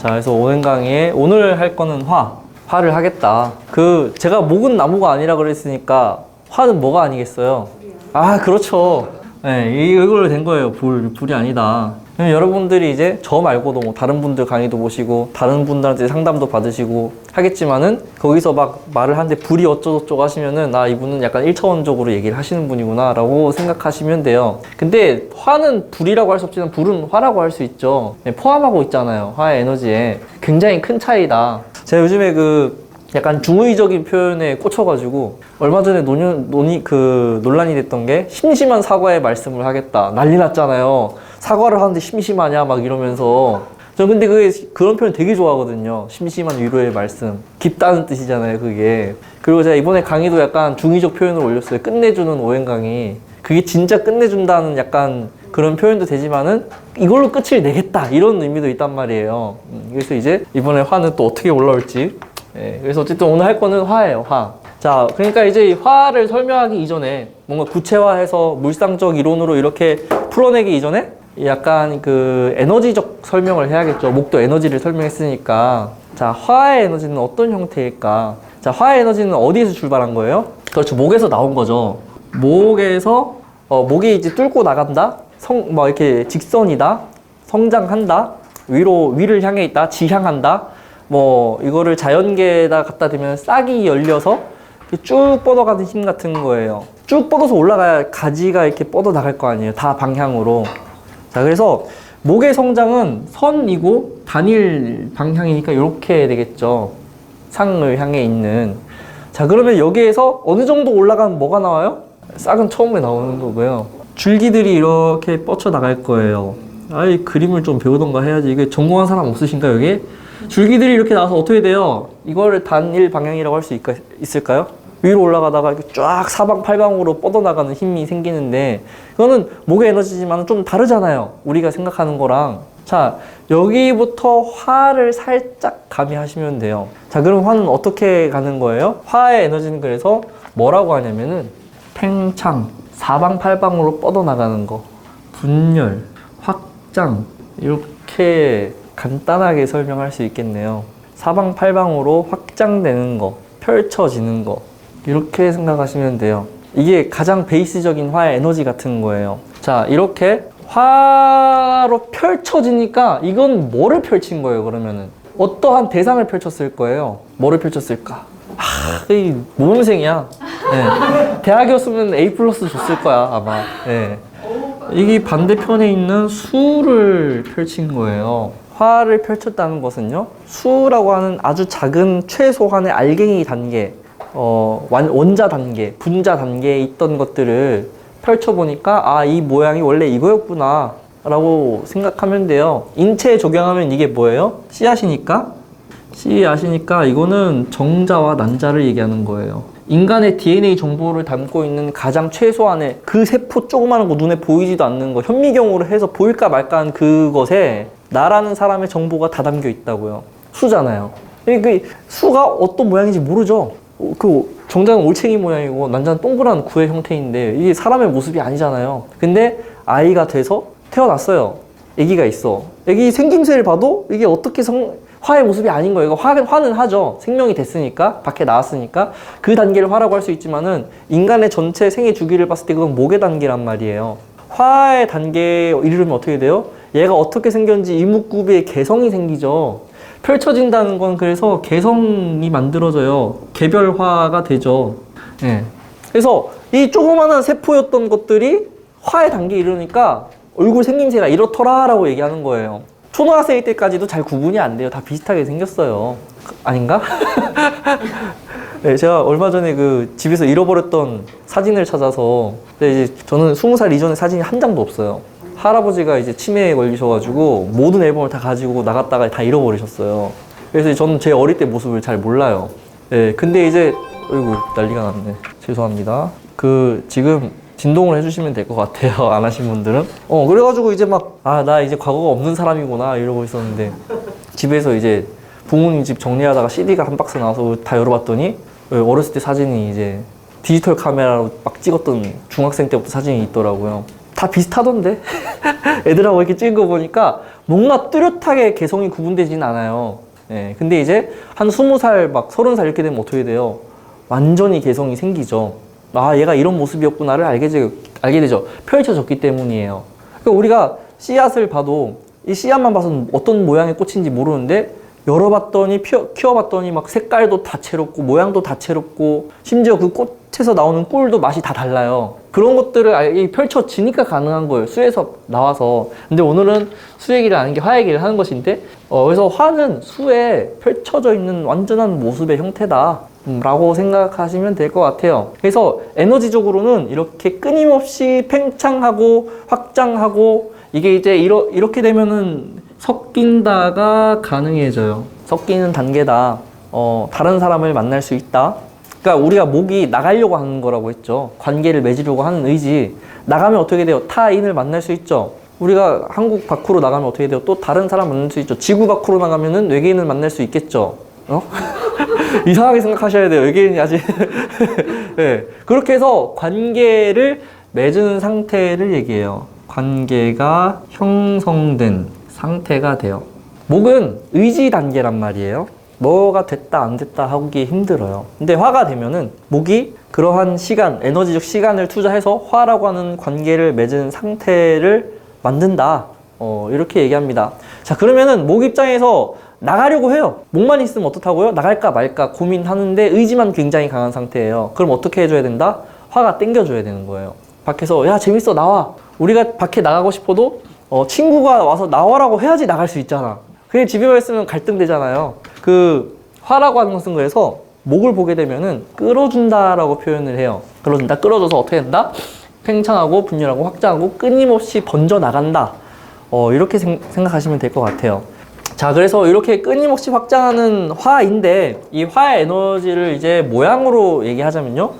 자, 그래서 오늘 강의에 오늘 할 거는 화를 하겠다. 제가 목은 나무가 아니라 그랬으니까 화는 뭐가 아니겠어요? 아, 그렇죠. 네, 이걸로 된 거예요. 불이 아니다. 여러분들이 이제 저 말고도 뭐 다른 분들 강의도 보시고 다른 분들한테 상담도 받으시고 하겠지만은 거기서 막 말을 하는데 불이 어쩌고저쩌고 하시면은 이분은 약간 1차원적으로 얘기를 하시는 분이구나 라고 생각하시면 돼요. 근데 화는 불이라고 할 수 없지만 불은 화라고 할 수 있죠. 포함하고 있잖아요. 화의 에너지에. 굉장히 큰 차이다. 제가 요즘에 약간 중의적인 표현에 꽂혀가지고 얼마 전에 논란이 됐던 게 심심한 사과의 말씀을 하겠다. 난리 났잖아요. 사과를 하는데 심심하냐 막 이러면서. 저는 근데 그런 표현 되게 좋아하거든요. 심심한 위로의 말씀. 깊다는 뜻이잖아요, 그게. 그리고 제가 이번에 강의도 약간 중의적 표현을 올렸어요. 끝내주는 오행 강의. 그게 진짜 끝내준다는 약간 그런 표현도 되지만은 이걸로 끝을 내겠다 이런 의미도 있단 말이에요. 그래서 이제 이번에 화는 또 어떻게 올라올지. 네, 그래서 어쨌든 오늘 할 거는 화예요, 화. 자, 그러니까 이제 이 화를 설명하기 이전에 뭔가 구체화해서 물상적 이론으로 이렇게 풀어내기 이전에 약간 에너지적 설명을 해야겠죠. 목도 에너지를 설명했으니까. 자, 화의 에너지는 어떤 형태일까? 자, 화의 에너지는 어디에서 출발한 거예요? 그렇죠. 목에서 나온 거죠. 목에서, 목이 이제 뚫고 나간다? 이렇게 직선이다? 성장한다? 위를 향해 있다? 지향한다? 이거를 자연계에다 갖다 대면 싹이 열려서 쭉 뻗어가는 힘 같은 거예요. 쭉 뻗어서 올라가야 가지가 이렇게 뻗어 나갈 거 아니에요. 다 방향으로. 자, 그래서 목의 성장은 선이고 단일 방향이니까 이렇게 되겠죠. 상을 향해 있는. 자, 그러면 여기에서 어느 정도 올라가면 뭐가 나와요? 싹은 처음에 나오는 거고요. 줄기들이 이렇게 뻗쳐 나갈 거예요. 그림을 좀 배우던가 해야지. 이게 전공한 사람 없으신가, 여기? 줄기들이 이렇게 나와서 어떻게 돼요? 이거를 단일 방향이라고 할 수 있을까요? 위로 올라가다가 이렇게 쫙 사방팔방으로 뻗어나가는 힘이 생기는데 그거는 목의 에너지지만 좀 다르잖아요. 우리가 생각하는 거랑. 자, 여기부터 화를 살짝 가미하시면 돼요. 자, 그럼 화는 어떻게 가는 거예요? 화의 에너지는 그래서 뭐라고 하냐면은 팽창, 사방팔방으로 뻗어나가는 거, 분열, 확장 이렇게 간단하게 설명할 수 있겠네요. 사방팔방으로 확장되는 거, 펼쳐지는 거 이렇게 생각하시면 돼요. 이게 가장 베이스적인 화의 에너지 같은 거예요. 자, 이렇게 화로 펼쳐지니까 이건 뭐를 펼친 거예요, 그러면은? 어떠한 대상을 펼쳤을 거예요? 뭐를 펼쳤을까? 이 모범생이야. 네. 대학이었으면 A+ 줬을 거야, 아마. 네. 이게 반대편에 있는 수를 펼친 거예요. 화를 펼쳤다는 것은요, 수라고 하는 아주 작은 최소한의 알갱이 단계, 원자 단계, 분자 단계에 있던 것들을 펼쳐보니까 이 모양이 원래 이거였구나 라고 생각하면 돼요. 인체에 적용하면 이게 뭐예요? 씨앗이니까 이거는 정자와 난자를 얘기하는 거예요. 인간의 DNA 정보를 담고 있는 가장 최소한의 그 세포 조그마한 거 눈에 보이지도 않는 거 현미경으로 해서 보일까 말까 한 그것에 나라는 사람의 정보가 다 담겨 있다고요. 수잖아요. 그 수가 어떤 모양인지 모르죠. 정자는 올챙이 모양이고 난자는 동그란 구의 형태인데 이게 사람의 모습이 아니잖아요. 근데 아이가 돼서 태어났어요. 아기가 있어. 아기 생김새를 봐도 이게 어떻게 화의 모습이 아닌 거예요. 화는 하죠. 생명이 됐으니까, 밖에 나왔으니까. 그 단계를 화라고 할 수 있지만은 인간의 전체 생애 주기를 봤을 때 그건 목의 단계란 말이에요. 화의 단계에 이르면 어떻게 돼요? 얘가 어떻게 생겼는지 이목구비에 개성이 생기죠. 펼쳐진다는 건 그래서 개성이 만들어져요. 개별화가 되죠. 네. 그래서 이 조그마한 세포였던 것들이 화의 단계에 이르니까 얼굴 생김새가 이렇더라 라고 얘기하는 거예요. 초등학생 때까지도 잘 구분이 안 돼요. 다 비슷하게 생겼어요. 아닌가? 네, 제가 얼마 전에 집에서 잃어버렸던 사진을 찾아서, 이제 저는 20살 이전에 사진이 한 장도 없어요. 할아버지가 이제 치매에 걸리셔가지고 모든 앨범을 다 가지고 나갔다가 다 잃어버리셨어요. 그래서 저는 제 어릴 때 모습을 잘 몰라요. 네, 근데 이제, 어이구, 난리가 났네. 죄송합니다. 지금 진동을 해주시면 될 것 같아요. 안 하신 분들은. 그래가지고 이제 나 이제 과거가 없는 사람이구나 이러고 있었는데 집에서 이제 부모님 집 정리하다가 CD가 한 박스 나와서 다 열어봤더니 어렸을 때 사진이 이제 디지털 카메라로 막 찍었던 중학생 때부터 사진이 있더라고요. 다 비슷하던데? 애들하고 이렇게 찍은 거 보니까 너무나 뚜렷하게 개성이 구분되진 않아요. 예, 근데 이제 한 20살, 막 30살 이렇게 되면 어떻게 돼요? 완전히 개성이 생기죠. 아, 얘가 이런 모습이었구나를 알게 되죠. 펼쳐졌기 때문이에요. 그러니까 우리가 씨앗을 봐도 이 씨앗만 봐서는 어떤 모양의 꽃인지 모르는데 열어봤더니 키워봤더니 막 색깔도 다채롭고 모양도 다채롭고 심지어 그 꽃에서 나오는 꿀도 맛이 다 달라요. 그런 것들을 펼쳐지니까 가능한 거예요. 수에서 나와서. 근데 오늘은 수 얘기를 하는 게 화 얘기를 하는 것인데 그래서 화는 수에 펼쳐져 있는 완전한 모습의 형태다 라고 생각하시면 될 것 같아요. 그래서 에너지적으로는 이렇게 끊임없이 팽창하고 확장하고 이게 이제 이렇게 되면은 섞인다가 가능해져요. 섞이는 단계다. 다른 사람을 만날 수 있다. 그러니까 우리가 목이 나가려고 하는 거라고 했죠. 관계를 맺으려고 하는 의지. 나가면 어떻게 돼요? 타인을 만날 수 있죠. 우리가 한국 밖으로 나가면 어떻게 돼요? 또 다른 사람 만날 수 있죠. 지구 밖으로 나가면은 외계인을 만날 수 있겠죠. 이상하게 생각하셔야 돼요. 외계인이 아직. 네. 그렇게 해서 관계를 맺은 상태를 얘기해요. 관계가 형성된 상태가 돼요. 목은 의지 단계란 말이에요. 뭐가 됐다 안 됐다 하기 힘들어요. 근데 화가 되면은 목이 그러한 시간, 에너지적 시간을 투자해서 화라고 하는 관계를 맺은 상태를 만든다. 이렇게 얘기합니다. 자, 그러면은 목 입장에서 나가려고 해요. 목만 있으면 어떻다고요? 나갈까 말까 고민하는데 의지만 굉장히 강한 상태예요. 그럼 어떻게 해줘야 된다? 화가 땡겨줘야 되는 거예요. 밖에서 야 재밌어 나와. 우리가 밖에 나가고 싶어도 친구가 와서 나와라고 해야지 나갈 수 있잖아. 그게 집에만 있으면 갈등되잖아요. 그 화라고 하는 것은 그래서 목을 보게 되면은 끌어준다라고 표현을 해요. 끌어준다. 끌어줘서 어떻게 된다? 팽창하고 분열하고 확장하고 끊임없이 번져 나간다. 이렇게 생각하시면 될 것 같아요. 자, 그래서 이렇게 끊임없이 확장하는 화인데 이 화의 에너지를 이제 모양으로 얘기하자면요.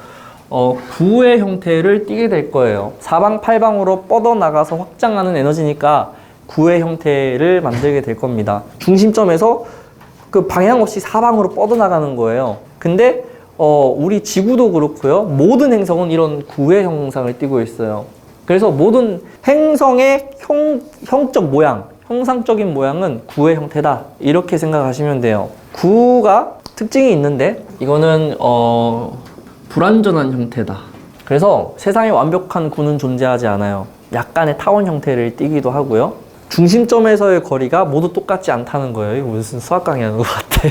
구의 형태를 띠게 될 거예요. 사방팔방으로 뻗어나가서 확장하는 에너지니까 구의 형태를 만들게 될 겁니다. 중심점에서 그 방향 없이 사방으로 뻗어나가는 거예요. 근데 우리 지구도 그렇고요. 모든 행성은 이런 구의 형상을 띠고 있어요. 그래서 모든 행성의 형적 모양, 형상적인 모양은 구의 형태다. 이렇게 생각하시면 돼요. 구가 특징이 있는데 이거는 불완전한 형태다. 그래서 세상에 완벽한 구는 존재하지 않아요. 약간의 타원 형태를 띠기도 하고요. 중심점에서의 거리가 모두 똑같지 않다는 거예요. 이거 무슨 수학 강의하는 것 같아.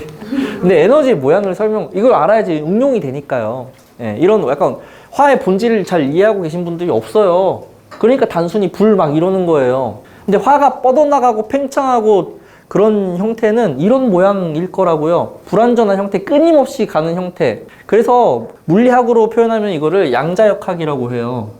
근데 에너지 모양을 이걸 알아야지 응용이 되니까요. 예, 이런 약간 화의 본질을 잘 이해하고 계신 분들이 없어요. 그러니까 단순히 불 막 이러는 거예요. 근데 화가 뻗어나가고 팽창하고 그런 형태는 이런 모양일 거라고요. 불완전한 형태, 끊임없이 가는 형태. 그래서 물리학으로 표현하면 이거를 양자역학이라고 해요.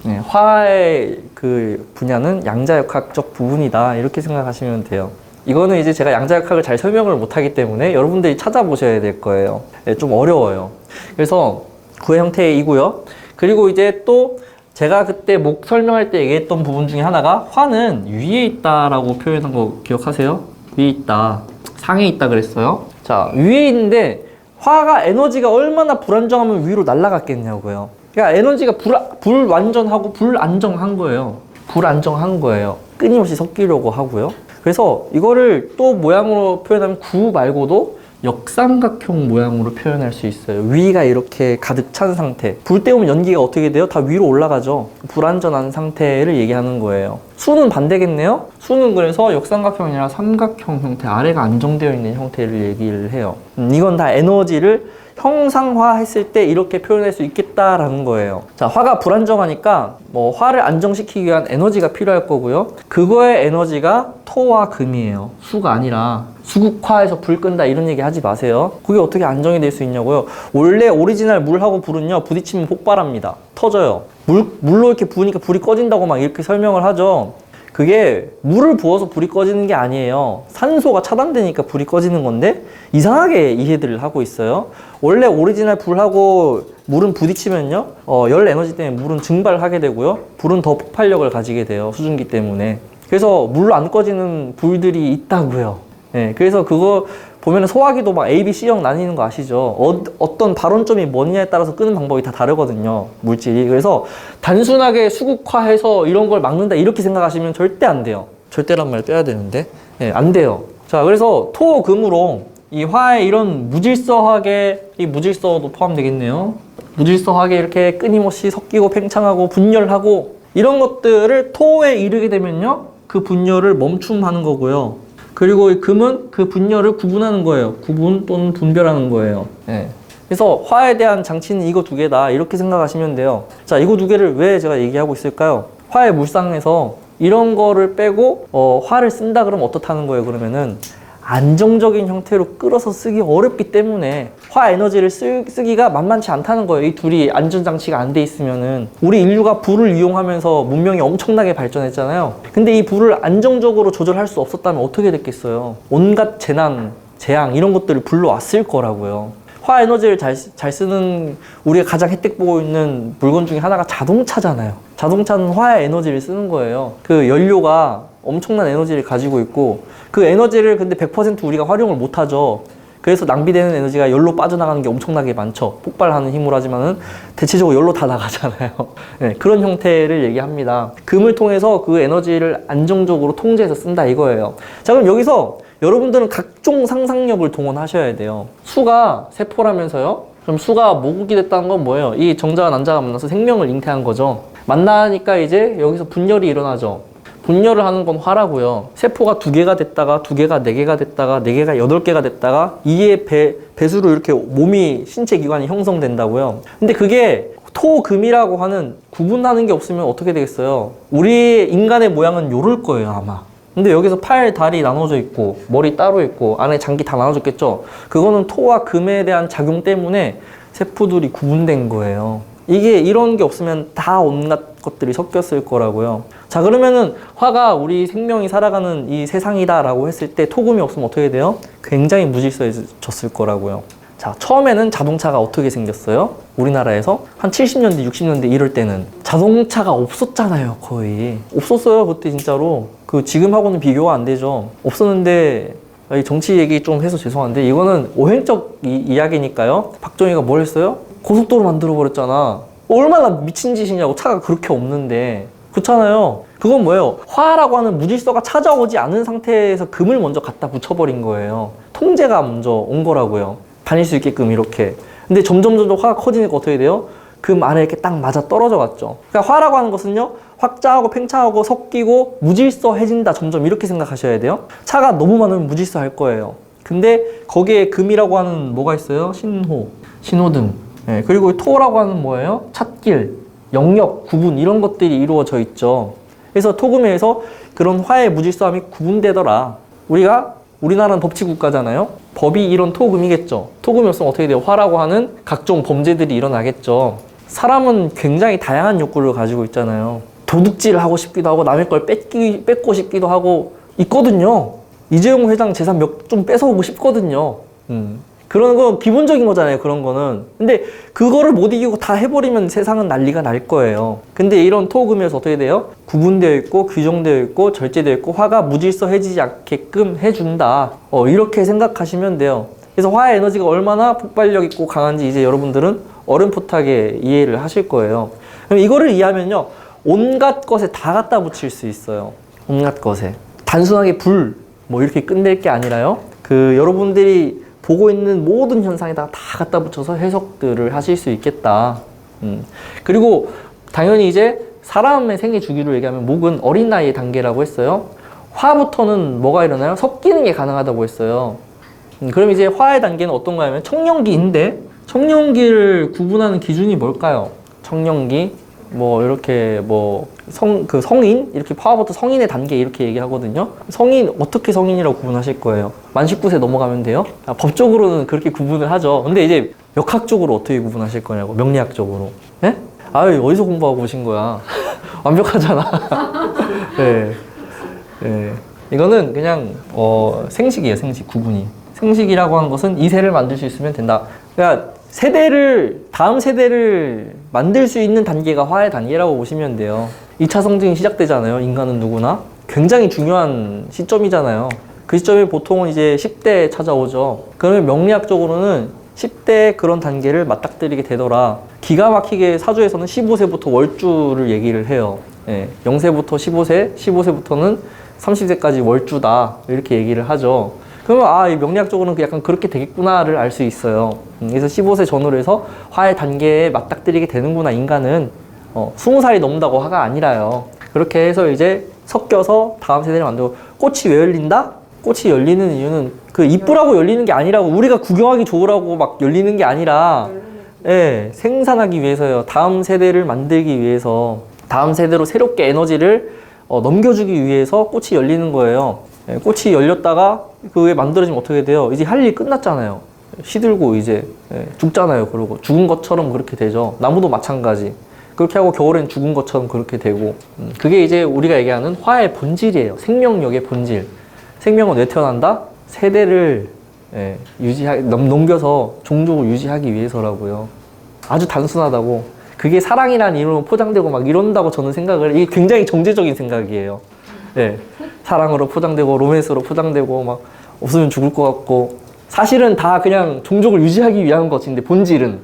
네, 화의 그 분야는 양자역학적 부분이다. 이렇게 생각하시면 돼요. 이거는 이제 제가 양자역학을 잘 설명을 못하기 때문에 여러분들이 찾아보셔야 될 거예요. 네, 좀 어려워요. 그래서 구의 형태이고요. 그리고 이제 또 제가 그때 목 설명할 때 얘기했던 부분 중에 하나가 화는 위에 있다라고 표현한 거 기억하세요? 위에 있다. 상에 있다 그랬어요. 자, 위에 있는데 화가 에너지가 얼마나 불안정하면 위로 날아갔겠냐고요. 그러니까 에너지가 불완전하고 불안정한 거예요. 불안정한 거예요. 끊임없이 섞이려고 하고요. 그래서 이거를 또 모양으로 표현하면 구 말고도 역삼각형 모양으로 표현할 수 있어요. 위가 이렇게 가득 찬 상태. 불 때우면 연기가 어떻게 돼요? 다 위로 올라가죠. 불완전한 상태를 얘기하는 거예요. 수는 반대겠네요? 수는 그래서 역삼각형이 아니라 삼각형 형태, 아래가 안정되어 있는 형태를 얘기를 해요. 이건 다 에너지를 형상화했을 때 이렇게 표현할 수 있겠다라는 거예요. 자, 화가 불안정하니까 뭐 화를 안정시키기 위한 에너지가 필요할 거고요. 그거의 에너지가 토와 금이에요. 수가 아니라 수극화해서 불 끈다 이런 얘기 하지 마세요. 그게 어떻게 안정이 될 수 있냐고요. 원래 오리지널 물하고 불은요, 부딪히면 폭발합니다. 터져요. 물로 이렇게 부으니까 불이 꺼진다고 막 이렇게 설명을 하죠. 그게 물을 부어서 불이 꺼지는 게 아니에요. 산소가 차단되니까 불이 꺼지는 건데 이상하게 이해들을 하고 있어요. 원래 오리지널 불하고 물은 부딪히면요, 열 에너지 때문에 물은 증발하게 되고요, 불은 더 폭발력을 가지게 돼요. 수증기 때문에. 그래서 물로 안 꺼지는 불들이 있다고요. 네, 그래서 그거 보면 소화기도 막 A, B, C형 나뉘는 거 아시죠? 어떤 발원점이 뭐냐에 따라서 끄는 방법이 다 다르거든요, 물질이. 그래서 단순하게 수극화해서 이런 걸 막는다 이렇게 생각하시면 절대 안 돼요. 절대란 말 빼야 되는데. 예, 안 돼요. 자, 그래서 토, 금으로 이 화의 이런 무질서하게, 이 무질서도 포함되겠네요. 무질서하게 이렇게 끊임없이 섞이고 팽창하고 분열하고 이런 것들을 토에 이르게 되면요. 그 분열을 멈춤하는 거고요. 그리고 이 금은 그 분열을 구분하는 거예요. 구분 또는 분별하는 거예요. 예. 그래서 화에 대한 장치는 이거 두 개다. 이렇게 생각하시면 돼요. 자, 이거 두 개를 왜 제가 얘기하고 있을까요? 화의 물상에서 이런 거를 빼고 화를 쓴다 그러면 어떻다는 거예요? 그러면은 안정적인 형태로 끌어서 쓰기 어렵기 때문에 화 에너지를 쓰기가 만만치 않다는 거예요. 이 둘이 안전장치가 안 돼 있으면은. 우리 인류가 불을 이용하면서 문명이 엄청나게 발전했잖아요. 근데 이 불을 안정적으로 조절할 수 없었다면 어떻게 됐겠어요? 온갖 재난, 재앙 이런 것들을 불러왔을 거라고요. 화 에너지를 잘 쓰는, 우리가 가장 혜택 보고 있는 물건 중에 하나가 자동차잖아요. 자동차는 화의 에너지를 쓰는 거예요. 그 연료가 엄청난 에너지를 가지고 있고 그 에너지를 근데 100% 우리가 활용을 못 하죠. 그래서 낭비되는 에너지가 열로 빠져나가는 게 엄청나게 많죠. 폭발하는 힘으로 하지만은 대체적으로 열로 다 나가잖아요. 네, 그런 형태를 얘기합니다. 금을 통해서 그 에너지를 안정적으로 통제해서 쓴다 이거예요. 자, 그럼 여기서 여러분들은 각종 상상력을 동원하셔야 돼요. 수가 세포라면서요? 그럼 수가 모국이 됐다는 건 뭐예요? 이 정자와 난자가 만나서 생명을 잉태한 거죠. 만나니까 이제 여기서 분열이 일어나죠. 분열을 하는 건 화라고요. 세포가 2개가 됐다가 2개가 4개가 됐다가 4개가 8개가 됐다가 2의 배수로 이렇게 몸이 신체 기관이 형성된다고요. 근데 그게 토금이라고 하는 구분하는 게 없으면 어떻게 되겠어요? 우리 인간의 모양은 요럴 거예요 아마. 근데 여기서 팔, 다리 나눠져 있고 머리 따로 있고 안에 장기 다 나눠졌겠죠? 그거는 토와 금에 대한 작용 때문에 세포들이 구분된 거예요. 이게 이런 게 없으면 다 온갖 것들이 섞였을 거라고요. 자, 그러면은 화가 우리 생명이 살아가는 이 세상이다 라고 했을 때 토금이 없으면 어떻게 돼요? 굉장히 무질서해졌을 거라고요. 자, 처음에는 자동차가 어떻게 생겼어요? 우리나라에서 한 70년대, 60년대 이럴 때는 자동차가 없었잖아요, 거의. 없었어요, 그때 진짜로. 그 지금하고는 비교가 안 되죠. 없었는데 정치 얘기 좀 해서 죄송한데 이거는 오행적 이야기니까요. 박정희가 뭘 했어요? 고속도로 만들어 버렸잖아. 얼마나 미친 짓이냐고. 차가 그렇게 없는데. 그렇잖아요. 그건 뭐예요? 화라고 하는 무질서가 찾아오지 않은 상태에서 금을 먼저 갖다 붙여버린 거예요. 통제가 먼저 온 거라고요. 다닐 수 있게끔 이렇게. 근데 점점 화가 커지니까 어떻게 돼요? 금 안에 이렇게 딱 맞아 떨어져 갔죠. 그러니까 화라고 하는 것은요, 확장하고 팽창하고 섞이고 무질서해진다. 점점 이렇게 생각하셔야 돼요. 차가 너무 많으면 무질서할 거예요. 근데 거기에 금이라고 하는 뭐가 있어요? 신호등. 네, 그리고 토라고 하는 뭐예요? 찻길, 영역, 구분 이런 것들이 이루어져 있죠. 그래서 토금에서 그런 화의 무질서함이 구분되더라. 우리나라는 법치국가잖아요. 법이 이런 토금이겠죠. 토금이 없으면 어떻게 돼요? 화라고 하는 각종 범죄들이 일어나겠죠. 사람은 굉장히 다양한 욕구를 가지고 있잖아요. 도둑질을 하고 싶기도 하고 남의 걸 뺏고 싶기도 하고 있거든요. 이재용 회장 재산 좀 뺏어오고 싶거든요. 그런 거 기본적인 거잖아요, 그런 거는. 근데 그거를 못 이기고 다 해버리면 세상은 난리가 날 거예요. 근데 이런 토금에서 어떻게 돼요? 구분되어 있고 규정되어 있고 절제되어 있고 화가 무질서해지지 않게끔 해준다. 이렇게 생각하시면 돼요. 그래서 화의 에너지가 얼마나 폭발력 있고 강한지 이제 여러분들은 어렴풋하게 이해를 하실 거예요. 그럼 이거를 이해하면요, 온갖 것에 다 갖다 붙일 수 있어요. 온갖 것에. 단순하게 불, 뭐 이렇게 끝낼 게 아니라요. 여러분들이 보고 있는 모든 현상에다가 다 갖다 붙여서 해석들을 하실 수 있겠다. 그리고 당연히 이제 사람의 생애 주기로 얘기하면 목은 어린 나이의 단계라고 했어요. 화부터는 뭐가 일어나요? 섞이는 게 가능하다고 했어요. 그럼 이제 화의 단계는 어떤 거냐면 청년기인데, 청년기를 구분하는 기준이 뭘까요? 청년기, 뭐 이렇게 성인 이렇게 화부터 성인의 단계 이렇게 얘기하거든요. 성인 어떻게 성인이라고 구분하실 거예요? 만 19세 넘어가면 돼요? 법적으로는 그렇게 구분을 하죠. 근데 이제 역학적으로 어떻게 구분하실 거냐고, 명리학적으로. 예? 아유, 어디서 공부하고 오신 거야? 완벽하잖아. 네. 네. 이거는 그냥 생식이에요, 생식 구분이. 생식이라고 하는 것은 이 세를 만들 수 있으면 된다. 그러니까 다음 세대를 만들 수 있는 단계가 화의 단계라고 보시면 돼요. 2차 성징이 시작되잖아요. 인간은 누구나. 굉장히 중요한 시점이잖아요. 그 시점이 보통은 이제 10대에 찾아오죠. 그러면 명리학적으로는 10대 그런 단계를 맞닥뜨리게 되더라. 기가 막히게 사주에서는 15세부터 월주를 얘기를 해요. 예, 0세부터 15세, 15세부터는 30세까지 월주다 이렇게 얘기를 하죠. 그러면 이 명리학적으로는 약간 그렇게 되겠구나를 알 수 있어요. 그래서 15세 전후로 해서 화의 단계에 맞닥뜨리게 되는구나, 인간은. 20살이 넘는다고 화가 아니라요. 그렇게 해서 이제 섞여서 다음 세대를 만들고. 꽃이 왜 열린다? 꽃이 열리는 이유는 그 이쁘라고 열리는 게 아니라고, 우리가 구경하기 좋으라고 막 열리는 게 아니라, 예, 생산하기 위해서요. 다음 세대를 만들기 위해서, 다음 세대로 새롭게 에너지를 넘겨주기 위해서 꽃이 열리는 거예요. 예, 꽃이 열렸다가 그게 만들어지면 어떻게 돼요? 이제 할 일 끝났잖아요. 시들고 이제 죽잖아요. 그러고 죽은 것처럼 그렇게 되죠. 나무도 마찬가지. 그렇게 하고 겨울엔 죽은 것처럼 그렇게 되고, 그게 이제 우리가 얘기하는 화의 본질이에요. 생명력의 본질. 생명은 왜 태어난다? 세대를 넘겨서 종족을 유지하기 위해서라고요. 아주 단순하다고. 그게 사랑이라는 이름으로 포장되고 막 이런다고 저는 생각을, 이게 굉장히 정제적인 생각이에요. 예. 사랑으로 포장되고 로맨스로 포장되고 막 없으면 죽을 것 같고, 사실은 다 그냥 종족을 유지하기 위한 것인데 본질은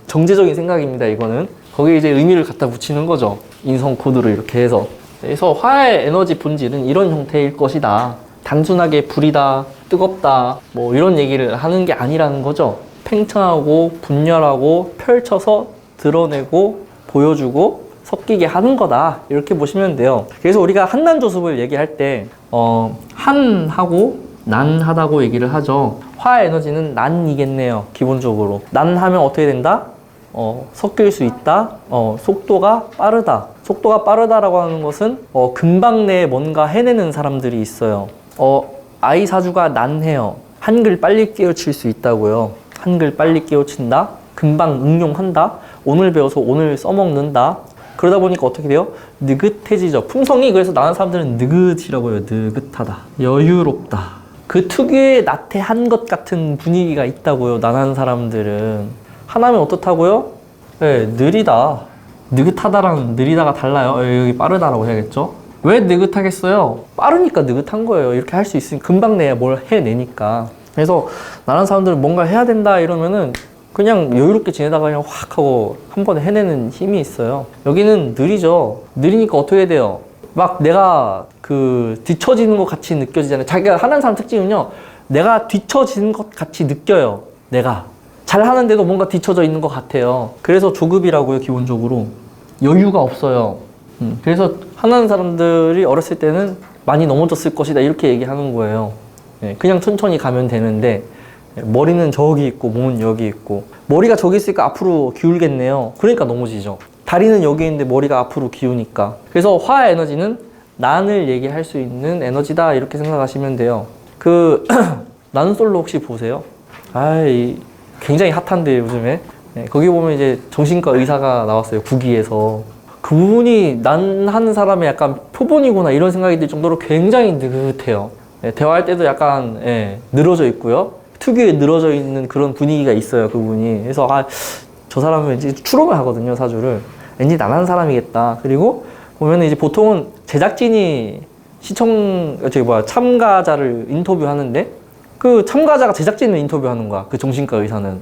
정제적인 생각입니다. 이거는 거기에 이제 의미를 갖다 붙이는 거죠. 인성 코드를 이렇게 해서. 그래서 화의 에너지 본질은 이런 형태일 것이다. 단순하게 불이다, 뜨겁다, 뭐 이런 얘기를 하는 게 아니라는 거죠. 팽창하고 분열하고 펼쳐서 드러내고 보여주고 섞이게 하는 거다, 이렇게 보시면 돼요. 그래서 우리가 한난조습을 얘기할 때 한하고 난하다고 얘기를 하죠. 화 에너지는 난이겠네요. 기본적으로 난하면 어떻게 된다? 섞일 수 있다. 속도가 빠르다. 속도가 빠르다라고 하는 것은 금방 내에 뭔가 해내는 사람들이 있어요. 아이 사주가 난해요. 한글 빨리 깨우칠 수 있다고요. 한글 빨리 깨우친다. 금방 응용한다. 오늘 배워서 오늘 써먹는다. 그러다 보니까 어떻게 돼요? 느긋해지죠. 품성이, 그래서 나는 사람들은 느긋이라고 해요. 느긋하다. 여유롭다. 그 특유의 나태한 것 같은 분위기가 있다고요. 난한 사람들은. 하나면 어떻다고요? 네, 느리다. 느긋하다랑 느리다가 달라요. 여기 빠르다라고 해야겠죠? 왜 느긋하겠어요? 빠르니까 느긋한 거예요. 이렇게 할 수 있으니까. 금방 내야 뭘 해내니까. 그래서 나란 사람들은 뭔가 해야 된다 이러면은 그냥 여유롭게 지내다가 그냥 확 하고 한 번에 해내는 힘이 있어요. 여기는 느리죠. 느리니까 어떻게 돼요? 막 내가 뒤처지는 것 같이 느껴지잖아요. 자기가 하는 사람 특징은요, 내가 뒤처지는 것 같이 느껴요. 내가 잘하는데도 뭔가 뒤처져 있는 것 같아요. 그래서 조급이라고요. 기본적으로 여유가 없어요. 그래서 하는 사람들이 어렸을 때는 많이 넘어졌을 것이다, 이렇게 얘기하는 거예요. 그냥 천천히 가면 되는데 머리는 저기 있고 몸은 여기 있고, 머리가 저기 있으니까 앞으로 기울겠네요. 그러니까 넘어지죠. 다리는 여기 있는데 머리가 앞으로 기우니까. 그래서 화 에너지는 난을 얘기할 수 있는 에너지다, 이렇게 생각하시면 돼요. 난솔로 혹시 보세요? 굉장히 핫한데 요즘에. 거기 보면 이제 정신과 의사가 나왔어요. 국위에서. 그분이 난하는 사람의 약간 표본이구나 이런 생각이 들 정도로 굉장히 느긋해요. 대화할 때도 약간 늘어져 있고요. 특유의 늘어져 있는 그런 분위기가 있어요, 그분이. 그래서 저 사람은 왠지 추론을 하거든요, 사주를. 왠지 난한 사람이겠다. 그리고 보면 이제 보통은 제작진이 참가자를 인터뷰하는데, 그 참가자가 제작진을 인터뷰하는 거야. 그 정신과 의사는.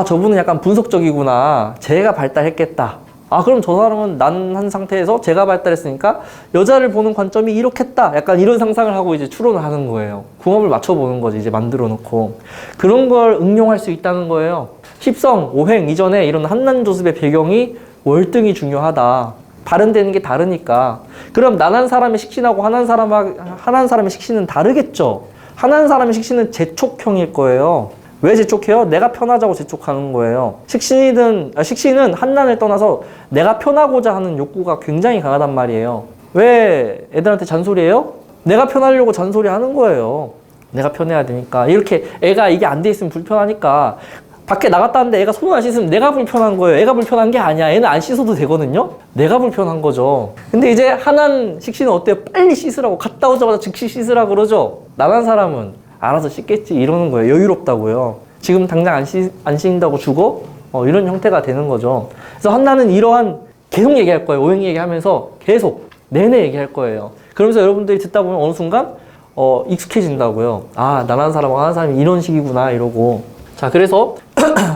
저분은 약간 분석적이구나. 재가 발달했겠다. 그럼 저 사람은 난한 상태에서 재가 발달했으니까 여자를 보는 관점이 이렇겠다. 약간 이런 상상을 하고 이제 추론을 하는 거예요. 궁합을 맞춰보는 거지, 이제 만들어 놓고. 그런 걸 응용할 수 있다는 거예요. 십성, 오행 이전에 이런 한난조습의 배경이 월등히 중요하다. 발현되는 게 다르니까. 그럼 난한 사람의 식신하고 한한 사람의 식신은 다르겠죠. 한한 사람의 식신은 재촉형일 거예요. 왜 재촉해요? 내가 편하자고 재촉하는 거예요. 식신은 한난을 떠나서 내가 편하고자 하는 욕구가 굉장히 강하단 말이에요. 왜 애들한테 잔소리해요? 내가 편하려고 잔소리 하는 거예요. 내가 편해야 되니까. 이렇게 애가 이게 안 돼 있으면 불편하니까. 밖에 나갔다 왔는데 애가 손을 안 씻으면 내가 불편한 거예요. 애가 불편한 게 아니야. 애는 안 씻어도 되거든요. 내가 불편한 거죠. 근데 이제 한한 식신은 어때요? 빨리 씻으라고, 갔다 오자마자 즉시 씻으라고 그러죠. 나간 사람은 알아서 씻겠지 이러는 거예요. 여유롭다고요. 지금 당장 안 씻는다고 죽어? 이런 형태가 되는 거죠. 그래서 한나는 이러한 계속 얘기할 거예요. 오행 얘기하면서 계속 내내 얘기할 거예요. 그러면서 여러분들이 듣다 보면 어느 순간 익숙해진다고요. 나란 사람하고 하는 사람이 이런 식이구나 이러고. 자, 그래서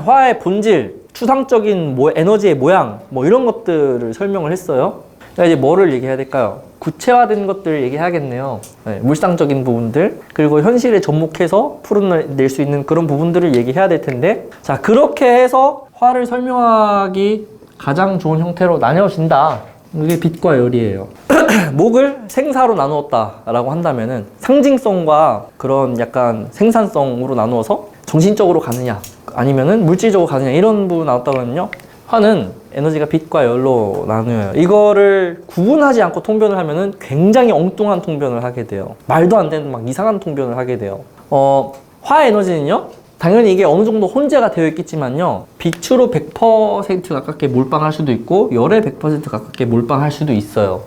화의 본질, 추상적인 에너지의 모양 이런 것들을 설명을 했어요. 이제 뭐를 얘기해야 될까요? 구체화된 것들을 얘기해야겠네요. 네, 물상적인 부분들, 그리고 현실에 접목해서 풀어낼 수 있는 그런 부분들을 얘기해야 될 텐데, 자, 그렇게 해서 화를 설명하기 가장 좋은 형태로 나뉘어진다. 이게 빛과 열이에요. 목을 생사로 나누었다라고 한다면은 상징성과 그런 약간 생산성으로 나누어서 정신적으로 가느냐, 아니면은 물질적으로 가느냐, 이런 부분 나눴다면요. 화는 에너지가 빛과 열로 나뉘어요. 이거를 구분하지 않고 통변을 하면은 굉장히 엉뚱한 통변을 하게 돼요. 말도 안 되는 막 이상한 통변을 하게 돼요. 화 에너지는요, 당연히 이게 어느 정도 혼재가 되어 있겠지만요, 빛으로 100% 가깝게 몰빵할 수도 있고 열에 100% 가깝게 몰빵할 수도 있어요.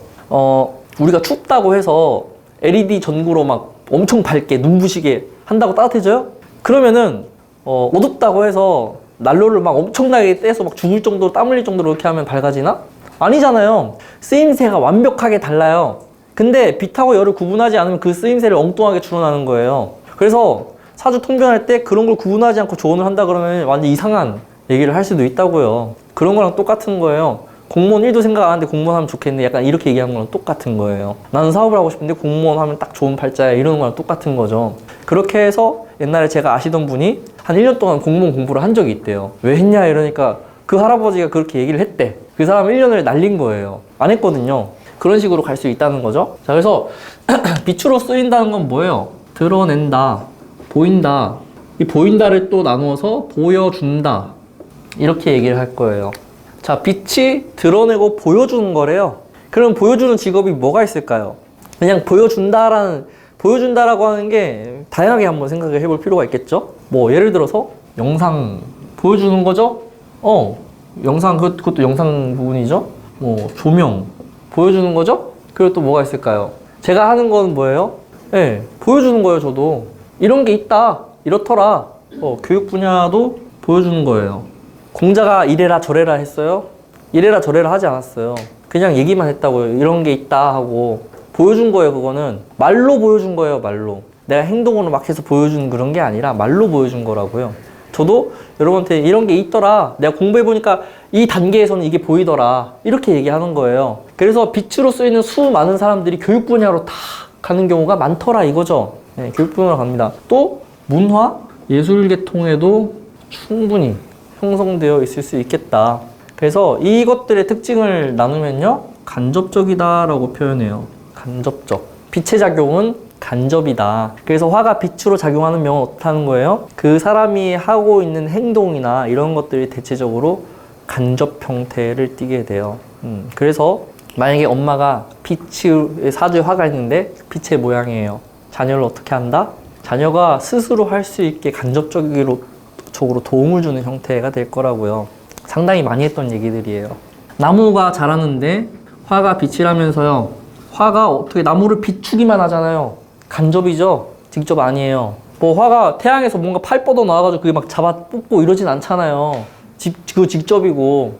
우리가 춥다고 해서 LED 전구로 막 엄청 밝게 눈부시게 한다고 따뜻해져요? 그러면은 어둡다고 해서 난로를 막 엄청나게 떼서 막 죽을 정도로 땀 흘릴 정도로 이렇게 하면 밝아지나? 아니잖아요. 쓰임새가 완벽하게 달라요. 근데 빛하고 열을 구분하지 않으면 그 쓰임새를 엉뚱하게 줄어나는 거예요. 그래서 사주 통변할 때 그런 걸 구분하지 않고 조언을 한다 그러면 완전 이상한 얘기를 할 수도 있다고요. 그런 거랑 똑같은 거예요. 공무원 1도 생각 안 하는데 공무원 하면 좋겠네, 약간 이렇게 얘기하는 거랑 똑같은 거예요. 나는 사업을 하고 싶은데 공무원 하면 딱 좋은 팔자야, 이러는 거랑 똑같은 거죠. 그렇게 해서 옛날에 제가 아시던 분이 한 1년 동안 공무원 공부를 한 적이 있대요. 왜 했냐 이러니까 그 할아버지가 그렇게 얘기를 했대. 그 사람 1년을 날린 거예요. 안 했거든요. 그런 식으로 갈 수 있다는 거죠. 자, 그래서 빛으로 쓰인다는 건 뭐예요? 드러낸다, 보인다. 이 보인다를 또 나누어서 보여준다, 이렇게 얘기를 할 거예요. 자, 빛이 드러내고 보여주는 거래요. 그럼 보여주는 직업이 뭐가 있을까요? 그냥 보여준다라고 하는 게 다양하게 한번 생각을 해볼 필요가 있겠죠? 뭐 예를 들어서 영상 보여주는 거죠? 영상, 그것도 영상 부분이죠? 뭐 조명 보여주는 거죠? 그리고 또 뭐가 있을까요? 제가 하는 건 뭐예요? 네, 보여주는 거예요. 저도 이런 게 있다, 이렇더라. 교육 분야도 보여주는 거예요. 공자가 이래라 저래라 했어요? 이래라 저래라 하지 않았어요. 그냥 얘기만 했다고요. 이런 게 있다 하고 보여준 거예요. 그거는 말로 보여준 거예요. 말로. 내가 행동으로 막 해서 보여준 그런 게 아니라 말로 보여준 거라고요. 저도 여러분한테 이런 게 있더라, 내가 공부해보니까 이 단계에서는 이게 보이더라, 이렇게 얘기하는 거예요. 그래서 빛으로 쓰이는 수많은 사람들이 교육 분야로 다 가는 경우가 많더라, 이거죠. 네, 교육 분야로 갑니다. 또 문화, 예술 계통에도 충분히 형성되어 있을 수 있겠다. 그래서 이것들의 특징을 나누면요, 간접적이다라고 표현해요. 간접적. 빛의 작용은 간접이다. 그래서 화가 빛으로 작용하는 명은 어떻다는 거예요? 그 사람이 하고 있는 행동이나 이런 것들이 대체적으로 간접 형태를 띠게 돼요. 그래서 만약에 엄마가 빛의 사주에 화가 있는데 빛의 모양이에요. 자녀를 어떻게 한다? 자녀가 스스로 할 수 있게 간접적으로 도움을 주는 형태가 될 거라고요. 상당히 많이 했던 얘기들이에요. 나무가 자라는데 화가 빛이라면서요. 화가 어떻게 나무를 비추기만 하잖아요. 간접이죠. 직접 아니에요. 뭐 화가 태양에서 뭔가 팔 뻗어 나와가지고 그게 막 잡아 뽑고 이러진 않잖아요. 그거 직접이고.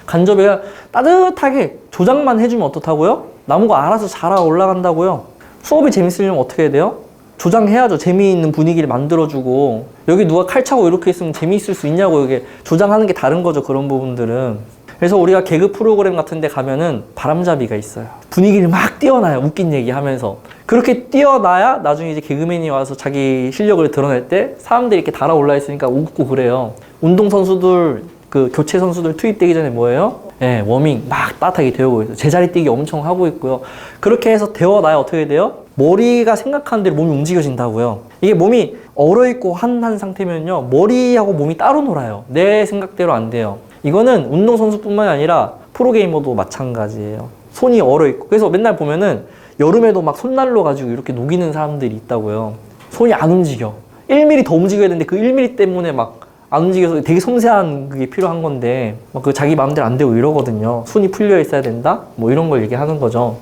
간접이야. 따뜻하게 조작만 해주면 어떻다고요? 나무가 알아서 자라 올라간다고요. 수업이 재밌으려면 어떻게 해야 돼요? 조장해야죠. 재미있는 분위기를 만들어주고. 여기 누가 칼 차고 이렇게 있으면 재미있을 수 있냐고. 이게 조장하는 게 다른 거죠. 그런 부분들은. 그래서 우리가 개그 프로그램 같은 데 가면은 바람잡이가 있어요. 분위기를 막 띄워놔요. 웃긴 얘기 하면서. 그렇게 띄워놔야 나중에 이제 개그맨이 와서 자기 실력을 드러낼 때 사람들이 이렇게 달아올라 있으니까 웃고 그래요. 운동선수들, 그 교체 선수들 투입되기 전에 뭐예요? 네, 워밍 막 따뜻하게 데우고 있어요. 제자리 뛰기 엄청 하고 있고요. 그렇게 해서 데워놔야 어떻게 돼요? 머리가 생각하는 대로 몸이 움직여진다고요. 이게 몸이 얼어있고 한 상태면요, 머리하고 몸이 따로 놀아요. 내 생각대로 안 돼요. 이거는 운동선수뿐만이 아니라 프로게이머도 마찬가지예요. 손이 얼어있고. 그래서 맨날 보면은 여름에도 막 손난로 가지고 이렇게 녹이는 사람들이 있다고요. 손이 안 움직여. 1mm 더 움직여야 되는데 그 1mm 때문에 막 안 움직여서 되게 섬세한 그게 필요한 건데 막 그 자기 마음대로 안 되고 이러거든요. 손이 풀려 있어야 된다? 뭐 이런 걸 얘기하는 거죠.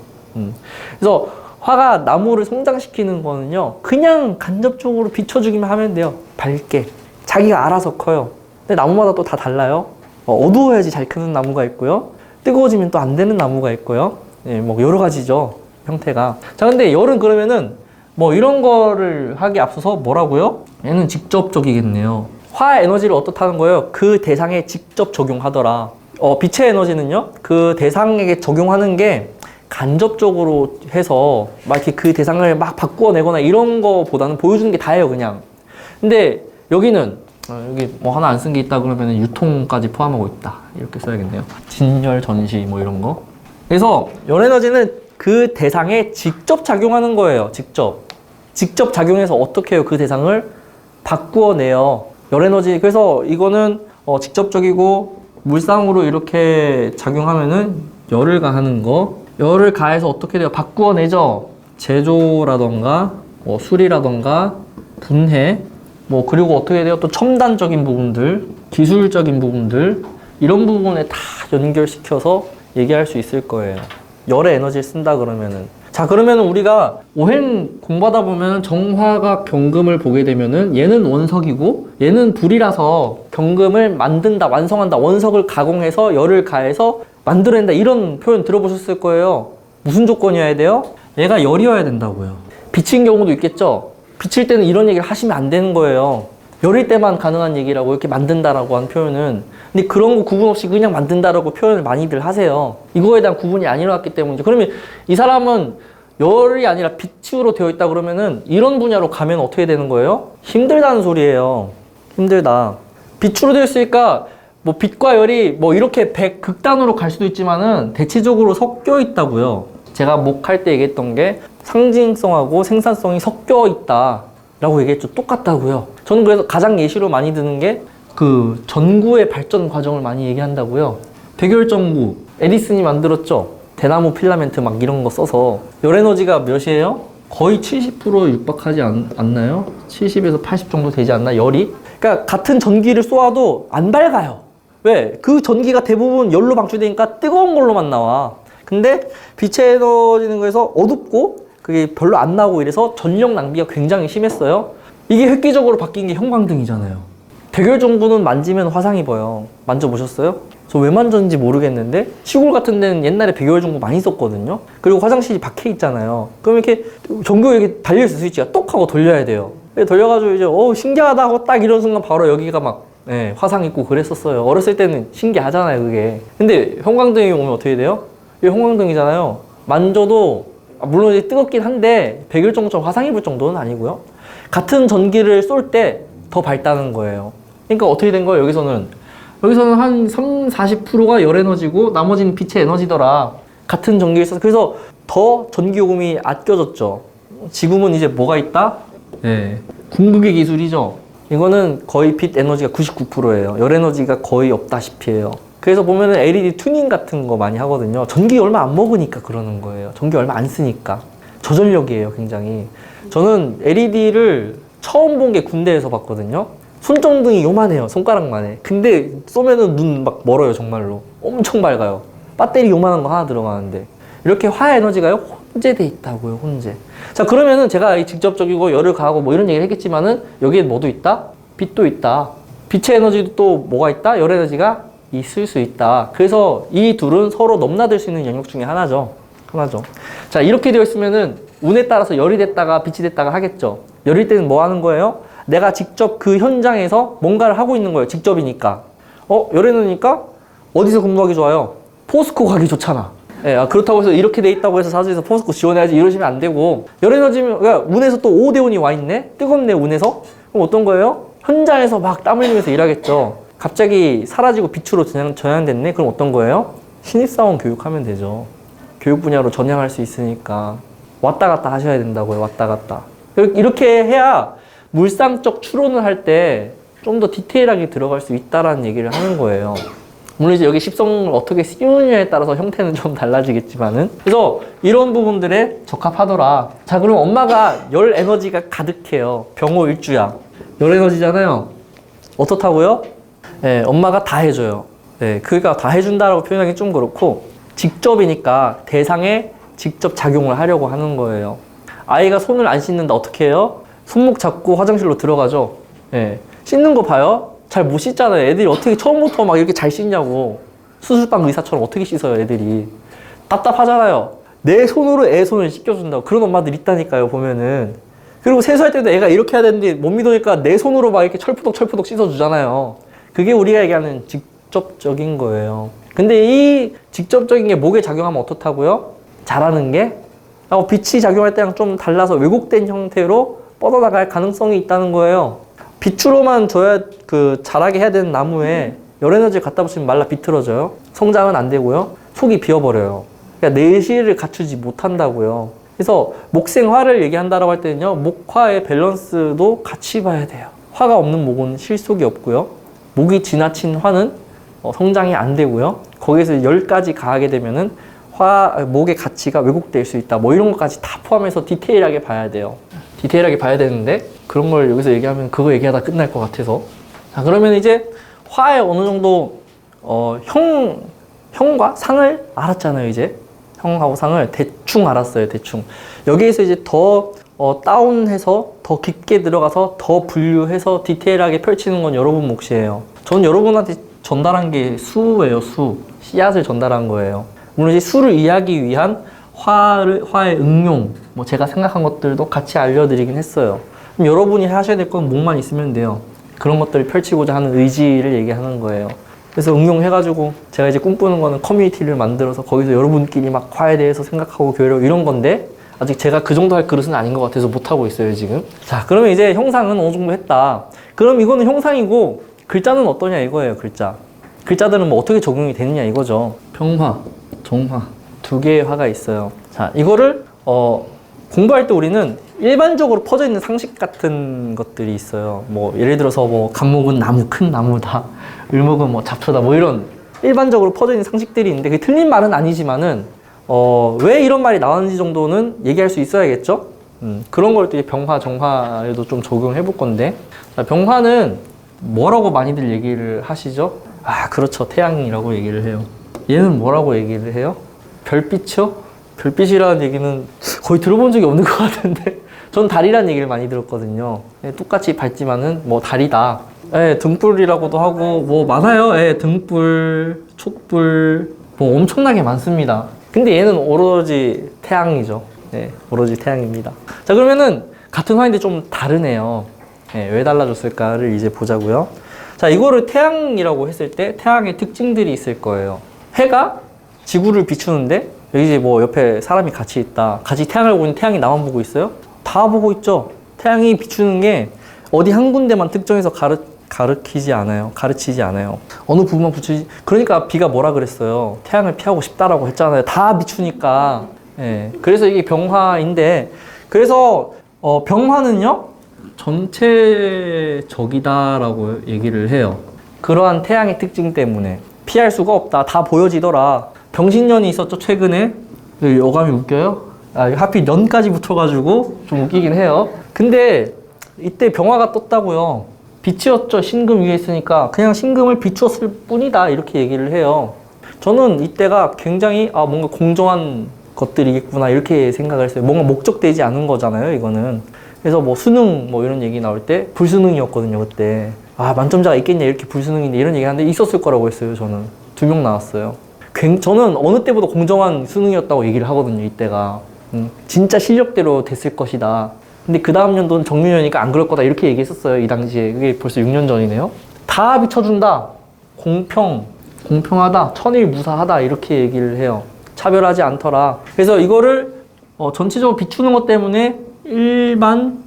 그래서 화가 나무를 성장시키는 거는요, 그냥 간접적으로 비춰주기만 하면 돼요. 밝게. 자기가 알아서 커요. 근데 나무마다 또 다 달라요. 어두워야지 잘 크는 나무가 있고요. 뜨거워지면 또 안 되는 나무가 있고요. 예, 뭐 여러 가지죠. 형태가. 자, 근데 열은 그러면은 뭐 이런 거를 하기 앞서서 뭐라고요? 얘는 직접적이겠네요. 화 에너지를 어떻다는 거예요? 그 대상에 직접 적용하더라. 빛의 에너지는요, 그 대상에게 적용하는 게 간접적으로 해서 막 이렇게 그 대상을 막 바꾸어내거나 이런 거보다는 보여주는 게 다예요, 그냥. 근데 여기는 여기 뭐 하나 안 쓴 게 있다 그러면 유통까지 포함하고 있다 이렇게 써야겠네요. 진열, 전시 뭐 이런 거. 그래서 열 에너지는 그 대상에 직접 작용하는 거예요. 직접 작용해서 어떻게 해요? 그 대상을 바꾸어내요. 열 에너지. 그래서 이거는 직접적이고 물상으로 이렇게 작용하면은 열을 가하는 거. 열을 가해서 어떻게 돼요? 바꾸어내죠. 제조라던가 수리라던가 분해 뭐 그리고 어떻게 돼요? 또 첨단적인 부분들, 기술적인 부분들 이런 부분에 다 연결시켜서 얘기할 수 있을 거예요. 열의 에너지를 쓴다 그러면은. 자, 그러면은 우리가 오행 공부하다 보면 정화각 경금을 보게 되면은 얘는 원석이고 얘는 불이라서 경금을 만든다, 완성한다, 원석을 가공해서 열을 가해서 만들어낸다 이런 표현 들어보셨을 거예요. 무슨 조건이어야 돼요? 얘가 열이어야 된다고요. 빛인 경우도 있겠죠? 빛일 때는 이런 얘기를 하시면 안 되는 거예요. 열일 때만 가능한 얘기라고 이렇게 만든다라고 한 표현은. 근데 그런 거 구분 없이 그냥 만든다라고 표현을 많이들 하세요. 이거에 대한 구분이 안 일어났기 때문이죠. 그러면 이 사람은 열이 아니라 빛으로 되어 있다 그러면은 이런 분야로 가면 어떻게 되는 거예요? 힘들다는 소리예요. 힘들다. 빛으로 되어 있으니까 뭐 빛과 열이 뭐 이렇게 극단으로 갈 수도 있지만은 대체적으로 섞여 있다고요. 제가 목할 때 얘기했던 게 상징성하고 생산성이 섞여 있다라고 얘기했죠. 똑같다고요. 저는 그래서 가장 예시로 많이 드는 게 그 전구의 발전 과정을 많이 얘기한다고요. 백열전구 에디슨이 만들었죠. 대나무 필라멘트 막 이런 거 써서 열 에너지가 몇이에요? 거의 70% 육박하지 않나요? 70에서 80 정도 되지 않나? 열이? 그러니까 같은 전기를 쏘아도 안 밝아요. 왜? 그 전기가 대부분 열로 방출되니까 뜨거운 걸로만 나와. 근데 빛의 에너지는 그래서 어둡고 그게 별로 안 나오고 이래서 전력 낭비가 굉장히 심했어요. 이게 획기적으로 바뀐 게 형광등이잖아요. 백열전구는 만지면 화상 입어요. 만져보셨어요? 저 왜 만졌는지 모르겠는데 시골 같은 데는 옛날에 백열전구 많이 썼거든요. 그리고 화장실이 박혀 있잖아요. 그럼 이렇게 전구 이렇게 달려있을 스위치가 똑 하고 돌려야 돼요. 돌려가지고 이제 신기하다 하고 딱 이런 순간 바로 여기가 막 화상 입고 그랬었어요. 어렸을 때는 신기하잖아요, 그게. 근데 형광등이 오면 어떻게 돼요? 이게 형광등이잖아요. 만져도 물론 이제 뜨겁긴 한데 백열전구처럼 화상 입을 정도는 아니고요. 같은 전기를 쏠 때 더 밝다는 거예요. 그러니까 어떻게 된 거예요? 여기서는 한 30-40%가 열 에너지고 나머지는 빛의 에너지더라. 같은 전기를 써서. 그래서 더 전기 요금이 아껴졌죠. 지금은 이제 뭐가 있다? 궁극의 기술이죠. 이거는 거의 빛 에너지가 99%예요. 열 에너지가 거의 없다시피 해요. 그래서 보면은 LED 튜닝 같은 거 많이 하거든요. 전기 얼마 안 먹으니까 그러는 거예요. 전기 얼마 안 쓰니까. 저전력이에요, 굉장히. 저는 LED를 처음 본 게 군대에서 봤거든요. 손전등이 요만해요, 손가락만 해. 근데 쏘면은 눈 막 멀어요, 정말로. 엄청 밝아요. 배터리 요만한 거 하나 들어가는데. 이렇게 화 에너지가요, 혼재돼 있다고요, 혼재. 자, 그러면은 제가 직접적이고 열을 가하고 뭐 이런 얘기를 했겠지만은 여기에 뭐도 있다? 빛도 있다. 빛의 에너지도 또 뭐가 있다? 열 에너지가 있을 수 있다. 그래서 이 둘은 서로 넘나들 수 있는 영역 중에 하나죠. 자, 이렇게 되어 있으면은 운에 따라서 열이 됐다가 빛이 됐다가 하겠죠. 열일 때는 뭐 하는 거예요? 내가 직접 그 현장에서 뭔가를 하고 있는 거예요. 직접이니까. 열 에너지니까 어디서 근무하기 좋아요? 포스코 가기 좋잖아. 그렇다고 해서 이렇게 돼 있다고 해서 사주에서 포스코 지원해야지 이러시면 안 되고, 열 에너지면 그러니까 운에서 또 5대 운이 와 있네? 뜨겁네, 운에서? 그럼 어떤 거예요? 현장에서 막 땀 흘리면서 일하겠죠. 갑자기 사라지고 빛으로 전향됐네? 그럼 어떤 거예요? 신입사원 교육하면 되죠. 교육 분야로 전향할 수 있으니까 왔다 갔다 하셔야 된다고요. 왔다 갔다. 이렇게 해야 물상적 추론을 할 때 좀 더 디테일하게 들어갈 수 있다라는 얘기를 하는 거예요. 물론 이제 여기 십성을 어떻게 씌우느냐에 따라서 형태는 좀 달라지겠지만은. 그래서 이런 부분들에 적합하더라. 자, 그럼 엄마가 열 에너지가 가득해요. 병호 일주야. 열 에너지잖아요. 어떻다고요? 엄마가 다 해줘요. 그러니까 다 해준다라고 표현하기 좀 그렇고, 직접이니까 대상에 직접 작용을 하려고 하는 거예요. 아이가 손을 안 씻는다, 어떻게 해요? 손목 잡고 화장실로 들어가죠. 씻는 거 봐요? 잘 못 씻잖아요. 애들이 어떻게 처음부터 막 이렇게 잘 씻냐고. 수술방 의사처럼 어떻게 씻어요, 애들이. 답답하잖아요. 내 손으로 애 손을 씻겨준다고. 그런 엄마들 있다니까요, 보면은. 그리고 세수할 때도 애가 이렇게 해야 되는데 못 믿으니까 내 손으로 막 이렇게 철푸덕 씻어주잖아요. 그게 우리가 얘기하는 직접적인 거예요. 근데 이 직접적인 게 목에 작용하면 어떻다고요? 자라는 게 빛이 작용할 때랑 좀 달라서 왜곡된 형태로 뻗어나갈 가능성이 있다는 거예요. 빛으로만 줘야 자라게 해야 되는 나무에 열 에너지를 갖다 붙이면 말라 비틀어져요. 성장은 안 되고요. 속이 비어버려요. 그러니까 내실을 갖추지 못한다고요. 그래서 목생화를 얘기한다라고 할 때는요, 목화의 밸런스도 같이 봐야 돼요. 화가 없는 목은 실속이 없고요. 목이 지나친 화는 성장이 안 되고요. 거기에서 열까지 가하게 되면은 목의 가치가 왜곡될 수 있다. 뭐 이런 것까지 다 포함해서 디테일하게 봐야 돼요. 디테일하게 봐야 되는데 그런 걸 여기서 얘기하면 그거 얘기하다 끝날 것 같아서. 자, 그러면 이제 화의 어느 정도 형과 상을 알았잖아요. 이제 형하고 상을 대충 알았어요. 대충. 여기에서 이제 더 다운해서 더 깊게 들어가서 더 분류해서 디테일하게 펼치는 건 여러분 몫이에요. 저는 여러분한테 전달한 게 수예요. 수. 씨앗을 전달한 거예요. 물론 이제 수를 이해하기 위한 화의 응용, 뭐 제가 생각한 것들도 같이 알려드리긴 했어요. 그럼 여러분이 하셔야 될 건 목만 있으면 돼요. 그런 것들을 펼치고자 하는 의지를 얘기하는 거예요. 그래서 응용해가지고 제가 이제 꿈꾸는 거는 커뮤니티를 만들어서 거기서 여러분끼리 막 화에 대해서 생각하고 교류하고 이런 건데 아직 제가 그 정도 할 그릇은 아닌 것 같아서 못하고 있어요, 지금. 자, 그러면 이제 형상은 어느 정도 했다. 그럼 이거는 형상이고 글자는 어떠냐 이거예요, 글자. 글자들은 뭐 어떻게 적용이 되느냐 이거죠. 병화, 정화 두 개의 화가 있어요. 자, 이거를 공부할 때 우리는 일반적으로 퍼져 있는 상식 같은 것들이 있어요. 뭐 예를 들어서 뭐 간목은 나무, 큰 나무다. 을목은 뭐 잡초다. 뭐 이런 일반적으로 퍼져 있는 상식들이 있는데 그게 틀린 말은 아니지만은 왜 이런 말이 나왔는지 정도는 얘기할 수 있어야겠죠. 그런 걸 또 병화, 정화에도 좀 적용해 볼 건데, 자, 병화는 뭐라고 많이들 얘기를 하시죠? 아, 그렇죠. 태양이라고 얘기를 해요. 얘는 뭐라고 얘기를 해요? 별빛이요? 별빛이라는 얘기는 거의 들어본 적이 없는 것 같은데 전 달이라는 얘기를 많이 들었거든요. 똑같이 밝지만은 뭐 달이다. 예, 등불이라고도 하고 뭐 많아요. 예, 등불, 촛불 뭐 엄청나게 많습니다. 근데 얘는 오로지 태양이죠. 예, 오로지 태양입니다. 자, 그러면은 같은 화인데 좀 다르네요. 예, 왜 달라졌을까를 이제 보자고요. 자, 이거를 태양이라고 했을 때 태양의 특징들이 있을 거예요. 해가 지구를 비추는데 여기 이제 뭐 옆에 사람이 같이 있다. 같이 태양을 보고 있는 태양이 나만 보고 있어요? 다 보고 있죠. 태양이 비추는 게 어디 한 군데만 특정해서 가르치지 않아요. 어느 부분만 비추지. 그러니까 비가 뭐라 그랬어요? 태양을 피하고 싶다라고 했잖아요. 다 비추니까. 예. 그래서 이게 병화인데, 그래서 병화는요 전체적이다라고 얘기를 해요. 그러한 태양의 특징 때문에 피할 수가 없다. 다 보여지더라. 병신년이 있었죠, 최근에. 어감이 웃겨요? 아, 하필 년까지 붙어가지고 좀 웃기긴 해요. 근데 이때 병화가 떴다고요. 빛이었죠. 신금 위에 있으니까 그냥 신금을 비추었을 뿐이다. 이렇게 얘기를 해요. 저는 이때가 굉장히 뭔가 공정한 것들이겠구나 이렇게 생각을 했어요. 뭔가 목적되지 않은 거잖아요, 이거는. 그래서 뭐 수능 뭐 이런 얘기 나올 때 불수능이었거든요, 그때. 만점자가 있겠냐 이렇게 불수능인데 이런 얘기 하는데 있었을 거라고 했어요. 저는 2명 나왔어요. 저는 어느 때보다 공정한 수능이었다고 얘기를 하거든요, 이때가. 진짜 실력대로 됐을 것이다. 근데 그 다음 연도는 정유년이니까 안 그럴 거다 이렇게 얘기했었어요, 이 당시에. 그게 벌써 6년 전이네요. 다 비춰준다. 공평하다. 천일무사하다 이렇게 얘기를 해요. 차별하지 않더라. 그래서 이거를 전체적으로 비추는 것 때문에 일반적이다,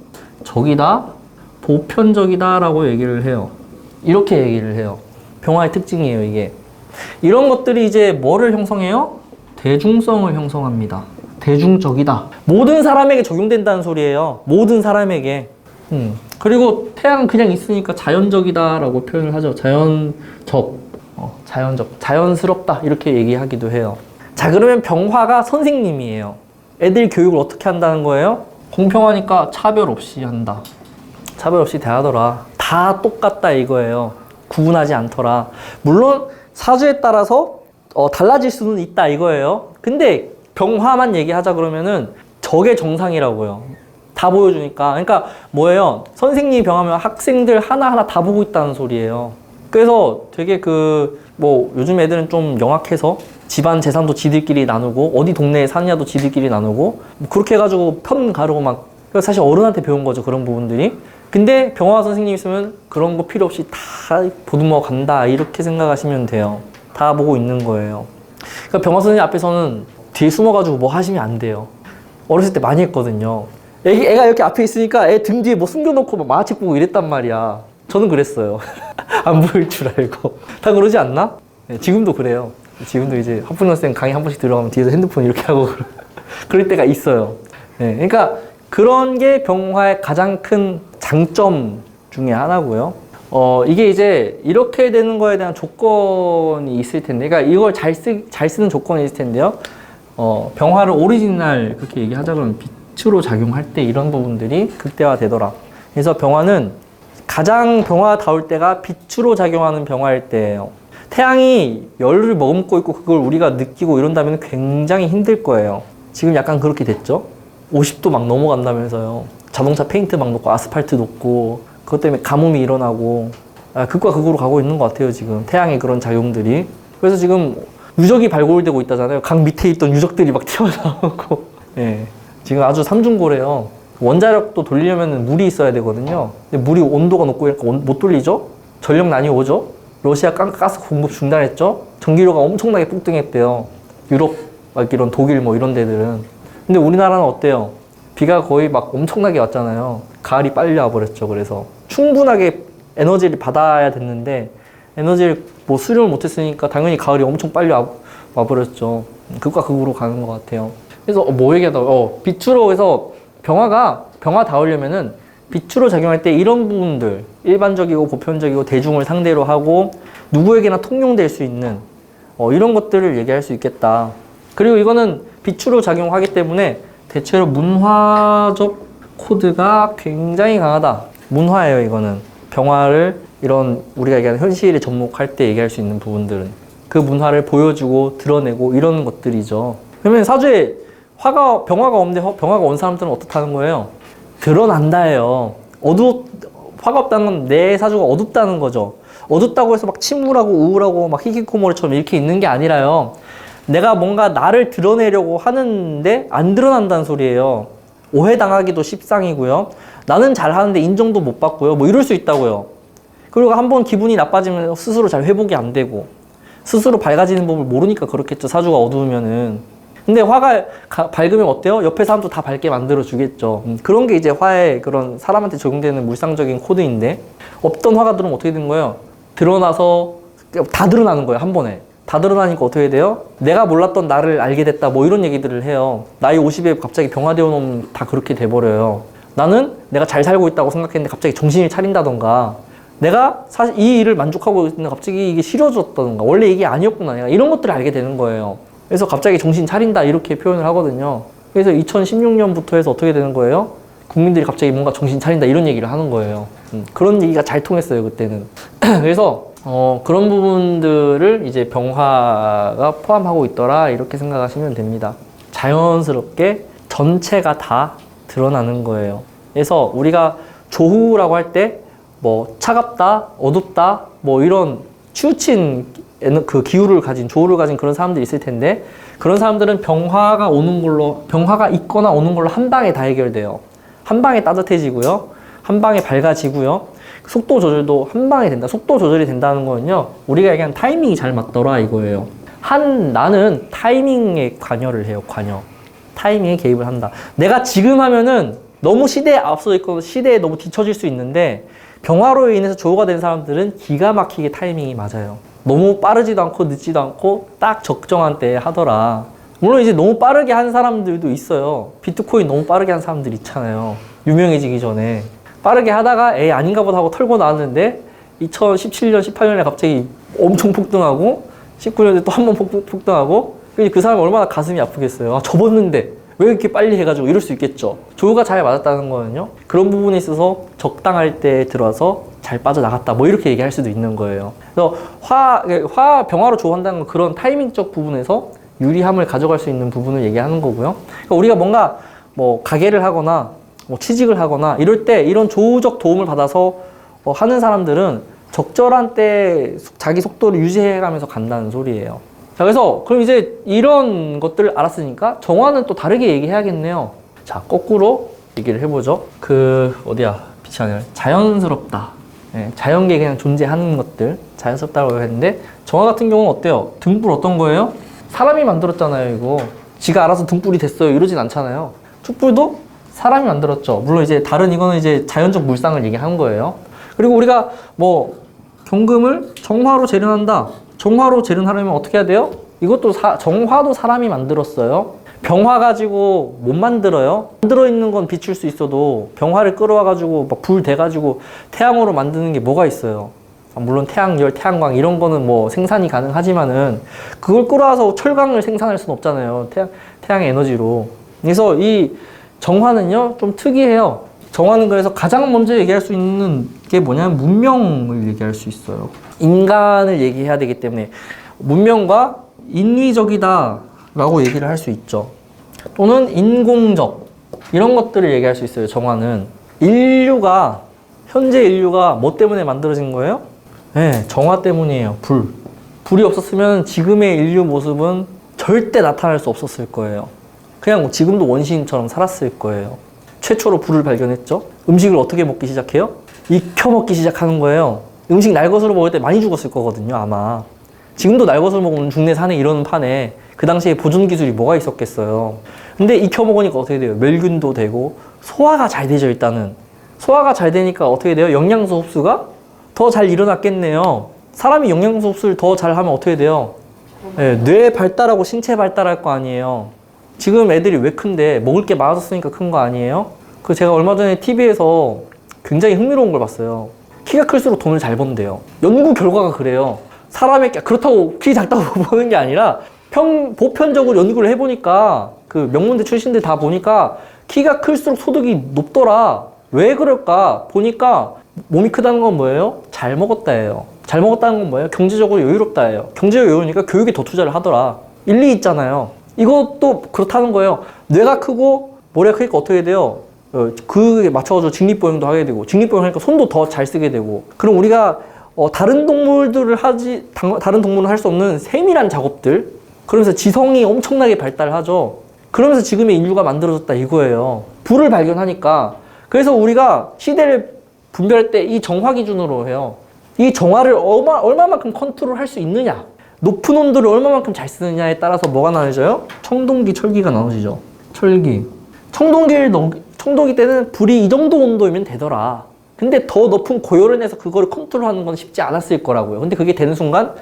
보편적이다 라고 얘기를 해요. 이렇게 얘기를 해요. 병화의 특징이에요, 이게. 이런 것들이 이제 뭐를 형성해요? 대중성을 형성합니다. 대중적이다. 모든 사람에게 적용된다는 소리예요. 모든 사람에게. 그리고 태양은 그냥 있으니까 자연적이다 라고 표현을 하죠. 자연스럽다 이렇게 얘기하기도 해요. 자, 그러면 병화가 선생님이에요. 애들 교육을 어떻게 한다는 거예요? 공평하니까 차별 없이 한다. 차별 없이 대하더라. 다 똑같다 이거예요. 구분하지 않더라. 물론 사주에 따라서 달라질 수는 있다 이거예요. 근데 병화만 얘기하자 그러면은 저게 정상이라고요. 다 보여주니까. 그러니까 뭐예요? 선생님이 병하면 학생들 하나하나 다 보고 있다는 소리예요. 그래서 되게 뭐 요즘 애들은 좀 영악해서 집안 재산도 지들끼리 나누고 어디 동네에 사느냐도 지들끼리 나누고 뭐 그렇게 해가지고 편 가르고 막 사실 어른한테 배운 거죠, 그런 부분들이. 근데 병화 선생님 있으면 그런 거 필요 없이 다 보듬어 간다 이렇게 생각하시면 돼요. 다 보고 있는 거예요. 그러니까 병화 선생님 앞에서는 뒤에 숨어가지고 뭐 하시면 안 돼요. 어렸을 때 많이 했거든요. 애가 이렇게 앞에 있으니까 애 등 뒤에 뭐 숨겨놓고 막 만화책 보고 이랬단 말이야. 저는 그랬어요. 안 보일 줄 알고. 다 그러지 않나? 네, 지금도 그래요. 지금도 이제 학부모님 강의 한 번씩 들어가면 뒤에서 핸드폰 이렇게 하고 그럴 때가 있어요. 네, 그러니까 그런 게 병화의 가장 큰 장점 중에 하나고요. 이게 이제 이렇게 되는 거에 대한 조건이 있을 텐데, 그러니까 이걸 잘 쓰는 조건이 있을 텐데요. 병화를 오리지널 그렇게 얘기하자 그러면 빛으로 작용할 때 이런 부분들이 극대화되더라. 그래서 병화는 가장 병화다울 때가 빛으로 작용하는 병화일 때예요. 태양이 열을 머금고 있고 그걸 우리가 느끼고 이런다면 굉장히 힘들 거예요. 지금 약간 그렇게 됐죠? 50도 막 넘어간다면서요. 자동차 페인트 막 놓고 아스팔트 놓고 그것 때문에 가뭄이 일어나고 극과 극으로 가고 있는 것 같아요. 지금 태양의 그런 작용들이. 그래서 지금 유적이 발굴되고 있다잖아요. 강 밑에 있던 유적들이 막 튀어나오고 예. 지금 아주 삼중고래요. 원자력도 돌리려면 물이 있어야 되거든요. 근데 물이 온도가 높고 이러니까 못 돌리죠? 전력난이 오죠? 러시아 가스 공급 중단했죠? 전기료가 엄청나게 폭등했대요. 유럽, 막 이런 독일 뭐 이런 데들은. 근데 우리나라는 어때요? 비가 거의 막 엄청나게 왔잖아요. 가을이 빨리 와버렸죠. 그래서 충분하게 에너지를 받아야 됐는데 에너지를 뭐 수렴을 못했으니까 당연히 가을이 엄청 빨리 와버렸죠. 극과 극으로 가는 것 같아요. 그래서 뭐 얘기하다 빛으로 해서 병화다우려면은 빛으로 작용할 때 이런 부분들 일반적이고 보편적이고 대중을 상대로 하고 누구에게나 통용될 수 있는 이런 것들을 얘기할 수 있겠다. 그리고 이거는 빛으로 작용하기 때문에 대체로 문화적 코드가 굉장히 강하다. 문화예요, 이거는. 병화를 이런 우리가 얘기하는 현실에 접목할 때 얘기할 수 있는 부분들은 그 문화를 보여주고 드러내고 이런 것들이죠. 그러면 사주에 병화가 없는데 병화가 온 사람들은 어떻다는 거예요? 드러난다예요. 화가 없다는 건 내 사주가 어둡다는 거죠. 어둡다고 해서 막 침울하고 우울하고 막 히키코모리처럼 이렇게 있는 게 아니라요. 내가 뭔가 나를 드러내려고 하는데 안 드러난다는 소리예요. 오해당하기도 십상이고요. 나는 잘하는데 인정도 못 받고요. 뭐 이럴 수 있다고요. 그리고 한번 기분이 나빠지면 스스로 잘 회복이 안 되고 스스로 밝아지는 법을 모르니까 그렇겠죠. 사주가 어두우면은. 근데 화가 밝으면 어때요? 옆에 사람도 다 밝게 만들어 주겠죠. 그런 게 이제 화의 그런 사람한테 적용되는 물상적인 코드인데 없던 화가 들어오면 어떻게 되는 거예요? 드러나서 다 드러나는 거예요. 한 번에. 다 드러나니까 어떻게 돼요? 내가 몰랐던 나를 알게 됐다. 뭐 이런 얘기들을 해요. 나이 50에 갑자기 병화되어 놓으면 다 그렇게 돼버려요. 나는 내가 잘 살고 있다고 생각했는데 갑자기 정신을 차린다던가 내가 사실 이 일을 만족하고 있는데 갑자기 이게 싫어졌다던가 원래 이게 아니었구나. 내가 이런 것들을 알게 되는 거예요. 그래서 갑자기 정신 차린다 이렇게 표현을 하거든요. 그래서 2016년부터 해서 어떻게 되는 거예요? 국민들이 갑자기 뭔가 정신 차린다 이런 얘기를 하는 거예요. 그런 얘기가 잘 통했어요 그때는. 그래서 그런 부분들을 이제 병화가 포함하고 있더라 이렇게 생각하시면 됩니다. 자연스럽게 전체가 다 드러나는 거예요. 그래서 우리가 조후라고 할 때 뭐 차갑다, 어둡다 뭐 이런 치우친 그 기후를 가진 조우를 가진 그런 사람들이 있을 텐데 그런 사람들은 병화가 있거나 오는 걸로 한 방에 다 해결돼요. 한 방에 따뜻해지고요. 한 방에 밝아지고요. 속도 조절도 한 방에 된다. 속도 조절이 된다는 거는요. 우리가 얘기하는 타이밍이 잘 맞더라 이거예요. 나는 타이밍에 관여를 해요. 타이밍에 개입을 한다. 내가 지금 하면은 너무 시대에 앞서 있고 시대에 너무 뒤처질 수 있는데 병화로 인해서 조우가 된 사람들은 기가 막히게 타이밍이 맞아요. 너무 빠르지도 않고 늦지도 않고 딱 적정한 때에 하더라. 물론 이제 너무 빠르게 한 사람들도 있어요. 비트코인 너무 빠르게 한 사람들 있잖아요. 유명해지기 전에. 빠르게 하다가 아닌가 보다 하고 털고 나왔는데 2017년, 18년에 갑자기 엄청 폭등하고 19년에 또 한 번 폭등하고 그 사람이 얼마나 가슴이 아프겠어요. 접었는데 왜 이렇게 빨리 해가지고 이럴 수 있겠죠. 조우가 잘 맞았다는 거는요. 그런 부분에 있어서 적당할 때 들어와서 잘 빠져나갔다. 뭐 이렇게 얘기할 수도 있는 거예요. 그래서 병화로 조우한다는 건 그런 타이밍적 부분에서 유리함을 가져갈 수 있는 부분을 얘기하는 거고요. 그러니까 우리가 뭔가 뭐 가게를 하거나 뭐 취직을 하거나 이럴 때 이런 조우적 도움을 받아서 하는 사람들은 적절한 때 자기 속도를 유지해가면서 간다는 소리예요. 자, 그래서 그럼 이제 이런 것들을 알았으니까 정화는 또 다르게 얘기해야겠네요. 자, 거꾸로 얘기를 해보죠. 빛이 아니라 자연스럽다. 자연계에 그냥 존재하는 것들 자연스럽다고 했는데 정화 같은 경우는 어때요? 등불 어떤 거예요? 사람이 만들었잖아요. 이거 지가 알아서 등불이 됐어요. 이러진 않잖아요. 촛불도 사람이 만들었죠. 물론 이제 다른 이거는 이제 자연적 물상을 얘기한 거예요. 그리고 우리가 뭐 경금을 정화로 재련한다. 정화로 재련하려면 어떻게 해야 돼요? 이것도 정화도 사람이 만들었어요. 병화 가지고 못 만들어요. 만들어 있는 건 비출 수 있어도 병화를 끌어와 가지고 막 불 대 가지고 태양으로 만드는 게 뭐가 있어요. 물론 태양열, 태양광 이런 거는 뭐 생산이 가능하지만은 그걸 끌어와서 철강을 생산할 수는 없잖아요. 태양 에너지로. 그래서 이 정화는요 좀 특이해요. 정화는 그래서 가장 먼저 얘기할 수 있는 게 뭐냐면 문명을 얘기할 수 있어요. 인간을 얘기해야 되기 때문에 문명과 인위적이다 라고 얘기를 할 수 있죠. 또는 인공적 이런 것들을 얘기할 수 있어요. 정화는 현재 인류가 뭐 때문에 만들어진 거예요? 네, 정화 때문이에요. 불이 없었으면 지금의 인류 모습은 절대 나타날 수 없었을 거예요. 그냥 지금도 원시인처럼 살았을 거예요. 최초로 불을 발견했죠. 음식을 어떻게 먹기 시작해요? 익혀 먹기 시작하는 거예요. 음식 날것으로 먹을 때 많이 죽었을 거거든요, 아마. 지금도 날것으로 먹으면 죽네 사네 이러는 판에 그 당시에 보존 기술이 뭐가 있었겠어요. 근데 익혀 먹으니까 어떻게 돼요? 멸균도 되고 소화가 잘 되죠, 일단은. 소화가 잘 되니까 어떻게 돼요? 영양소 흡수가 더 잘 일어났겠네요. 사람이 영양소 흡수를 더 잘하면 어떻게 돼요? 네, 뇌 발달하고 신체 발달할 거 아니에요. 지금 애들이 왜 큰데 먹을 게 많아졌으니까 큰 거 아니에요? 그 제가 얼마 전에 TV에서 굉장히 흥미로운 걸 봤어요. 키가 클수록 돈을 잘 번대요. 연구 결과가 그래요. 그렇다고 키 작다고 보는 게 아니라 보편적으로 연구를 해보니까 그 명문대 출신들 다 보니까 키가 클수록 소득이 높더라. 왜 그럴까? 보니까 몸이 크다는 건 뭐예요? 잘 먹었다예요. 잘 먹었다는 건 뭐예요? 경제적으로 여유롭다예요. 경제적으로 여유니까 교육에 더 투자를 하더라. 일리 있잖아요. 이것도 그렇다는 거예요. 뇌가 크고 머리가 크니까 어떻게 돼요? 그에 맞춰가지고 직립보행도 하게 되고 직립보행 하니까 손도 더 잘 쓰게 되고 그럼 우리가 다른 동물을 할 수 없는 세밀한 작업들 그러면서 지성이 엄청나게 발달하죠. 그러면서 지금의 인류가 만들어졌다 이거예요. 불을 발견하니까. 그래서 우리가 시대를 분별할 때 이 정화 기준으로 해요. 이 정화를 얼마만큼 컨트롤할 수 있느냐, 높은 온도를 얼마만큼 잘 쓰느냐에 따라서 뭐가 나눠져요? 청동기, 철기가 나눠지죠. 철기. 청동기 때는 불이 이 정도 온도이면 되더라. 근데 더 높은 고열을 내서 그거를 컨트롤하는 건 쉽지 않았을 거라고요. 근데 그게 되는 순간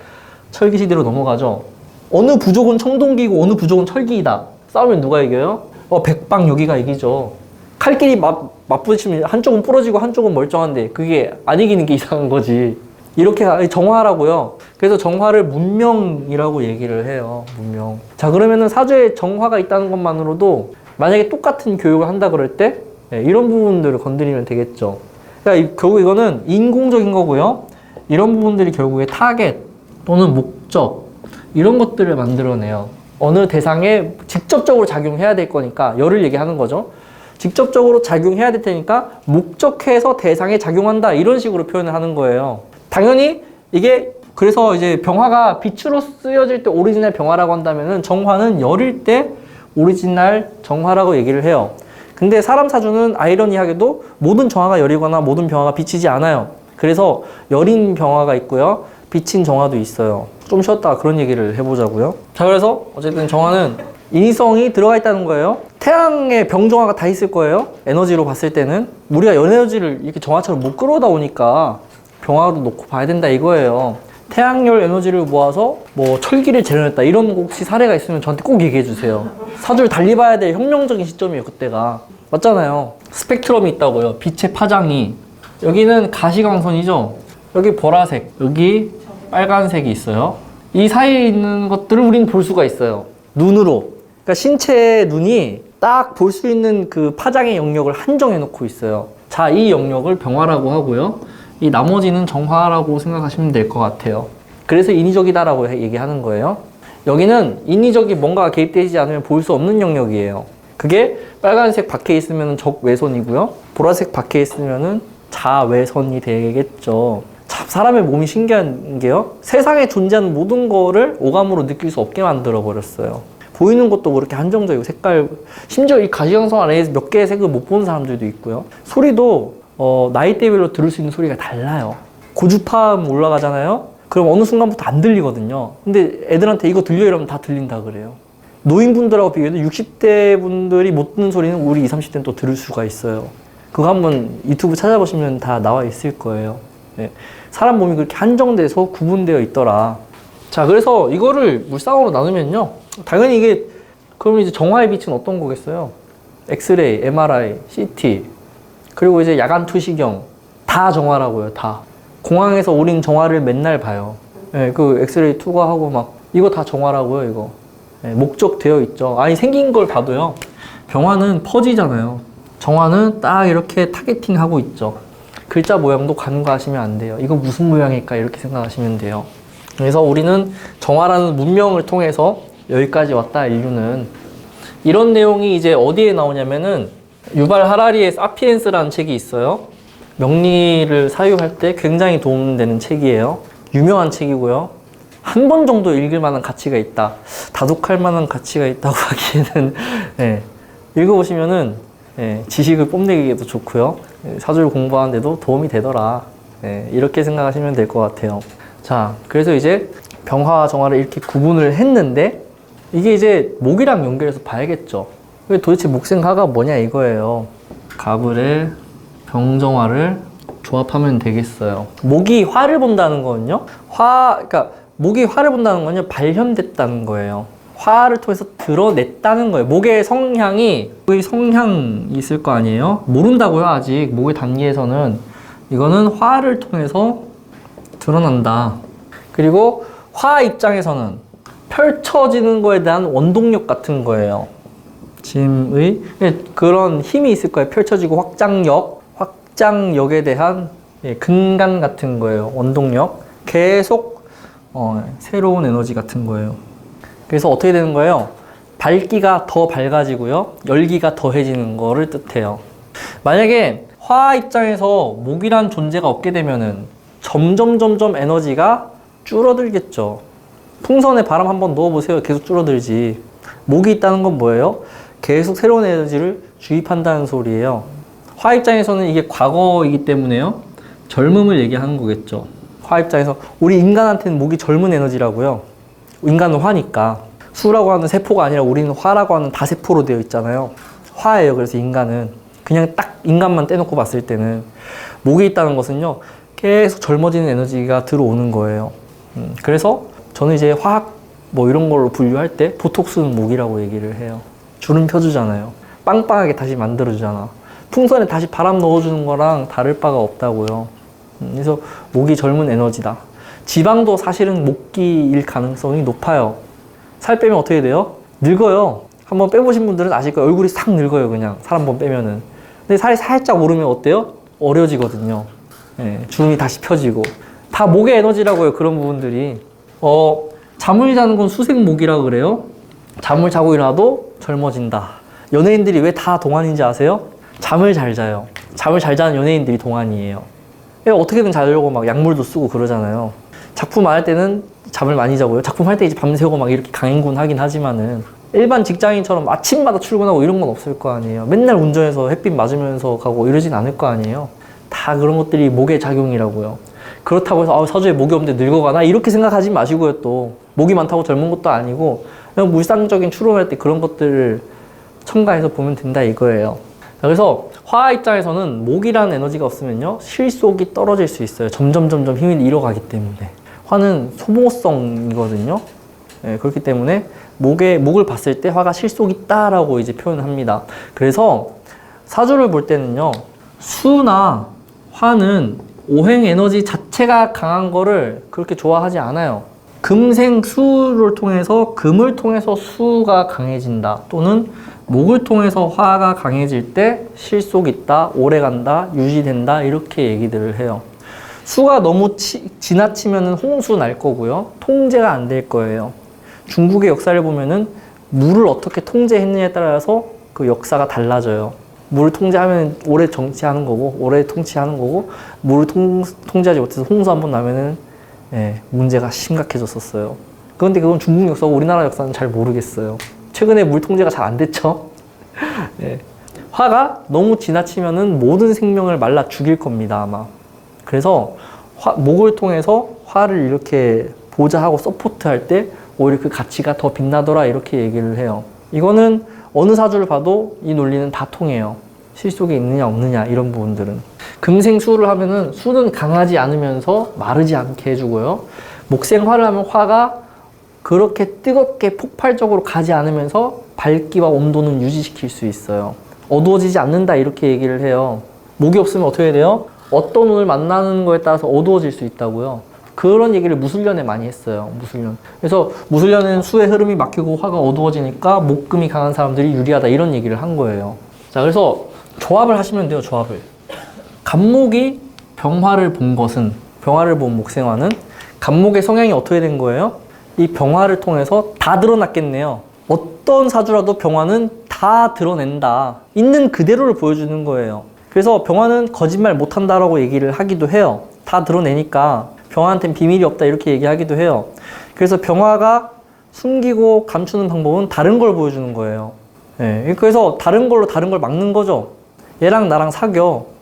철기 시대로 넘어가죠. 어느 부족은 청동기고 어느 부족은 철기이다. 싸우면 누가 이겨요? 백방여기가 이기죠. 칼끼리 맞부딪히면 한쪽은 부러지고 한쪽은 멀쩡한데 그게 안 이기는 게 이상한 거지. 이렇게 정화라고요. 그래서 정화를 문명이라고 얘기를 해요. 문명. 자, 그러면은 사주에 정화가 있다는 것만으로도 만약에 똑같은 교육을 한다 그럴 때 이런 부분들을 건드리면 되겠죠. 그러니까 결국 이거는 인공적인 거고요. 이런 부분들이 결국에 타겟 또는 목적 이런 것들을 만들어내요. 어느 대상에 직접적으로 작용해야 될 거니까 열을 얘기하는 거죠. 직접적으로 작용해야 될 테니까 목적해서 대상에 작용한다 이런 식으로 표현을 하는 거예요. 당연히 이게 그래서 이제 병화가 빛으로 쓰여질 때 오리지널 병화라고 한다면은 정화는 열일 때 오리지널 정화라고 얘기를 해요. 근데 사람 사주는 아이러니하게도 모든 정화가 열이거나 모든 병화가 빛이지 않아요. 그래서 열인 병화가 있고요. 빛인 정화도 있어요. 좀 쉬었다가 그런 얘기를 해보자고요. 자, 그래서 어쨌든 정화는 인위성이 들어가 있다는 거예요. 태양에 병정화가 다 있을 거예요. 에너지로 봤을 때는 우리가 에너지를 이렇게 정화처럼 못 끌어다 오니까 병화로 놓고 봐야 된다 이거예요. 태양열 에너지를 모아서 뭐 철기를 재련했다 이런 혹시 사례가 있으면 저한테 꼭 얘기해 주세요. 사주를 달리 봐야 될 혁명적인 시점이에요. 그때가 맞잖아요. 스펙트럼이 있다고요. 빛의 파장이 여기는 가시광선이죠. 여기 보라색, 여기 빨간색이 있어요. 이 사이에 있는 것들을 우리는 볼 수가 있어요. 눈으로. 그러니까 신체의 눈이 딱 볼 수 있는 그 파장의 영역을 한정해 놓고 있어요. 자, 이 영역을 병화라고 하고요. 이 나머지는 정화라고 생각하시면 될 것 같아요. 그래서 인위적이다라고 얘기하는 거예요. 여기는 인위적이 뭔가가 개입되지 않으면 볼 수 없는 영역이에요. 그게 빨간색 밖에 있으면 적외선이고요. 보라색 밖에 있으면 자외선이 되겠죠. 참 사람의 몸이 신기한 게요. 세상에 존재하는 모든 거를 오감으로 느낄 수 없게 만들어 버렸어요. 보이는 것도 그렇게 한정적이고 색깔, 심지어 이 가시광선 안에 몇 개의 색을 못 보는 사람들도 있고요. 소리도 나이대별로 들을 수 있는 소리가 달라요. 고주파음 올라가잖아요. 그럼 어느 순간부터 안 들리거든요. 근데 애들한테 이거 들려 이러면 다 들린다 그래요. 노인분들하고 비교해도 60대 분들이 못 듣는 소리는 우리 20, 30대는 또 들을 수가 있어요. 그거 한번 유튜브 찾아보시면 다 나와 있을 거예요. 네. 사람 몸이 그렇게 한정돼서 구분되어 있더라. 자, 그래서 이거를 물쌍으로 나누면요. 당연히 이게, 그럼 이제 정화의 빛은 어떤 거겠어요? 엑스레이, MRI, CT, 그리고 이제 야간 투시경. 다 정화라고요, 다. 공항에서 우린 정화를 맨날 봐요. 네, 그 엑스레이 투과하고 막, 이거 다 정화라고요, 이거. 네, 목적되어 있죠. 아니, 생긴 걸 봐도요. 병화는 퍼지잖아요. 정화는 딱 이렇게 타겟팅 하고 있죠. 글자 모양도 간과하시면 안 돼요. 이거 무슨 모양일까? 이렇게 생각하시면 돼요. 그래서 우리는 정화라는 문명을 통해서 여기까지 왔다, 인류는. 이런 내용이 이제 어디에 나오냐면은 유발 하라리의 사피엔스라는 책이 있어요. 명리를 사유할 때 굉장히 도움되는 책이에요. 유명한 책이고요. 한 번 정도 읽을 만한 가치가 있다. 다독할 만한 가치가 있다고 하기에는 네, 읽어보시면은 네, 지식을 뽐내기에도 좋고요. 사주를 공부하는데도 도움이 되더라. 네, 이렇게 생각하시면 될 것 같아요. 자, 그래서 이제 병화와 정화를 이렇게 구분을 했는데 이게 이제 목이랑 연결해서 봐야겠죠. 도대체 목생화가 뭐냐 이거예요. 가불의 병정화를 조합하면 되겠어요. 목이 화를 본다는 거는요. 그러니까 목이 화를 본다는 건요. 발현됐다는 거예요. 화를 통해서 드러냈다는 거예요. 목의 성향이 있을 거 아니에요. 모른다고요, 아직. 목의 단계에서는. 이거는 화를 통해서 드러난다. 그리고 화 입장에서는 펼쳐지는 거에 대한 원동력 같은 거예요. 짐의 그런 힘이 있을 거예요. 펼쳐지고 확장력에 대한 근간 같은 거예요. 원동력. 계속 새로운 에너지 같은 거예요. 그래서 어떻게 되는 거예요? 밝기가 더 밝아지고요. 열기가 더해지는 거를 뜻해요. 만약에 화 입장에서 목이란 존재가 없게 되면은 점점 에너지가 줄어들겠죠. 풍선에 바람 한번 넣어보세요. 계속 줄어들지. 목이 있다는 건 뭐예요? 계속 새로운 에너지를 주입한다는 소리예요. 화 입장에서는 이게 과거이기 때문에요. 젊음을 얘기하는 거겠죠. 화 입장에서 우리 인간한테는 목이 젊은 에너지라고요. 인간은 화니까. 수라고 하는 세포가 아니라 우리는 화라고 하는 다세포로 되어 있잖아요. 화예요. 그래서 인간은. 그냥 딱 인간만 떼놓고 봤을 때는. 목이 있다는 것은요. 계속 젊어지는 에너지가 들어오는 거예요. 그래서 저는 이제 화학 이런 걸로 분류할 때 보톡스는 목이라고 얘기를 해요. 주름 펴주잖아요. 빵빵하게 다시 만들어주잖아. 풍선에 다시 바람 넣어주는 거랑 다를 바가 없다고요. 그래서 목이 젊은 에너지다. 지방도 사실은 목기일 가능성이 높아요. 살 빼면 어떻게 돼요? 늙어요. 한번 빼보신 분들은 아실 거예요. 얼굴이 싹 늙어요, 그냥. 살 한번 빼면은. 근데 살이 살짝 오르면 어때요? 어려지거든요. 네, 주름이 다시 펴지고. 다 목의 에너지라고요, 그런 부분들이. 잠을 자는 건 수생목이라 그래요. 잠을 자고 일어나도 젊어진다. 연예인들이 왜 다 동안인지 아세요? 잠을 잘 자요. 잠을 잘 자는 연예인들이 동안이에요. 어떻게든 자려고 막 약물도 쓰고 그러잖아요. 작품 안 할 때는 잠을 많이 자고요. 작품 할 때 이제 밤새고 막 이렇게 강행군 하긴 하지만은 일반 직장인처럼 아침마다 출근하고 이런 건 없을 거 아니에요. 맨날 운전해서 햇빛 맞으면서 가고 이러진 않을 거 아니에요. 다 그런 것들이 목의 작용이라고요. 그렇다고 해서 사주에 목이 없는데 늙어가나? 이렇게 생각하지 마시고요. 또 목이 많다고 젊은 것도 아니고 그냥 물상적인 추론할 때 그런 것들을 첨가해서 보면 된다 이거예요. 그래서 화 입장에서는 목이라는 에너지가 없으면요. 실속이 떨어질 수 있어요. 점점 힘이 잃어가기 때문에. 화는 소모성이거든요. 네, 그렇기 때문에 목을 봤을 때 화가 실속이 있다라고 이제 표현을 합니다. 그래서 사주를 볼 때는요. 수나 화는 오행 에너지 자체가 강한 거를 그렇게 좋아하지 않아요. 금생수를 통해서 금을 통해서 수가 강해진다. 또는 목을 통해서 화가 강해질 때 실속 있다, 오래간다, 유지된다 이렇게 얘기들을 해요. 수가 너무 지나치면 홍수 날 거고요. 통제가 안 될 거예요. 중국의 역사를 보면은 물을 어떻게 통제했느냐에 따라서 그 역사가 달라져요. 물을 통제하면 오래 정치하는 거고, 오래 통치하는 거고, 물을 통제하지 못해서 홍수 한번 나면은 문제가 심각해졌었어요. 그런데 그건 중국 역사고 우리나라 역사는 잘 모르겠어요. 최근에 물 통제가 잘 안 됐죠. 화가 너무 지나치면은 모든 생명을 말라 죽일 겁니다, 아마. 그래서 목을 통해서 화를 이렇게 보좌하고 서포트할 때 오히려 그 가치가 더 빛나더라 이렇게 얘기를 해요. 이거는 어느 사주를 봐도 이 논리는 다 통해요. 실 속에 있느냐 없느냐 이런 부분들은. 금생수를 하면은 수는 강하지 않으면서 마르지 않게 해주고요. 목생화를 하면 화가 그렇게 뜨겁게 폭발적으로 가지 않으면서 밝기와 온도는 유지시킬 수 있어요. 어두워지지 않는다 이렇게 얘기를 해요. 목이 없으면 어떻게 돼요? 어떤 운을 만나는 거에 따라서 어두워질 수 있다고요. 그런 얘기를 무술년에 많이 했어요. 무술년. 그래서 무술년에는 수의 흐름이 막히고 화가 어두워지니까 목금이 강한 사람들이 유리하다 이런 얘기를 한 거예요. 자, 그래서 조합을 하시면 돼요. 조합을. 간목이 병화를 본 것은, 병화를 본 목생화는 간목의 성향이 어떻게 된 거예요? 이 병화를 통해서 다 드러났겠네요. 어떤 사주라도 병화는 다 드러낸다. 있는 그대로를 보여주는 거예요. 그래서 병화는 거짓말 못한다라고 얘기를 하기도 해요. 다 드러내니까 병화한테는 비밀이 없다 이렇게 얘기하기도 해요. 그래서 병화가 숨기고 감추는 방법은 다른 걸 보여주는 거예요. 네, 그래서 다른 걸로 다른 걸 막는 거죠. 얘랑 나랑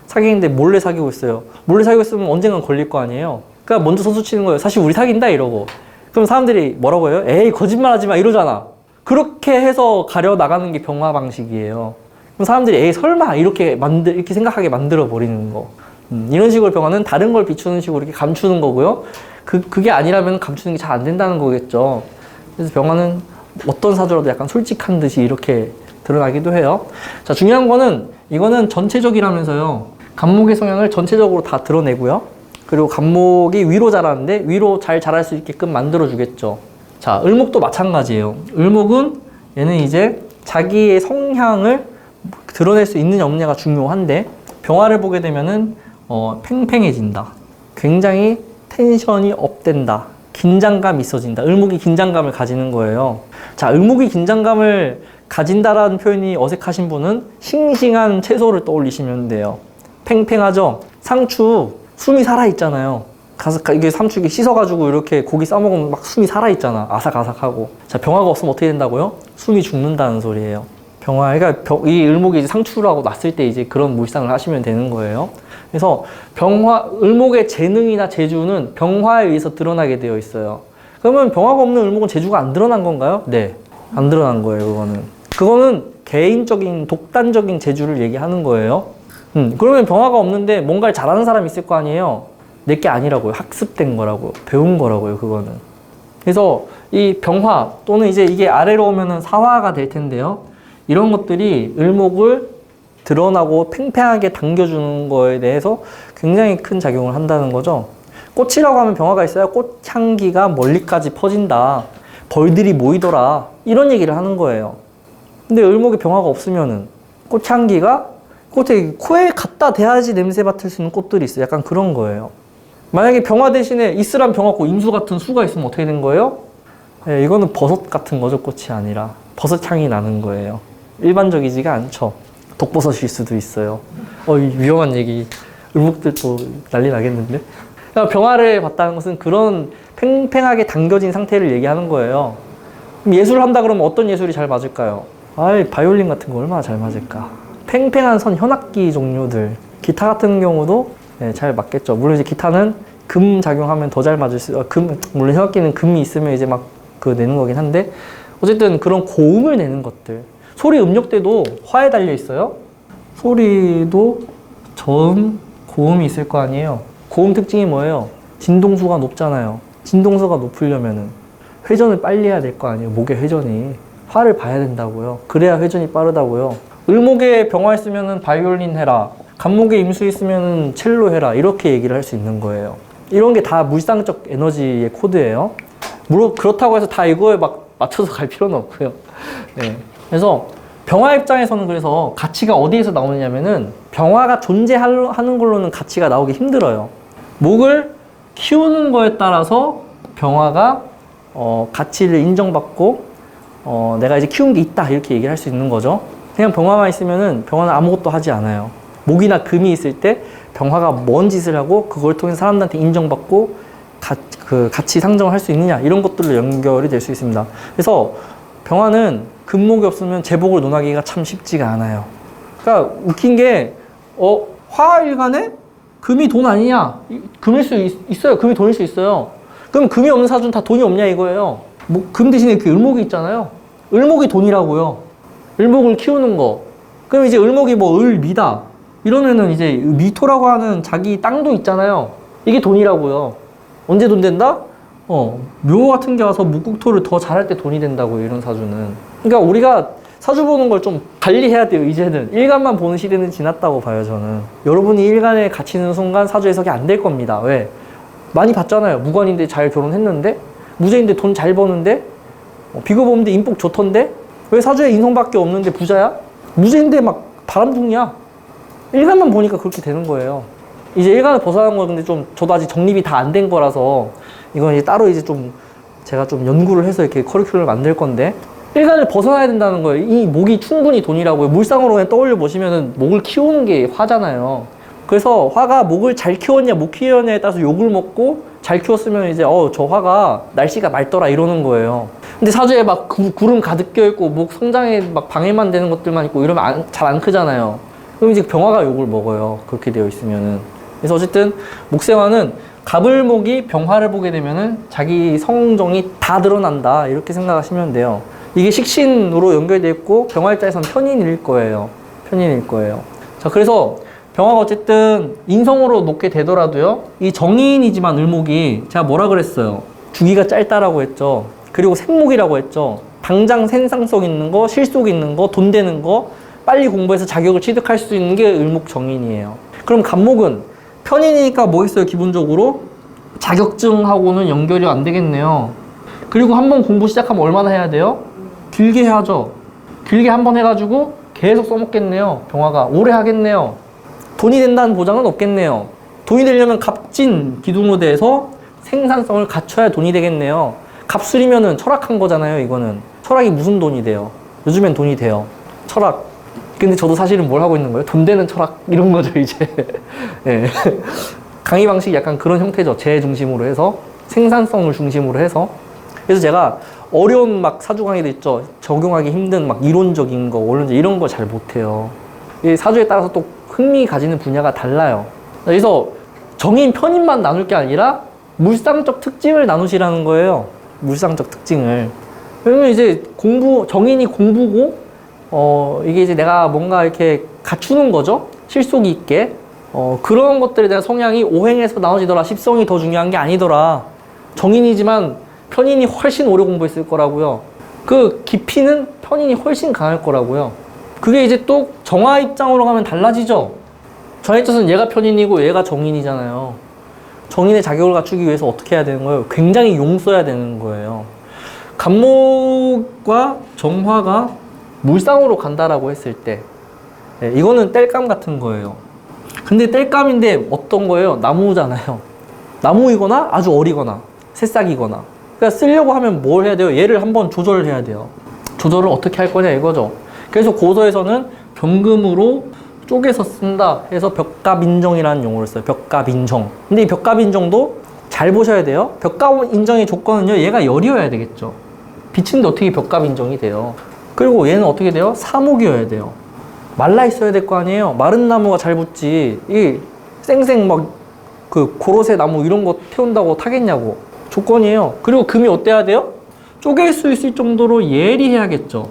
사귀는데 몰래 사귀고 있어요. 몰래 사귀고 있으면 언젠간 걸릴 거 아니에요. 그러니까 먼저 선수 치는 거예요. 사실 우리 사귄다 이러고. 그럼 사람들이 뭐라고 해요? 에이 거짓말하지 마 이러잖아. 그렇게 해서 가려 나가는 게 병화 방식이에요. 그럼 사람들이 에이 설마 이렇게 생각하게 만들어 버리는 거. 이런 식으로 병화는 다른 걸 비추는 식으로 이렇게 감추는 거고요. 그게 아니라면 감추는 게 잘 안 된다는 거겠죠. 그래서 병화는 어떤 사주라도 약간 솔직한 듯이 이렇게 드러나기도 해요. 자, 중요한 거는 이거는 전체적이라면서요. 간목의 성향을 전체적으로 다 드러내고요. 그리고 간목이 위로 자라는데 위로 잘 자랄 수 있게끔 만들어 주겠죠. 자, 을목도 마찬가지예요. 을목은 얘는 이제 자기의 성향을 드러낼 수 있느냐 없느냐가 중요한데 병화를 보게 되면은 팽팽해진다. 굉장히 텐션이 업된다. 긴장감이 있어진다. 을목이 긴장감을 가지는 거예요. 자, 을목이 긴장감을 가진다라는 표현이 어색하신 분은 싱싱한 채소를 떠올리시면 돼요. 팽팽하죠? 상추, 숨이 살아있잖아요. 이게 상추 씻어가지고 이렇게 고기 싸먹으면 막 숨이 살아있잖아. 아삭아삭하고. 자, 병화가 없으면 어떻게 된다고요? 숨이 죽는다는 소리예요. 병화가, 이 을목이 이제 상추라고 났을 때 이제 그런 물상을 하시면 되는 거예요. 그래서 을목의 재능이나 재주는 병화에 의해서 드러나게 되어 있어요. 그러면 병화가 없는 을목은 재주가 안 드러난 건가요? 네. 안 드러난 거예요, 그거는 개인적인, 독단적인 재주를 얘기하는 거예요. 그러면 병화가 없는데 뭔가를 잘하는 사람이 있을 거 아니에요? 내게 아니라고요. 학습된 거라고. 배운 거라고요, 그거는. 그래서 이 병화 또는 이제 이게 아래로 오면은 사화가 될 텐데요. 이런 것들이 을목을 드러나고 팽팽하게 당겨주는 거에 대해서 굉장히 큰 작용을 한다는 거죠. 꽃이라고 하면 병화가 있어야 꽃향기가 멀리까지 퍼진다. 벌들이 모이더라. 이런 얘기를 하는 거예요. 근데 을목에 병화가 없으면은 꽃향기가 코에 갖다 대야지 냄새 맡을 수 있는 꽃들이 있어요. 약간 그런 거예요. 만약에 병화 대신에 이슬람 병화고 임수 같은 수가 있으면 어떻게 된 거예요? 네, 이거는 버섯 같은 거죠. 꽃이 아니라 버섯 향이 나는 거예요. 일반적이지가 않죠. 독버섯일 수도 있어요. 위험한 얘기. 을목들도 난리 나겠는데? 그러니까 병화를 봤다는 것은 그런 팽팽하게 당겨진 상태를 얘기하는 거예요. 그럼 예술을 한다 그러면 어떤 예술이 잘 맞을까요? 바이올린 같은 거 얼마나 잘 맞을까? 팽팽한 현악기 종류들. 기타 같은 경우도 네, 잘 맞겠죠. 물론 이제 기타는 금 작용하면 더 잘 맞을 수, 물론 현악기는 금이 있으면 이제 막 내는 거긴 한데, 어쨌든 그런 고음을 내는 것들. 소리 음역대도 화에 달려 있어요. 소리도 저음, 고음이 있을 거 아니에요. 고음 특징이 뭐예요? 진동수가 높잖아요. 진동수가 높으려면은 회전을 빨리 해야 될 거 아니에요. 목의 회전이. 화를 봐야 된다고요. 그래야 회전이 빠르다고요. 을목에 병화 있으면은 바이올린 해라. 간목에 임수 있으면은 첼로 해라. 이렇게 얘기를 할 수 있는 거예요. 이런 게 다 물상적 에너지의 코드예요. 물론 그렇다고 해서 다 이거에 막 맞춰서 갈 필요는 없고요. 네. 그래서 병화 입장에서는 그래서 가치가 어디에서 나오느냐면은 병화가 존재하는 걸로는 가치가 나오기 힘들어요. 목을 키우는 거에 따라서 병화가 가치를 인정받고 내가 이제 키운 게 있다 이렇게 얘기를 할 수 있는 거죠. 그냥 병화만 있으면은 병화는 아무것도 하지 않아요. 목이나 금이 있을 때 병화가 뭔 짓을 하고 그걸 통해서 사람들한테 인정받고 가치 상정을 할 수 있느냐 이런 것들로 연결이 될 수 있습니다. 그래서 병화는 금목이 없으면 재복을 논하기가 참 쉽지가 않아요. 그러니까 웃긴 게 화일간에 금이 돈 아니냐? 금일 수 있어요. 금이 돈일 수 있어요. 그럼 금이 없는 사주는 다 돈이 없냐 이거예요. 금 대신에 이렇게 을목이 있잖아요. 을목이 돈이라고요. 을목을 키우는 거. 그럼 이제 을목이 뭐 을미다. 이러면은 이제 미토라고 하는 자기 땅도 있잖아요. 이게 돈이라고요. 언제 돈 된다? 묘 같은 게 와서 묵국토를 더 잘할 때 돈이 된다고요, 이런 사주는. 그러니까 우리가 사주 보는 걸 좀 관리해야 돼요, 이제는. 일간만 보는 시대는 지났다고 봐요, 저는. 여러분이 일간에 갇히는 순간 사주 해석이 안 될 겁니다. 왜? 많이 봤잖아요. 무관인데 잘 결혼했는데, 무죄인데 돈 잘 버는데, 비겁범인데 인복 좋던데, 왜 사주에 인성밖에 없는데 부자야? 무죄인데 막 바람둥이야. 일간만 보니까 그렇게 되는 거예요. 이제 일간을 벗어나는 건 근데 좀 저도 아직 정립이 다 안 된 거라서 이건 이제 따로 이제 좀 제가 좀 연구를 해서 이렇게 커리큘럼을 만들 건데, 일간을 벗어나야 된다는 거예요. 이 목이 충분히 돈이라고요. 물상으로 그냥 떠올려 보시면은 목을 키우는 게 화잖아요. 그래서 화가 목을 잘 키웠냐 못 키웠냐에 따라서 욕을 먹고, 잘 키웠으면 이제 저 화가 날씨가 맑더라 이러는 거예요. 근데 사주에 막 구름 가득 껴있고 목 성장에 막 방해만 되는 것들만 있고 이러면 잘 안 크잖아요. 그럼 이제 병화가 욕을 먹어요. 그렇게 되어 있으면은. 그래서 어쨌든 목생화는 갑을목이 병화를 보게 되면은 자기 성정이 다 드러난다, 이렇게 생각하시면 돼요. 이게 식신으로 연결되어 있고 병화일자에서는 편인일 거예요. 편인일 거예요. 자, 그래서 병화가 어쨌든 인성으로 놓게 되더라도요, 이 정인이지만 을목이 제가 뭐라 그랬어요? 주기가 짧다라고 했죠. 그리고 생목이라고 했죠. 당장 생산성 있는 거, 실속 있는 거, 돈 되는 거, 빨리 공부해서 자격을 취득할 수 있는 게 을목 정인이에요. 그럼 갑목은 편인이니까 뭐 있어요? 기본적으로 자격증하고는 연결이 안 되겠네요. 그리고 한번 공부 시작하면 얼마나 해야 돼요? 길게 해야죠. 길게 한번 해가지고 계속 써먹겠네요. 병화가 오래 하겠네요. 돈이 된다는 보장은 없겠네요. 돈이 되려면 갑진 기둥으로 돼서 생산성을 갖춰야 돈이 되겠네요. 갑술이면은 철학한 거잖아요. 이거는 철학이 무슨 돈이 돼요? 요즘엔 돈이 돼요. 철학. 근데 저도 사실은 뭘 하고 있는 거예요? 돈 되는 철학 이런 거죠, 이제. 네. 강의 방식이 약간 그런 형태죠. 재 중심으로 해서 생산성을 중심으로 해서. 그래서 제가 어려운 막 사주 강의도 있죠. 적용하기 힘든 막 이론적인 거, 원론적 이런 거 잘 못해요. 사주에 따라서 또 흥미 가지는 분야가 달라요. 그래서 정인, 편인만 나눌 게 아니라 물상적 특징을 나누시라는 거예요. 물상적 특징을. 그러면 이제 정인이 공부고, 이게 이제 내가 뭔가 이렇게 갖추는 거죠. 실속이 있게. 그런 것들에 대한 성향이 오행에서 나눠지더라. 십성이 더 중요한 게 아니더라. 정인이지만 편인이 훨씬 오래 공부했을 거라고요. 그 깊이는 편인이 훨씬 강할 거라고요. 그게 이제 또 정화 입장으로 가면 달라지죠. 정화 입장에서는 얘가 편인이고 얘가 정인이잖아요. 정인의 자격을 갖추기 위해서 어떻게 해야 되는 거예요? 굉장히 용 써야 되는 거예요. 갑목과 정화가 물상으로 간다라고 했을 때, 네, 이거는 땔감 같은 거예요. 근데 땔감인데 어떤 거예요? 나무잖아요. 나무이거나 아주 어리거나 새싹이거나. 그러니까 쓰려고 하면 뭘 해야 돼요? 얘를 한번 조절을 해야 돼요. 조절을 어떻게 할 거냐 이거죠. 그래서 고서에서는 병금으로 쪼개서 쓴다 해서 벽갑인정이라는 용어를 써요. 벽갑인정. 근데 이 벽갑인정도 잘 보셔야 돼요. 벽갑인정의 조건은요, 얘가 열이어야 되겠죠. 빛인데 어떻게 벽갑인정이 돼요? 그리고 얘는 어떻게 돼요? 사목이어야 돼요. 말라 있어야 될 거 아니에요. 마른 나무가 잘 붙지. 이 쌩쌩 막 고로쇠 나무 이런 거 태운다고 타겠냐고. 조건이에요. 그리고 금이 어때야 돼요? 쪼갤 수 있을 정도로 예리해야겠죠.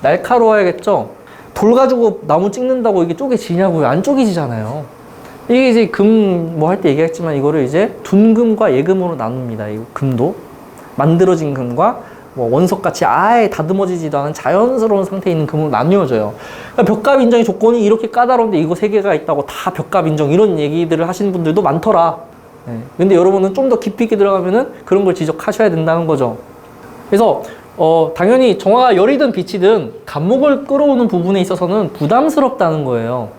날카로워야겠죠. 돌 가지고 나무 찍는다고 이게 쪼개지냐고요? 안 쪼개지잖아요. 이게 이제 금 뭐 할 때 얘기했지만 이거를 이제 둔금과 예금으로 나눕니다. 이 금도 만들어진 금과 뭐 원석같이 아예 다듬어지지도 않은 자연스러운 상태에 있는 금으로 나뉘어져요. 그러니까 벽갑 인정의 조건이 이렇게 까다로운데 이거 세 개가 있다고 다 벽갑 인정 이런 얘기들을 하시는 분들도 많더라. 네. 근데 여러분은 좀 더 깊이 있게 들어가면은 그런 걸 지적하셔야 된다는 거죠. 그래서 당연히 정화가 열이든 빛이든 갑목을 끌어오는 부분에 있어서는 부담스럽다는 거예요.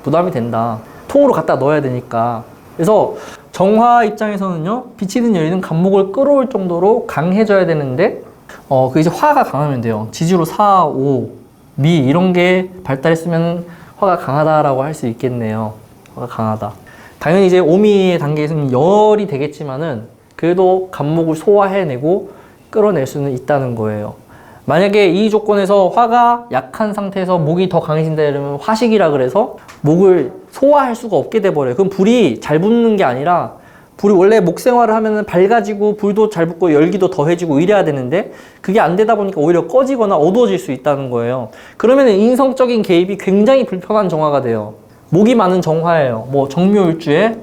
부담이 된다. 통으로 갖다 넣어야 되니까. 그래서 정화 입장에서는요, 빛이든 열이든 갑목을 끌어올 정도로 강해져야 되는데, 그 이제 화가 강하면 돼요. 지지로 사, 오, 미 이런 게 발달했으면 화가 강하다라고 할 수 있겠네요. 화가 강하다. 당연히 이제 오미의 단계에서는 열이 되겠지만은 그래도 갑목을 소화해내고 끌어낼 수는 있다는 거예요. 만약에 이 조건에서 화가 약한 상태에서 목이 더 강해진다 이러면 화식이라 그래서 목을 소화할 수가 없게 돼버려요. 그럼 불이 잘 붙는 게 아니라 불이 원래 목생화를 하면은 밝아지고 불도 잘 붙고 열기도 더해지고 이래야 되는데 그게 안 되다 보니까 오히려 꺼지거나 어두워질 수 있다는 거예요. 그러면 인성적인 개입이 굉장히 불편한 정화가 돼요. 목이 많은 정화예요. 뭐 정묘일주에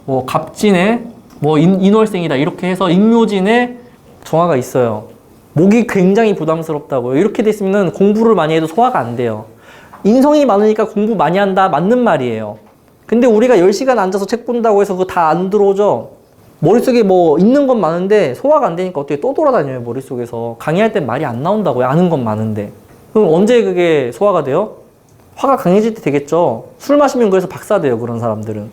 뭐 갑진에 뭐 인월생이다 이렇게 해서 인묘진에 정화가 있어요. 목이 굉장히 부담스럽다고요. 이렇게 됐으면 공부를 많이 해도 소화가 안 돼요. 인성이 많으니까 공부 많이 한다 맞는 말이에요. 근데 우리가 10시간 앉아서 책 본다고 해서 그거 다 안 들어오죠? 머릿속에 뭐 있는 건 많은데 소화가 안 되니까 어떻게 또 돌아다녀요, 머릿속에서. 강의할 땐 말이 안 나온다고요, 아는 건 많은데. 그럼 언제 그게 소화가 돼요? 화가 강해질 때 되겠죠? 술 마시면 그래서 박사돼요, 그런 사람들은.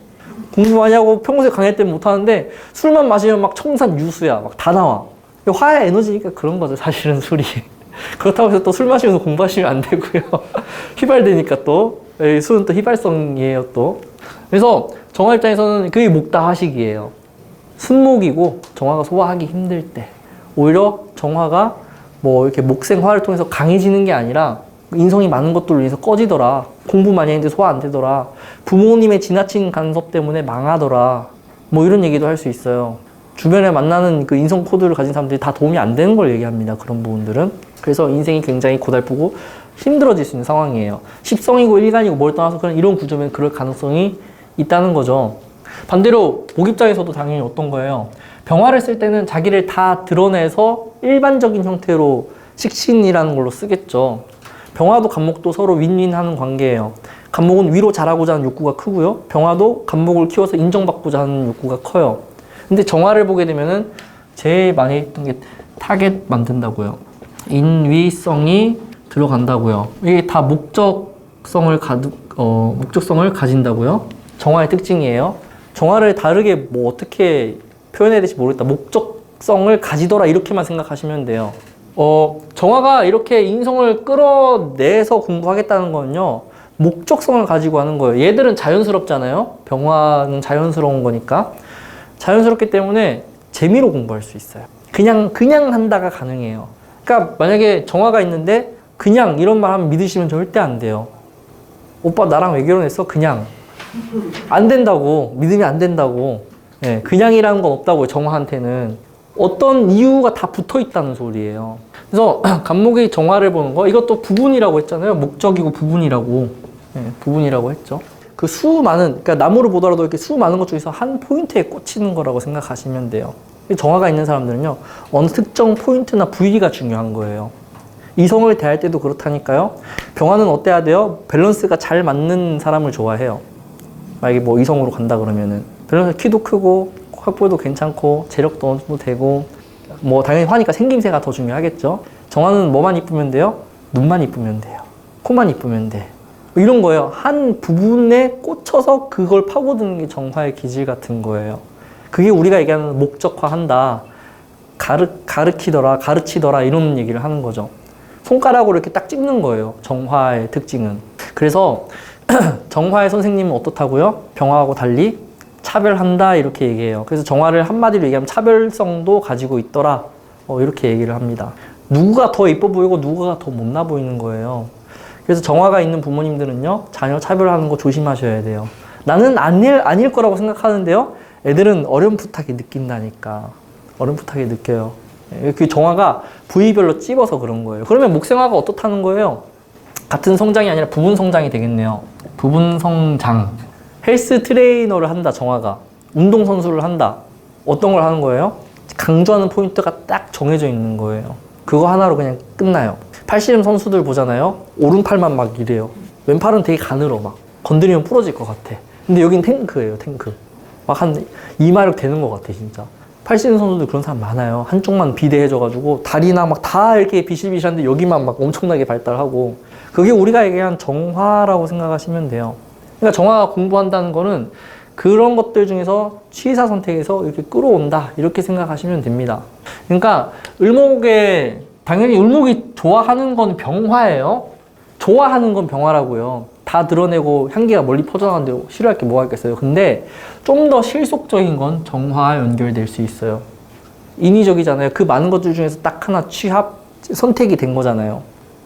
공부 많이 하고 평소에 강의할 땐 못하는데 술만 마시면 막 청산 유수야, 막 다 나와. 화의 에너지니까 그런 거죠, 사실은 술이. 그렇다고 해서 또 술 마시면서 공부하시면 안 되고요. 휘발되니까 또. 술은 또 휘발성이에요, 또. 그래서 정화 입장에서는 그게 목다하식이에요. 순목이고 정화가 소화하기 힘들 때. 오히려 정화가 뭐 이렇게 목생화를 통해서 강해지는 게 아니라 인성이 많은 것들로 인해서 꺼지더라. 공부 많이 했는데 소화 안 되더라. 부모님의 지나친 간섭 때문에 망하더라. 뭐 이런 얘기도 할 수 있어요. 주변에 만나는 그 인성 코드를 가진 사람들이 다 도움이 안 되는 걸 얘기합니다. 그런 부분들은. 그래서 인생이 굉장히 고달프고 힘들어질 수 있는 상황이에요. 십성이고 일간이고 뭘 떠나서 그런 이런 구조면 그럴 가능성이 있다는 거죠. 반대로 목 입장에서도 당연히 어떤 거예요? 병화를 쓸 때는 자기를 다 드러내서 일반적인 형태로 식신이라는 걸로 쓰겠죠. 병화도 간목도 서로 윈윈하는 관계예요. 간목은 위로 자라고자 하는 욕구가 크고요. 병화도 간목을 키워서 인정받고자 하는 욕구가 커요. 근데 정화를 보게 되면은 제일 많이 했던 게 타겟 만든다고요. 인위성이 들어간다고요. 이게 다 목적성을 가진다고요. 정화의 특징이에요. 정화를 다르게 뭐 어떻게 표현해야 될지 모르겠다. 목적성을 가지더라 이렇게만 생각하시면 돼요. 정화가 이렇게 인성을 끌어내서 공부하겠다는 거는요. 목적성을 가지고 하는 거예요. 얘들은 자연스럽잖아요. 병화는 자연스러운 거니까. 자연스럽기 때문에 재미로 공부할 수 있어요. 그냥 한다가 가능해요. 그러니까 만약에 정화가 있는데 그냥 이런 말 하면 믿으시면 절대 안 돼요. 오빠 나랑 왜 결혼했어? 그냥. 안 된다고. 믿으면 안 된다고. 네, 그냥이라는 건 없다고요. 정화한테는. 어떤 이유가 다 붙어 있다는 소리예요. 그래서 간목의 정화를 보는 거 이것도 부분이라고 했잖아요. 목적이고 부분이라고. 네, 부분이라고 했죠. 그 그러니까 나무를 보더라도 이렇게 수 많은 것 중에서 한 포인트에 꽂히는 거라고 생각하시면 돼요. 정화가 있는 사람들은요, 어느 특정 포인트나 부위가 중요한 거예요. 이성을 대할 때도 그렇다니까요. 병화는 어때야 돼요? 밸런스가 잘 맞는 사람을 좋아해요. 만약에 뭐 이성으로 간다 그러면은 밸런스 키도 크고 확보도 괜찮고 재력도 어느 정도 되고 뭐 당연히 화니까 생김새가 더 중요하겠죠. 정화는 뭐만 이쁘면 돼요? 눈만 이쁘면 돼요. 코만 이쁘면 돼. 이런 거예요. 한 부분에 꽂혀서 그걸 파고드는 게 정화의 기질 같은 거예요. 그게 우리가 얘기하는 목적화한다. 가르치더라 이런 얘기를 하는 거죠. 손가락으로 이렇게 딱 찍는 거예요. 정화의 특징은. 그래서 정화의 선생님은 어떻다고요? 병화하고 달리 차별한다 이렇게 얘기해요. 그래서 정화를 한마디로 얘기하면 차별성도 가지고 있더라 이렇게 얘기를 합니다. 누구가 더 이뻐 보이고 누구가 더 못나 보이는 거예요. 그래서 정화가 있는 부모님들은요, 자녀 차별하는 거 조심하셔야 돼요. 나는 아닐 거라고 생각하는데요, 애들은 어렴풋하게 느낀다니까. 어렴풋하게 느껴요. 그 정화가 부위별로 찝어서 그런 거예요. 그러면 목생화가 어떻다는 거예요? 같은 성장이 아니라 부분 성장이 되겠네요. 부분 성장. 헬스 트레이너를 한다, 정화가. 운동선수를 한다. 어떤 걸 하는 거예요? 강조하는 포인트가 딱 정해져 있는 거예요. 그거 하나로 그냥 끝나요. 팔씨름 선수들 보잖아요. 오른팔만 막 이래요. 왼팔은 되게 가늘어, 막. 건드리면 부러질 것 같아. 근데 여긴 탱크예요, 탱크. 막 한 2마력 되는 것 같아, 진짜. 팔씨름 선수들 그런 사람 많아요. 한쪽만 비대해져가지고 다리나 막 다 이렇게 비실비실한데 여기만 막 엄청나게 발달하고. 그게 우리가 얘기한 정화라고 생각하시면 돼요. 그러니까 정화가 공부한다는 거는 그런 것들 중에서 취사 선택에서 이렇게 끌어온다 이렇게 생각하시면 됩니다. 그러니까 당연히 을목이 좋아하는 건 병화예요. 좋아하는 건 병화라고요. 다 드러내고 향기가 멀리 퍼져나가는데 싫어할 게 뭐가 있겠어요. 근데 좀 더 실속적인 건 정화와 연결될 수 있어요. 인위적이잖아요. 그 많은 것들 중에서 딱 하나 선택이 된 거잖아요.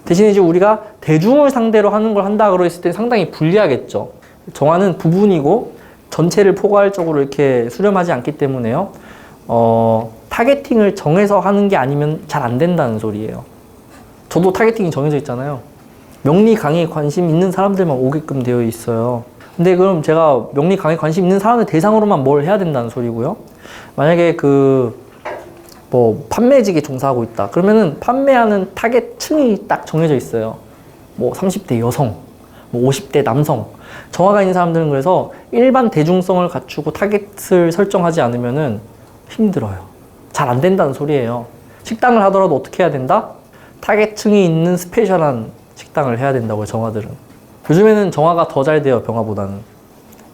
대신에 이제 우리가 대중을 상대로 하는 걸 한다 그랬을 때 상당히 불리하겠죠. 정화는 부분이고 전체를 포괄적으로 이렇게 수렴하지 않기 때문에요. 타겟팅을 정해서 하는 게 아니면 잘 안 된다는 소리예요. 저도 타겟팅이 정해져 있잖아요. 명리 강의에 관심 있는 사람들만 오게끔 되어 있어요. 근데 그럼 제가 명리 강의에 관심 있는 사람들 대상으로만 뭘 해야 된다는 소리고요. 만약에 판매직에 종사하고 있다. 그러면은 판매하는 타겟층이 딱 정해져 있어요. 뭐 30대 여성, 뭐 50대 남성. 정화가 있는 사람들은 그래서 일반 대중성을 갖추고 타겟을 설정하지 않으면은 힘들어요. 잘 안 된다는 소리예요. 식당을 하더라도 어떻게 해야 된다? 타겟층이 있는 스페셜한 식당을 해야 된다고요, 정화들은. 요즘에는 정화가 더 잘 돼요, 병화보다는.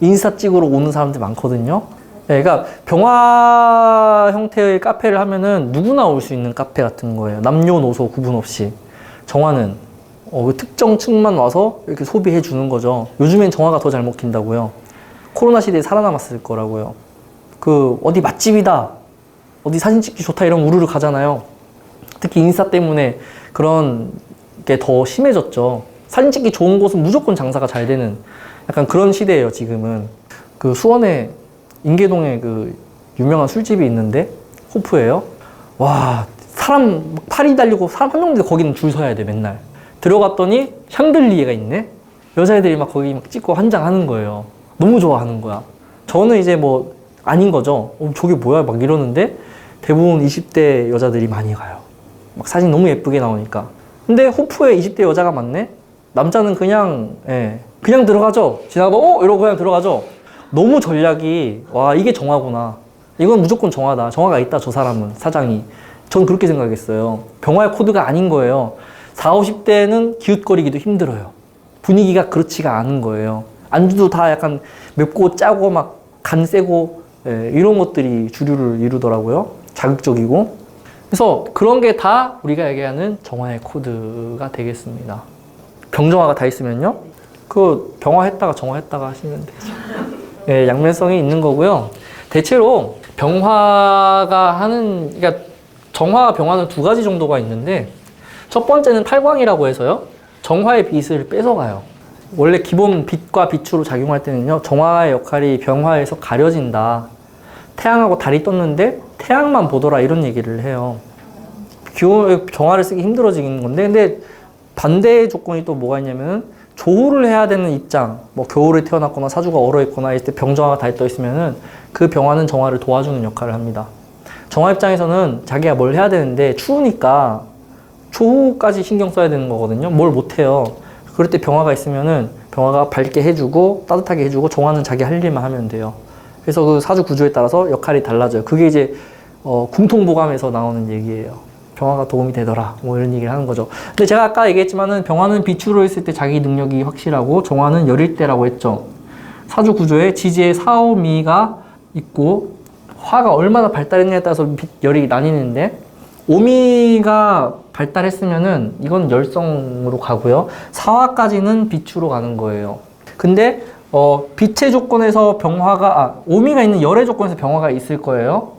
인스타 찍으러 오는 사람들 많거든요. 네, 그러니까 병화 형태의 카페를 하면은 누구나 올 수 있는 카페 같은 거예요. 남녀노소 구분 없이. 정화는 특정 층만 와서 이렇게 소비해 주는 거죠. 요즘엔 정화가 더 잘 먹힌다고요. 코로나 시대에 살아남았을 거라고요. 어디 맛집이다, 어디 사진 찍기 좋다 이런 우르르 가잖아요. 특히 인스타 때문에 그런 게 더 심해졌죠. 사진 찍기 좋은 곳은 무조건 장사가 잘 되는 약간 그런 시대예요, 지금은. 수원에 인계동에 유명한 술집이 있는데 호프예요. 와, 사람 팔이 달리고 사람 한 명인데 거기는 줄 서야 돼, 맨날. 들어갔더니 샹들리에가 있네. 여자애들이 막 거기 막 찍고 한 장 하는 거예요. 너무 좋아하는 거야. 저는 이제 뭐 아닌 거죠. 저게 뭐야 막 이러는데 대부분 20대 여자들이 많이 가요. 막 사진 너무 예쁘게 나오니까. 근데 호프에 20대 여자가 많네? 남자는 그냥 들어가죠. 지나가도 이러고 그냥 들어가죠. 너무 전략이, 와, 이게 정화구나. 이건 무조건 정화다. 정화가 있다, 저 사람은, 사장이. 전 그렇게 생각했어요. 병화의 코드가 아닌 거예요. 40, 50대는 기웃거리기도 힘들어요. 분위기가 그렇지가 않은 거예요. 안주도 다 약간 맵고 짜고 막 간 세고, 이런 것들이 주류를 이루더라고요. 자극적이고. 그래서 그런 게 다 우리가 얘기하는 정화의 코드가 되겠습니다. 병정화가 다 있으면요. 병화했다가 정화했다가 하시면 되죠. 양면성이 있는 거고요. 대체로 그러니까 정화와 병화는 두 가지 정도가 있는데, 첫 번째는 탈광이라고 해서요. 정화의 빛을 뺏어가요. 원래 기본 빛과 빛으로 작용할 때는요. 정화의 역할이 병화에서 가려진다. 태양하고 달이 떴는데 태양만 보더라, 이런 얘기를 해요. 정화를 쓰기 힘들어지는 건데, 근데 반대의 조건이 또 뭐가 있냐면은 조후를 해야 되는 입장, 뭐 겨울에 태어났거나 사주가 얼어있거나 이때 병정화가 달이 떠 있으면은 그 병화는 정화를 도와주는 역할을 합니다. 정화 입장에서는 자기가 뭘 해야 되는데 추우니까 조후까지 신경 써야 되는 거거든요. 뭘 못해요. 그럴 때 병화가 있으면은 병화가 밝게 해주고 따뜻하게 해주고, 정화는 자기 할 일만 하면 돼요. 그래서 그 사주 구조에 따라서 역할이 달라져요. 그게 이제 궁통보감에서 나오는 얘기예요. 병화가 도움이 되더라, 뭐 이런 얘기를 하는 거죠. 근데 제가 아까 얘기했지만은 병화는 빛으로 있을 때 자기 능력이 확실하고 정화는 열일 때라고 했죠. 사주 구조에 지지에 사오미가 있고 화가 얼마나 발달했냐에 따라서 열이 나뉘는데, 오미가 발달했으면은 이건 열성으로 가고요. 사화까지는 빛으로 가는 거예요. 근데 빛의 조건에서 오미가 있는 열의 조건에서 병화가 있을 거예요.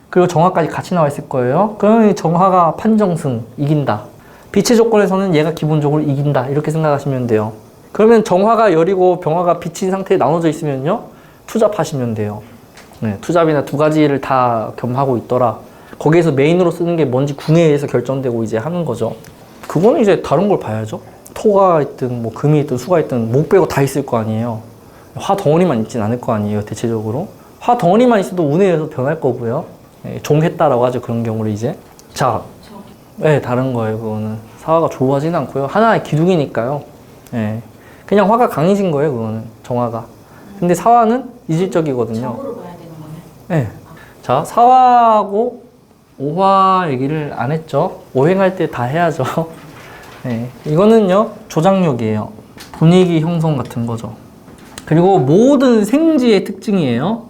그리고 정화까지 같이 나와 있을 거예요. 그러면 정화가 판정승, 이긴다. 빛의 조건에서는 얘가 기본적으로 이긴다, 이렇게 생각하시면 돼요. 그러면 정화가 열이고 병화가 빛인 상태에 나눠져 있으면요, 투잡하시면 돼요. 투잡이나 두 가지를 다 겸하고 있더라. 거기에서 메인으로 쓰는 게 뭔지 궁에 의해서 결정되고 이제 하는 거죠. 그거는 이제 다른 걸 봐야죠. 토가 있든 뭐 금이 있든 수가 있든 목 빼고 다 있을 거 아니에요. 화 덩어리만 있진 않을 거 아니에요, 대체적으로. 화 덩어리만 있어도 운에 의해서 변할 거고요. 종했다라고 하죠, 그런 경우를 이제. 자, 다른 거예요, 그거는. 사화가 좋아하진 않고요. 하나의 기둥이니까요. 그냥 화가 강해진 거예요, 그거는. 정화가. 근데 사화는 이질적이거든요. 적으로 봐야 되는 거네. 자, 사화하고 오화 얘기를 안 했죠. 오행할 때 다 해야죠. 이거는요, 조장력이에요. 분위기 형성 같은 거죠. 그리고 모든 생지의 특징이에요.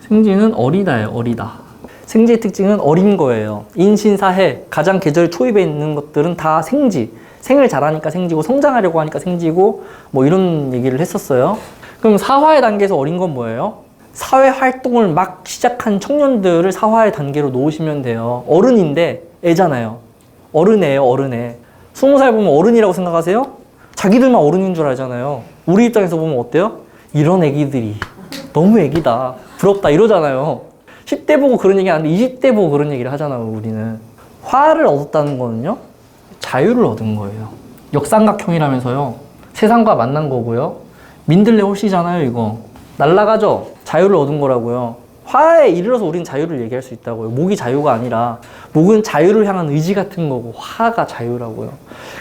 생지는 어리다예요, 어리다. 생지의 특징은 어린 거예요. 인신사해, 가장 계절 초입에 있는 것들은 다 생지. 생을 잘하니까 생지고, 성장하려고 하니까 생지고, 뭐 이런 얘기를 했었어요. 그럼 사화의 단계에서 어린 건 뭐예요? 사회 활동을 막 시작한 청년들을 사화의 단계로 놓으시면 돼요. 어른인데 애잖아요. 어른애예요, 어른애. 20살 보면 어른이라고 생각하세요? 자기들만 어른인 줄 알잖아요. 우리 입장에서 보면 어때요? 이런 애기들이 너무 애기다. 부럽다. 이러잖아요. 10대 보고 그런 얘기 안 하는데 20대 보고 그런 얘기를 하잖아요, 우리는. 화를 얻었다는 거는요, 자유를 얻은 거예요. 역삼각형이라면서요. 세상과 만난 거고요. 민들레 홀씨잖아요, 이거. 날아가죠? 자유를 얻은 거라고요. 화에 이르러서 우린 자유를 얘기할 수 있다고요. 목이 자유가 아니라 목은 자유를 향한 의지 같은 거고 화가 자유라고요.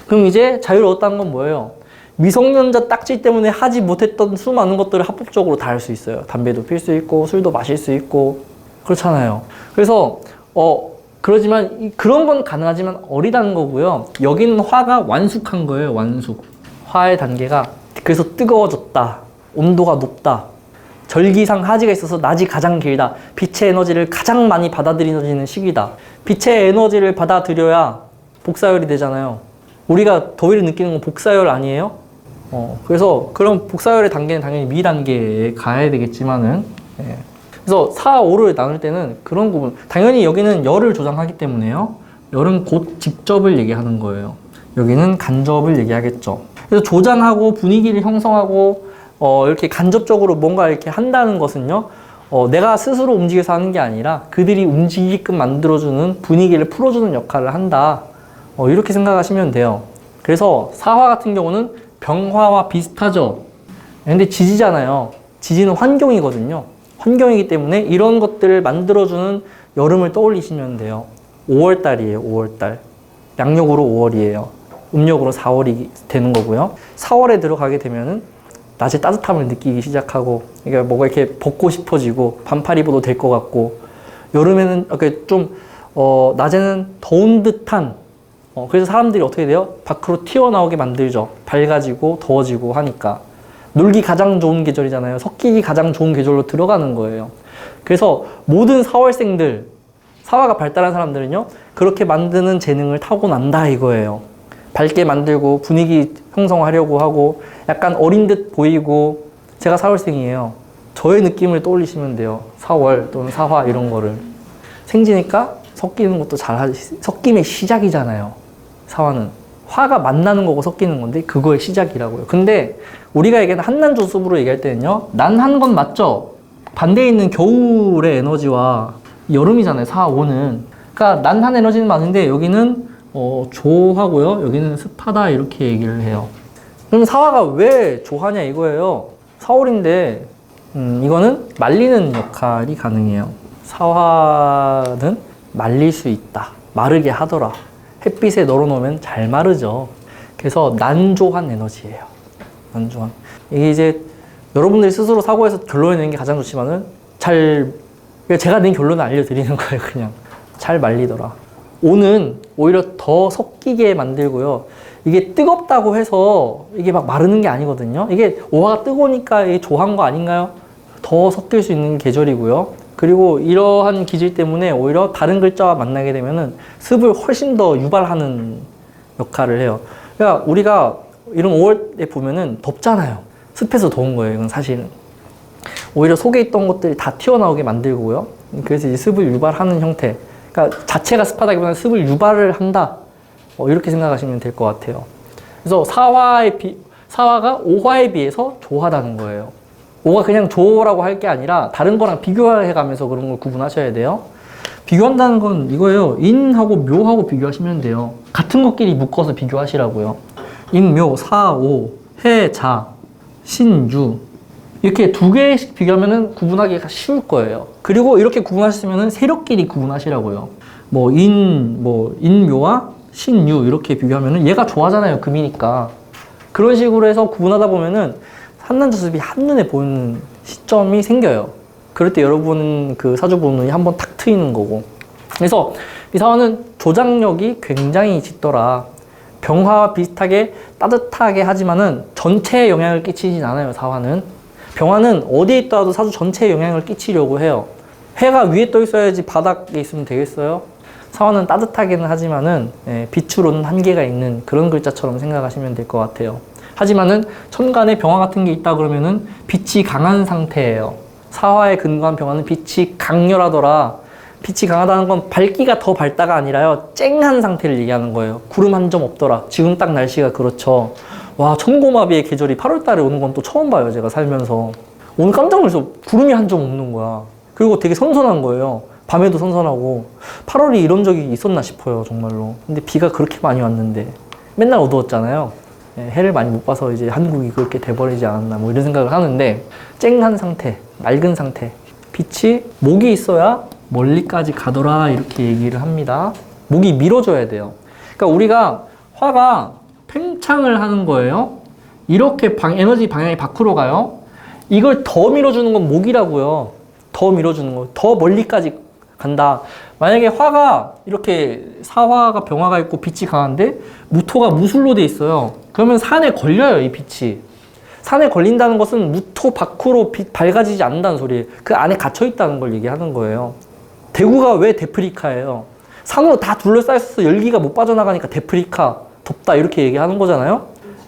그럼 이제 자유를 얻었다는 건 뭐예요? 미성년자 딱지 때문에 하지 못했던 수많은 것들을 합법적으로 다 할 수 있어요. 담배도 필 수 있고 술도 마실 수 있고 그렇잖아요. 그래서 그러지만 그런 건 가능하지만 어리다는 거고요. 여기는 화가 완숙한 거예요. 완숙. 화의 단계가 그래서 뜨거워졌다. 온도가 높다. 절기상 하지가 있어서 낮이 가장 길다. 빛의 에너지를 가장 많이 받아들이는 시기다. 빛의 에너지를 받아들여야 복사열이 되잖아요. 우리가 더위를 느끼는 건 복사열 아니에요? 그래서 그런 복사열의 단계는 당연히 미 단계에 가야 되겠지만은, 예. 그래서 4, 5를 나눌 때는 그런 부분, 당연히 여기는 열을 조장하기 때문에요. 열은 곧 직접을 얘기하는 거예요. 여기는 간접을 얘기하겠죠. 그래서 조장하고 분위기를 형성하고 이렇게 간접적으로 뭔가 이렇게 한다는 것은요, 내가 스스로 움직여서 하는 게 아니라 그들이 움직이게끔 만들어주는 분위기를 풀어주는 역할을 한다. 이렇게 생각하시면 돼요. 그래서 사화 같은 경우는 병화와 비슷하죠. 근데 지지잖아요. 지지는 환경이거든요. 환경이기 때문에 이런 것들을 만들어주는 여름을 떠올리시면 돼요. 5월달이에요, 5월달. 양력으로 5월이에요. 음력으로 4월이 되는 거고요. 4월에 들어가게 되면은 낮에 따뜻함을 느끼기 시작하고, 그러니까 뭐가 이렇게 벗고 싶어지고, 반팔 입어도 될 것 같고, 여름에는 이렇게 좀, 낮에는 더운 듯한, 그래서 사람들이 어떻게 돼요? 밖으로 튀어나오게 만들죠. 밝아지고, 더워지고 하니까. 놀기 가장 좋은 계절이잖아요. 섞이기 가장 좋은 계절로 들어가는 거예요. 그래서 모든 4월생들, 사화가 발달한 사람들은요, 그렇게 만드는 재능을 타고난다 이거예요. 밝게 만들고 분위기 형성하려고 하고 약간 어린 듯 보이고. 제가 4월생이에요. 저의 느낌을 떠올리시면 돼요. 4월 또는 사화 이런 거를. 생지니까 섞이는 것도 섞임의 시작이잖아요. 사화는. 화가 만나는 거고 섞이는 건데 그거의 시작이라고요. 근데 우리가 얘기하는 한난조습으로 얘기할 때는요, 난한 건 맞죠? 반대에 있는 겨울의 에너지와 여름이잖아요. 4, 5는. 그러니까 난한 에너지는 맞는데 여기는 조하고요. 여기는 습하다 이렇게 얘기를 해요. 그럼 사화가 왜 조하냐 이거예요. 4월인데 이거는 말리는 역할이 가능해요. 사화는 말릴 수 있다. 마르게 하더라. 햇빛에 널어놓으면 잘 마르죠. 그래서 난조한 에너지예요. 난조한. 이게 이제 여러분들이 스스로 사고해서 결론을 내는 게 가장 좋지만은 제가 낸 결론을 알려드리는 거예요. 그냥 잘 말리더라. 오는 오히려 더 섞이게 만들고요. 이게 뜨겁다고 해서 이게 막 마르는 게 아니거든요. 이게 오화가 뜨거우니까 이게 조한 거 아닌가요? 더 섞일 수 있는 계절이고요. 그리고 이러한 기질 때문에 오히려 다른 글자와 만나게 되면은 습을 훨씬 더 유발하는 역할을 해요. 그러니까 우리가 이런 5월에 보면은 덥잖아요. 습해서 더운 거예요. 이건 사실은. 오히려 속에 있던 것들이 다 튀어나오게 만들고요. 그래서 이제 습을 유발하는 형태. 그러니까 자체가 습하다기보다는 습을 유발을 한다. 이렇게 생각하시면 될 것 같아요. 그래서 사화가 5화에 비해서 조하다는 거예요. 5가 그냥 조라고 할 게 아니라 다른 거랑 비교해 가면서 그런 걸 구분하셔야 돼요. 비교한다는 건 이거예요. 인하고 묘하고 비교하시면 돼요. 같은 것끼리 묶어서 비교하시라고요. 인, 묘, 사, 오, 해, 자, 신, 유. 이렇게 두 개씩 비교하면 구분하기가 쉬울 거예요. 그리고 이렇게 구분하시면 세력끼리 구분하시라고요. 인묘와 신유 이렇게 비교하면 얘가 좋아하잖아요. 금이니까. 그런 식으로 해서 구분하다 보면은 한난조습이 한눈에 보이는 시점이 생겨요. 그럴 때 여러분 그 사주 보는 눈이 한번 탁 트이는 거고. 그래서 이 사화는 조장력이 굉장히 짙더라. 병화와 비슷하게 따뜻하게 하지만은 전체에 영향을 끼치진 않아요. 사화는. 병화는 어디에 있더라도 사주 전체에 영향을 끼치려고 해요. 해가 위에 떠 있어야지 바닥에 있으면 되겠어요? 사화는 따뜻하게는 하지만은 빛으로는 한계가 있는 그런 글자처럼 생각하시면 될 것 같아요. 하지만은 천간에 병화 같은 게 있다 그러면은 빛이 강한 상태예요. 사화에 근거한 병화는 빛이 강렬하더라. 빛이 강하다는 건 밝기가 더 밝다가 아니라요. 쨍한 상태를 얘기하는 거예요. 구름 한 점 없더라. 지금 딱 날씨가 그렇죠. 와, 천고마비의 계절이 8월 달에 오는 건 또 처음 봐요. 제가 살면서. 오늘 깜짝 놀라서 구름이 한 점 없는 거야. 그리고 되게 선선한 거예요. 밤에도 선선하고 8월이 이런 적이 있었나 싶어요, 정말로. 근데 비가 그렇게 많이 왔는데 맨날 어두웠잖아요. 예, 해를 많이 못 봐서 이제 한국이 그렇게 돼버리지 않았나 뭐 이런 생각을 하는데, 쨍한 상태, 맑은 상태, 빛이 목이 있어야 멀리까지 가더라 이렇게 얘기를 합니다. 목이 밀어줘야 돼요. 그러니까 우리가 화가 팽창을 하는 거예요. 이렇게 에너지 방향이 밖으로 가요. 이걸 더 밀어주는 건 목이라고요. 더 밀어주는 거, 더 멀리까지 간다. 만약에 화가 이렇게 사화가 병화가 있고 빛이 강한데 무토가 무술로 돼 있어요. 그러면 산에 걸려요, 이 빛이. 산에 걸린다는 것은 무토 밖으로 빛 밝아지지 않는다는 소리예요. 그 안에 갇혀 있다는 걸 얘기하는 거예요. 대구가 왜 데프리카예요? 산으로 다 둘러싸여 있어서 열기가 못 빠져나가니까 데프리카, 덥다 이렇게 얘기하는 거잖아요.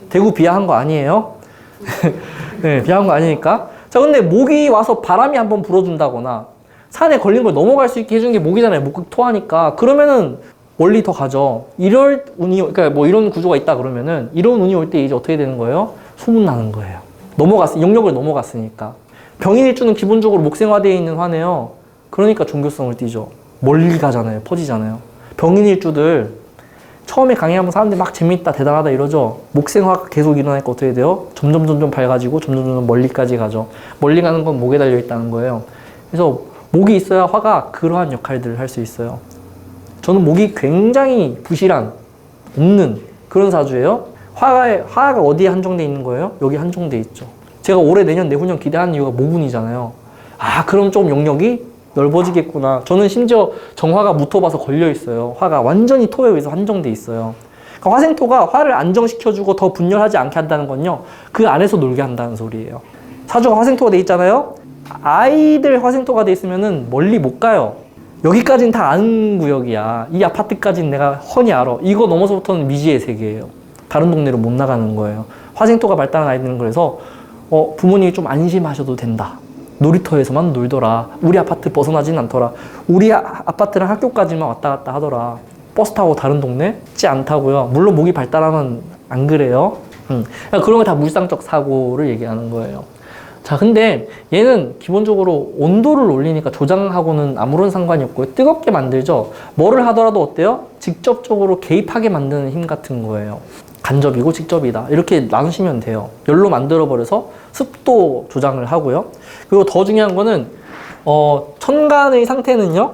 대구 비하한 거 아니에요? 네, 비하한 거 아니니까. 자, 근데 모기 와서 바람이 한번 불어준다거나 산에 걸린 걸 넘어갈 수 있게 해주는 게 목이잖아요. 목극토하니까. 그러면은 멀리 더 가죠. 이럴 운이, 그러니까 뭐 이런 구조가 있다 그러면은 이런 운이 올 때 이제 어떻게 되는 거예요? 소문나는 거예요. 영역을 넘어갔으니까. 병인일주는 기본적으로 목생화되어 있는 화네요. 그러니까 종교성을 띠죠. 멀리 가잖아요. 퍼지잖아요. 병인일주들 처음에 강의하면 사람들이 막 재밌다, 대단하다 이러죠. 목생화가 계속 일어나니까 어떻게 돼요? 점점 밝아지고 점점 멀리까지 가죠. 멀리 가는 건 목에 달려 있다는 거예요. 그래서 목이 있어야 화가 그러한 역할들을 할 수 있어요. 저는 목이 굉장히 부실한, 없는 그런 사주예요. 화가 어디에 한정돼 있는 거예요? 여기 한정돼 있죠. 제가 올해, 내년, 내후년 기대하는 이유가 모분이잖아요. 아, 그럼 좀 영역이 넓어지겠구나. 저는 심지어 정화가 무토 봐서 걸려 있어요. 화가 완전히 토에 의해서 한정돼 있어요. 그러니까 화생토가 화를 안정시켜주고 더 분열하지 않게 한다는 건요, 그 안에서 놀게 한다는 소리예요. 사주가 화생토가 돼 있잖아요. 아이들 화생토가 돼 있으면은 멀리 못 가요. 여기까지는 다 아는 구역이야. 이 아파트까지는 내가 훤히 알아. 이거 넘어서부터는 미지의 세계예요. 다른 동네로 못 나가는 거예요. 화생토가 발달한 아이들은 그래서 부모님이 좀 안심하셔도 된다. 놀이터에서만 놀더라. 우리 아파트 벗어나진 않더라. 우리 아파트랑 학교까지만 왔다 갔다 하더라. 버스 타고 다른 동네? 지 않다고요. 물론 목이 발달하면 안 그래요. 그러니까 그런 거 다 물상적 사고를 얘기하는 거예요. 자, 근데 얘는 기본적으로 온도를 올리니까 조장하고는 아무런 상관이 없고요. 뜨겁게 만들죠. 뭐를 하더라도 어때요? 직접적으로 개입하게 만드는 힘 같은 거예요. 간접이고 직접이다. 이렇게 나누시면 돼요. 열로 만들어버려서 습도 조장을 하고요. 그리고 더 중요한 거는 천간의 상태는요,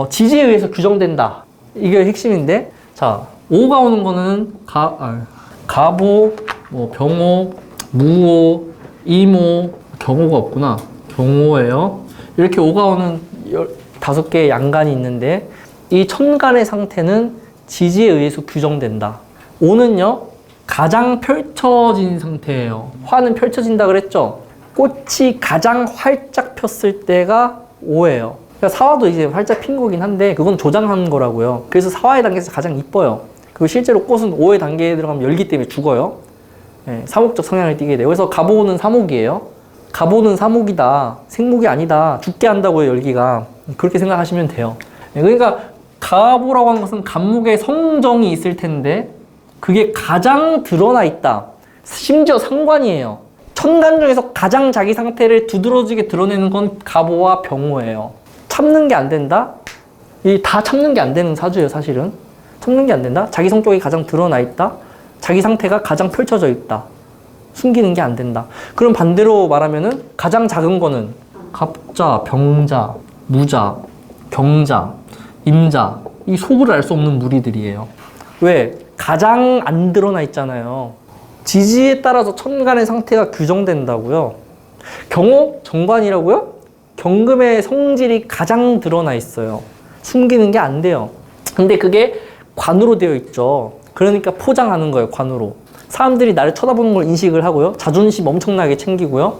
지지에 의해서 규정된다. 이게 핵심인데, 자, 오가 오는 거는 가보, 뭐 병오, 무오, 이모, 경오가 없구나. 경오예요. 이렇게 오가 오는 5개의 양간이 있는데, 이 천간의 상태는 지지에 의해서 규정된다. 오는요, 가장 펼쳐진 상태예요. 화는 펼쳐진다 그랬죠? 꽃이 가장 활짝 폈을 때가 오예요. 그러니까 사화도 이제 활짝 핀 거긴 한데 그건 조장한 거라고요. 그래서 사화의 단계에서 가장 이뻐요. 그리고 실제로 꽃은 오의 단계에 들어가면 열기 때문에 죽어요. 네, 사목적 성향을 띠게 돼요. 그래서 가보는 사목이에요. 가보는 사목이다. 생목이 아니다. 죽게 한다고요, 열기가. 그렇게 생각하시면 돼요. 네, 그러니까 가보라고 하는 것은 간목에 성정이 있을 텐데 그게 가장 드러나 있다. 심지어 상관이에요. 천간 중에서 가장 자기 상태를 두드러지게 드러내는 건 가보와 병호예요. 참는 게 안 된다? 이 다 참는 게 안 되는 사주예요, 사실은. 참는 게 안 된다? 자기 성격이 가장 드러나 있다? 자기 상태가 가장 펼쳐져 있다. 숨기는 게 안 된다. 그럼 반대로 말하면은 가장 작은 거는 갑자, 병자, 무자, 경자, 임자, 이 속을 알 수 없는 무리들이에요. 왜? 가장 안 드러나 있잖아요. 지지에 따라서 천간의 상태가 규정된다고요. 경호, 정관이라고요? 경금의 성질이 가장 드러나 있어요. 숨기는 게 안 돼요. 근데 그게 관으로 되어 있죠. 그러니까 포장하는 거예요, 관으로. 사람들이 나를 쳐다보는 걸 인식을 하고요. 자존심 엄청나게 챙기고요.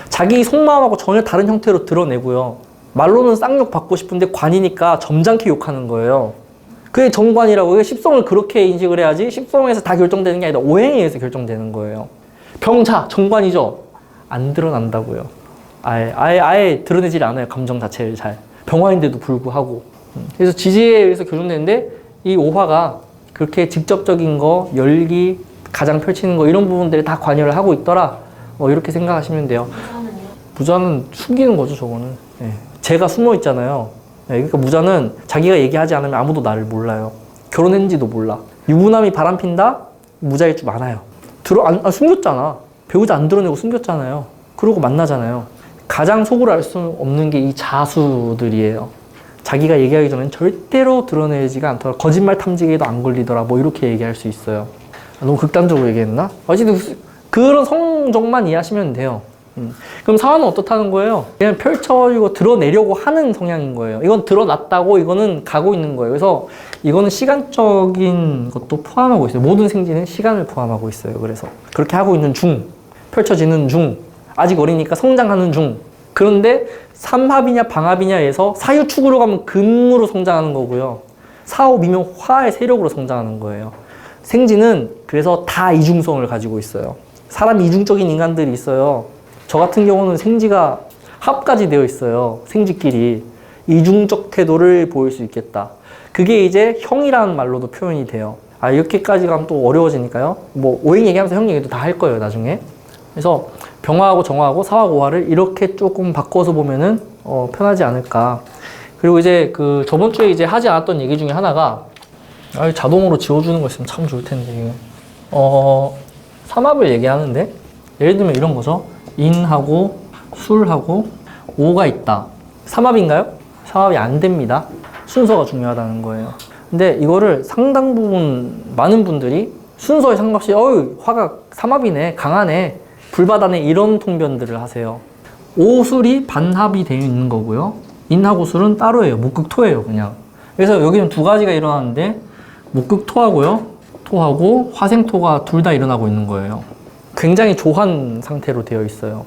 자기 속마음하고 전혀 다른 형태로 드러내고요. 말로는 쌍욕 받고 싶은데 관이니까 점잖게 욕하는 거예요. 그게 정관이라고. 십성을 그렇게 인식을 해야지 십성에서 다 결정되는 게 아니라 오행에 의해서 결정되는 거예요. 병자, 정관이죠. 안 드러난다고요. 아예 드러내질 않아요. 감정 자체를 잘. 병화인데도 불구하고. 그래서 지지에 의해서 결정되는데 이 오화가 그렇게 직접적인 거, 열기, 가장 펼치는 거 이런 부분들이 다 관여를 하고 있더라. 이렇게 생각하시면 돼요. 무자는 숨기는 거죠, 저거는. 예. 제가 숨어 있잖아요. 예, 그러니까 무자는 자기가 얘기하지 않으면 아무도 나를 몰라요. 결혼했는지도 몰라. 유부남이 바람핀다? 무자일 줄 많아요. 숨겼잖아. 배우자 안 드러내고 숨겼잖아요. 그러고 만나잖아요. 가장 속으로 알 수 없는 게 이 자수들이에요. 자기가 얘기하기 전엔 절대로 드러내지가 않더라. 거짓말 탐지기에도 안 걸리더라. 뭐 이렇게 얘기할 수 있어요. 너무 극단적으로 얘기했나? 어쨌든 그런 성정만 이해하시면 돼요. 그럼 사화는 어떻다는 거예요? 그냥 펼쳐지고 드러내려고 하는 성향인 거예요. 이건 드러났다고 이거는 가고 있는 거예요. 그래서 이거는 시간적인 것도 포함하고 있어요. 모든 생지는 시간을 포함하고 있어요. 그래서 그렇게 하고 있는 중, 펼쳐지는 중, 아직 어리니까 성장하는 중. 그런데 삼합이냐 방합이냐에서 사유축으로 가면 금으로 성장하는 거고요. 사오미면 화의 세력으로 성장하는 거예요. 생지는 그래서 다 이중성을 가지고 있어요. 사람 이중적인 인간들이 있어요. 저 같은 경우는 생지가 합까지 되어 있어요. 생지끼리. 이중적 태도를 보일 수 있겠다. 그게 이제 형이라는 말로도 표현이 돼요. 이렇게까지 가면 또 어려워지니까요. 뭐 오행 얘기하면서 형 얘기도 다 할 거예요, 나중에. 그래서 병화하고 정화하고 사화하고 오화를 이렇게 조금 바꿔서 보면은 편하지 않을까. 그리고 이제 그 저번 주에 이제 하지 않았던 얘기 중에 하나가 자동으로 지워주는 거 있으면 참 좋을 텐데. 삼합을 얘기하는데 예를 들면 이런 거죠. 인하고 술하고 오가 있다. 삼합인가요? 삼합이 안 됩니다. 순서가 중요하다는 거예요. 근데 이거를 상당 부분 많은 분들이 순서에 상관없이 화가 삼합이네, 강하네, 불바다네 이런 통변들을 하세요. 오술이 반합이 되어 있는 거고요. 인하고 술은 따로예요. 목극토예요, 그냥. 그래서 여기는 두 가지가 일어나는데 목극토하고요. 토하고 화생토가 둘 다 일어나고 있는 거예요. 굉장히 조한 상태로 되어 있어요.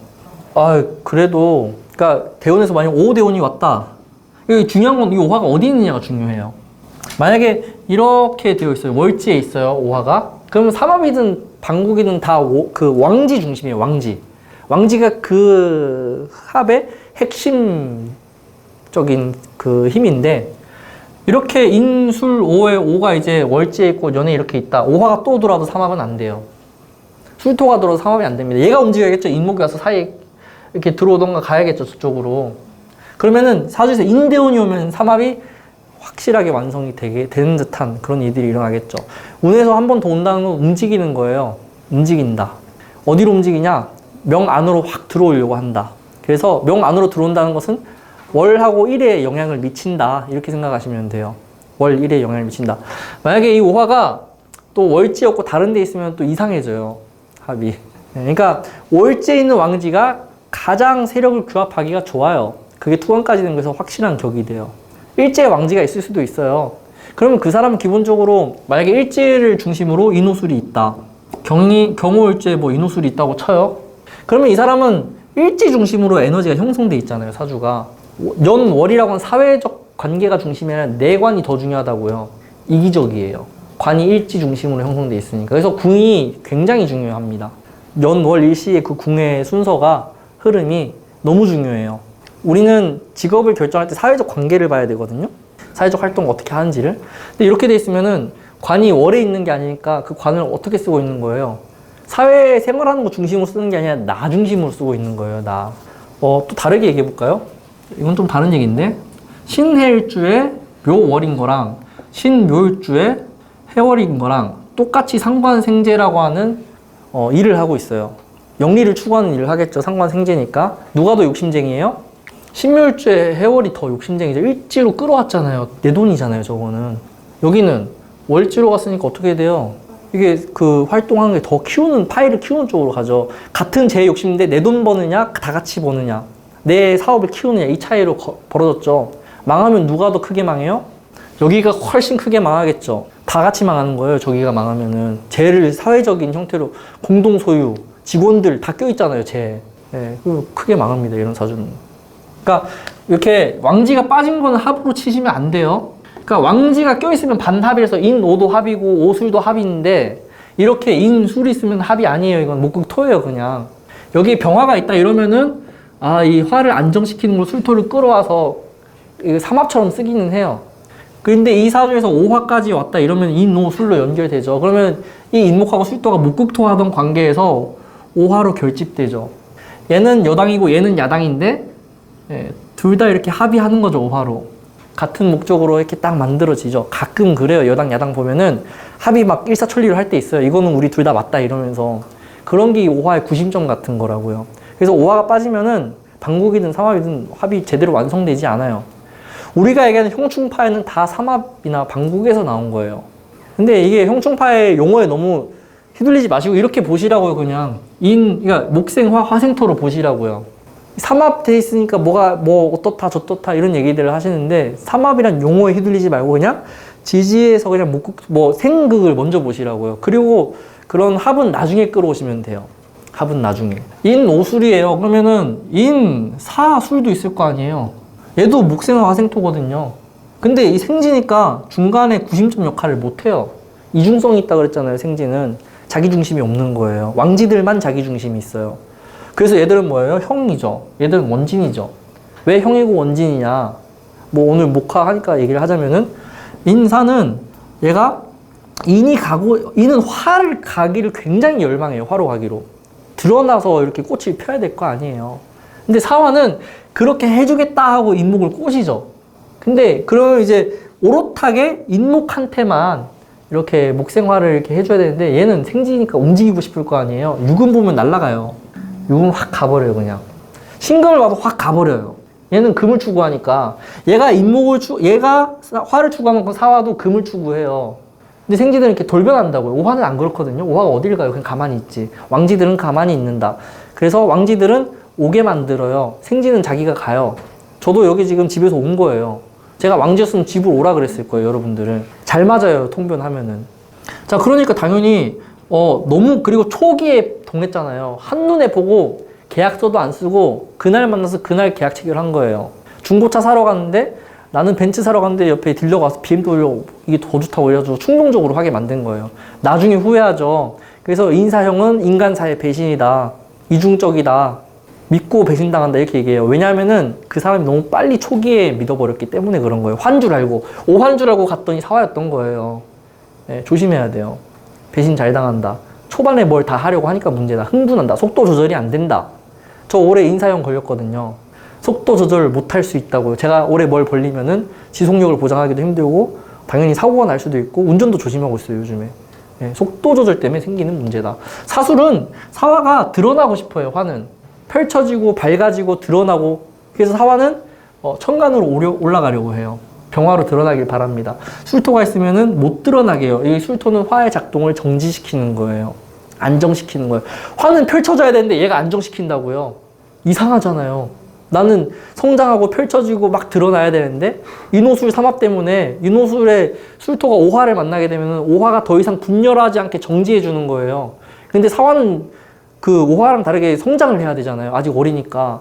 그래도 그러니까 대운에서 만약 오대운이 왔다. 여기 중요한 건 이 오화가 어디 있느냐가 중요해요. 만약에 이렇게 되어 있어요. 월지에 있어요, 오화가. 그러면 삼합이든 방국이든 다 그 왕지 중심이에요, 왕지. 왕지가 그 합의 핵심적인 그 힘인데, 이렇게 인술 오에 오가 이제 월지에 있고 연에 이렇게 있다. 오화가 또 돌아도 삼합은 안 돼요. 술토가 들어도 삼합이 안 됩니다. 얘가 움직여야겠죠. 인목이 와서 사이에 이렇게 들어오던가 가야겠죠, 저쪽으로. 그러면은 사주에서 인대운이 오면 삼합이 확실하게 완성이 되는 듯한 그런 일들이 일어나겠죠. 운에서 한 번 더 온다는 건 움직이는 거예요. 움직인다. 어디로 움직이냐? 명 안으로 확 들어오려고 한다. 그래서 명 안으로 들어온다는 것은 월하고 일에 영향을 미친다. 이렇게 생각하시면 돼요. 월 일에 영향을 미친다. 만약에 이 오화가 또 월지였고 다른 데 있으면 또 이상해져요. 합이. 그러니까 월지에 있는 왕지가 가장 세력을 규합하기가 좋아요. 그게 투관까지 되는 거에서 확실한 격이 돼요. 일제에 왕지가 있을 수도 있어요. 그러면 그 사람은 기본적으로 만약에 일제를 중심으로 인호술이 있다. 경호일제 뭐 인호술이 있다고 쳐요. 그러면 이 사람은 일제 중심으로 에너지가 형성돼 있잖아요, 사주가. 연월이라고 하는 사회적 관계가 중심이 아니라 내관이 더 중요하다고요. 이기적이에요. 관이 일지 중심으로 형성돼 있으니까. 그래서 궁이 굉장히 중요합니다. 연월 일시의 그 궁의 순서가 흐름이 너무 중요해요. 우리는 직업을 결정할 때 사회적 관계를 봐야 되거든요. 사회적 활동을 어떻게 하는지를. 근데 이렇게 돼 있으면은 관이 월에 있는 게 아니니까 그 관을 어떻게 쓰고 있는 거예요? 사회 생활하는 거 중심으로 쓰는 게 아니라 나 중심으로 쓰고 있는 거예요, 나. 또 다르게 얘기해 볼까요? 이건 좀 다른 얘기인데, 신해일주에 묘월인 거랑 신묘일주에 해월인 거랑 똑같이 상관생재라고 하는 일을 하고 있어요. 영리를 추구하는 일을 하겠죠. 상관생재니까. 누가 더 욕심쟁이에요? 신묘일주에 해월이 더 욕심쟁이죠. 일지로 끌어왔잖아요. 내 돈이잖아요, 저거는. 여기는 월지로 갔으니까 어떻게 돼요? 이게 그 활동하는 게 더 키우는, 파이를 키우는 쪽으로 가죠. 같은 제 욕심인데 내 돈 버느냐, 다 같이 버느냐, 내 사업을 키우느냐, 이 차이로 벌어졌죠. 망하면 누가 더 크게 망해요? 여기가 훨씬 크게 망하겠죠. 다 같이 망하는 거예요, 저기가 망하면은. 쟤를 사회적인 형태로 공동 소유, 직원들 다 껴있잖아요, 쟤. 네, 크게 망합니다, 이런 사주는. 그러니까 이렇게 왕지가 빠진 거는 합으로 치시면 안 돼요. 그러니까 왕지가 껴있으면 반합이라서 인오도 합이고 오술도 합인데, 이렇게 인술이 있으면 합이 아니에요. 이건 목극토예요, 그냥. 여기 병화가 있다 이러면은 이 화를 안정시키는 걸 술토를 끌어와서 삼합처럼 쓰기는 해요. 그런데 이 사주에서 오화까지 왔다 이러면 인오술로 연결되죠. 그러면 이 인목하고 술토가 목극토 하던 관계에서 오화로 결집되죠. 얘는 여당이고 얘는 야당인데 둘 다 이렇게 합의하는 거죠. 오화로. 같은 목적으로 이렇게 딱 만들어지죠. 가끔 그래요. 여당 야당 보면은 합의 막 일사천리로 할 때 있어요. 이거는 우리 둘 다 맞다 이러면서. 그런 게 이 오화의 구심점 같은 거라고요. 그래서 오화가 빠지면은 방국이든 삼합이든 합이 제대로 완성되지 않아요. 우리가 얘기하는 형충파에는 다 삼합이나 방국에서 나온 거예요. 근데 이게 형충파의 용어에 너무 휘둘리지 마시고 이렇게 보시라고요. 그냥 그러니까 목생화 화생토로 보시라고요. 삼합돼 있으니까 뭐가 뭐 어떻다 저떻다 이런 얘기들을 하시는데 삼합이란 용어에 휘둘리지 말고 그냥 지지에서 그냥 뭐 생극을 먼저 보시라고요. 그리고 그런 합은 나중에 끌어오시면 돼요. 합은 나중에. 인오술이에요. 그러면은 인사술도 있을 거 아니에요. 얘도 목생화 화생토거든요. 근데 이 생지니까 중간에 구심점 역할을 못해요. 이중성이 있다 그랬잖아요. 생지는 자기 중심이 없는 거예요. 왕지들만 자기 중심이 있어요. 그래서 얘들은 뭐예요? 형이죠. 얘들은 원진이죠. 왜 형이고 원진이냐? 뭐 오늘 목화하니까 얘기를 하자면은 인사는 얘가 인은 화를 가기를 굉장히 열망해요. 화로 가기로. 드러나서 이렇게 꽃을 펴야 될 거 아니에요. 근데 사화는 그렇게 해주겠다 하고 인목을 꼬시죠. 근데 그러면 이제 오롯하게 인목한테만 이렇게 목생화를 이렇게 해줘야 되는데 얘는 생지니까 움직이고 싶을 거 아니에요. 육은 보면 날아가요. 육은 확 가버려요, 그냥. 신금을 봐도 확 가버려요. 얘는 금을 추구하니까. 얘가 화를 추구하면 그 사화도 금을 추구해요. 근데 생지들은 이렇게 돌변한다고요. 오화는 안 그렇거든요. 오화가 어딜 가요? 그냥 가만히 있지. 왕지들은 가만히 있는다. 그래서 왕지들은 오게 만들어요. 생지는 자기가 가요. 저도 여기 지금 집에서 온 거예요. 제가 왕지였으면 집으로 오라 그랬을 거예요, 여러분들은. 잘 맞아요, 통변하면은. 자, 그러니까 당연히 너무 그리고 초기에 동했잖아요. 한눈에 보고 계약서도 안 쓰고 그날 만나서 그날 계약 체결한 거예요. 중고차 사러 갔는데 나는 벤츠 사러 갔는데 옆에 딜러가 와서 BMW 이게 더 좋다고 그래가지고 충동적으로 하게 만든 거예요. 나중에 후회하죠. 그래서 인사형은 인간사의 배신이다. 이중적이다. 믿고 배신당한다 이렇게 얘기해요. 왜냐하면은 그 사람이 너무 빨리 초기에 믿어버렸기 때문에 그런 거예요. 환 줄 알고 오환 줄 알고 갔더니 사화였던 거예요. 네, 조심해야 돼요. 배신 잘 당한다. 초반에 뭘 다 하려고 하니까 문제다. 흥분한다. 속도 조절이 안 된다. 저 올해 인사형 걸렸거든요. 속도 조절 못 할 수 있다고요. 제가 올해 뭘 벌리면은 지속력을 보장하기도 힘들고 당연히 사고가 날 수도 있고 운전도 조심하고 있어요, 요즘에. 네, 속도 조절 때문에 생기는 문제다. 사술은 사화가 드러나고 싶어요, 화는. 펼쳐지고 밝아지고 드러나고 그래서 사화는 천간으로 올라가려고 해요. 병화로 드러나길 바랍니다. 술토가 있으면은 못 드러나게 해요. 이 술토는 화의 작동을 정지시키는 거예요. 안정시키는 거예요. 화는 펼쳐져야 되는데 얘가 안정시킨다고요. 이상하잖아요. 나는 성장하고 펼쳐지고 막 드러나야 되는데 인호술 삼합 때문에 인호술의 술토가 오화를 만나게 되면 오화가 더 이상 분열하지 않게 정지해 주는 거예요. 근데 사화는 그 오화랑 다르게 성장을 해야 되잖아요. 아직 어리니까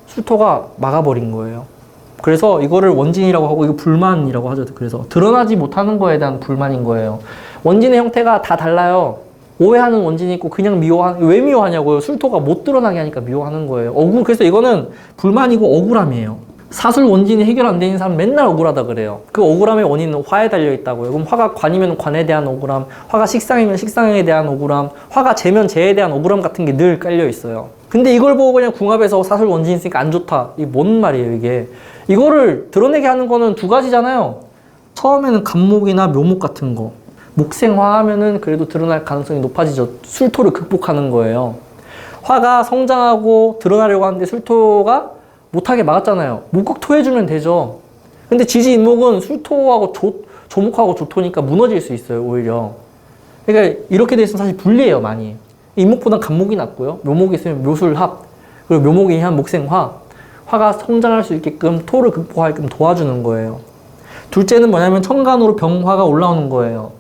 술토가 막아버린 거예요. 그래서 이거를 원진이라고 하고 이거 불만이라고 하죠. 그래서 드러나지 못하는 거에 대한 불만인 거예요. 원진의 형태가 다 달라요. 오해하는 원진이 있고 그냥 왜 미워하냐고요. 술토가 못 드러나게 하니까 미워하는 거예요. 그래서 이거는 불만이고 억울함이에요. 사술 원진이 해결 안 되는 사람 맨날 억울하다 그래요. 그 억울함의 원인은 화에 달려 있다고요. 그럼 화가 관이면 관에 대한 억울함, 화가 식상이면 식상에 대한 억울함, 화가 재면 재에 대한 억울함 같은 게 늘 깔려 있어요. 근데 이걸 보고 그냥 궁합에서 사술 원진 있으니까 안 좋다. 이게 뭔 말이에요, 이게. 이거를 드러내게 하는 거는 두 가지잖아요. 처음에는 간목이나 묘목 같은 거. 목생화 하면은 그래도 드러날 가능성이 높아지죠. 술토를 극복하는 거예요. 화가 성장하고 드러나려고 하는데 술토가 못하게 막았잖아요. 목극토해주면 되죠. 근데 지지인목은 술토하고 조목하고 조토니까 무너질 수 있어요, 오히려. 그러니까 이렇게 돼 있으면 사실 불리해요, 많이. 인목보단 간목이 낫고요. 묘목이 있으면 묘술합, 그리고 묘목이 한 목생화. 화가 성장할 수 있게끔 토를 극복하게끔 도와주는 거예요. 둘째는 뭐냐면 천간으로 병화가 올라오는 거예요.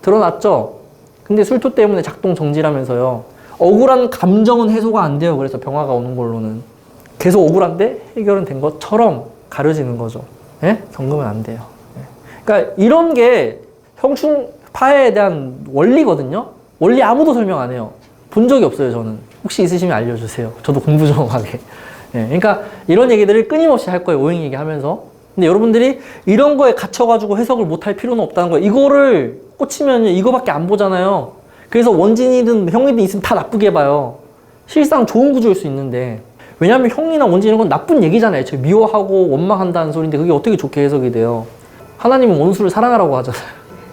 드러났죠? 근데 술토 때문에 작동 정지라면서요. 억울한 감정은 해소가 안 돼요. 그래서 병화가 오는 걸로는. 계속 억울한데 해결은 된 것처럼 가려지는 거죠. 예? 겪으면 안 돼요. 예. 그러니까 이런 게 형충파에 대한 원리거든요. 원리 아무도 설명 안 해요. 본 적이 없어요, 저는. 혹시 있으시면 알려주세요. 저도 공부 좀 하게. 예. 그러니까 이런 얘기들을 끊임없이 할 거예요. 오행 얘기하면서. 근데 여러분들이 이런 거에 갇혀가지고 해석을 못 할 필요는 없다는 거예요. 이거를 꽂히면 이거밖에 안 보잖아요. 그래서 원진이든 형이든 있으면 다 나쁘게 봐요. 실상 좋은 구조일 수 있는데, 왜냐하면 형이나 원지 이런 건 나쁜 얘기잖아요. 저 미워하고 원망한다는 소리인데 그게 어떻게 좋게 해석이 돼요? 하나님은 원수를 사랑하라고 하잖아요.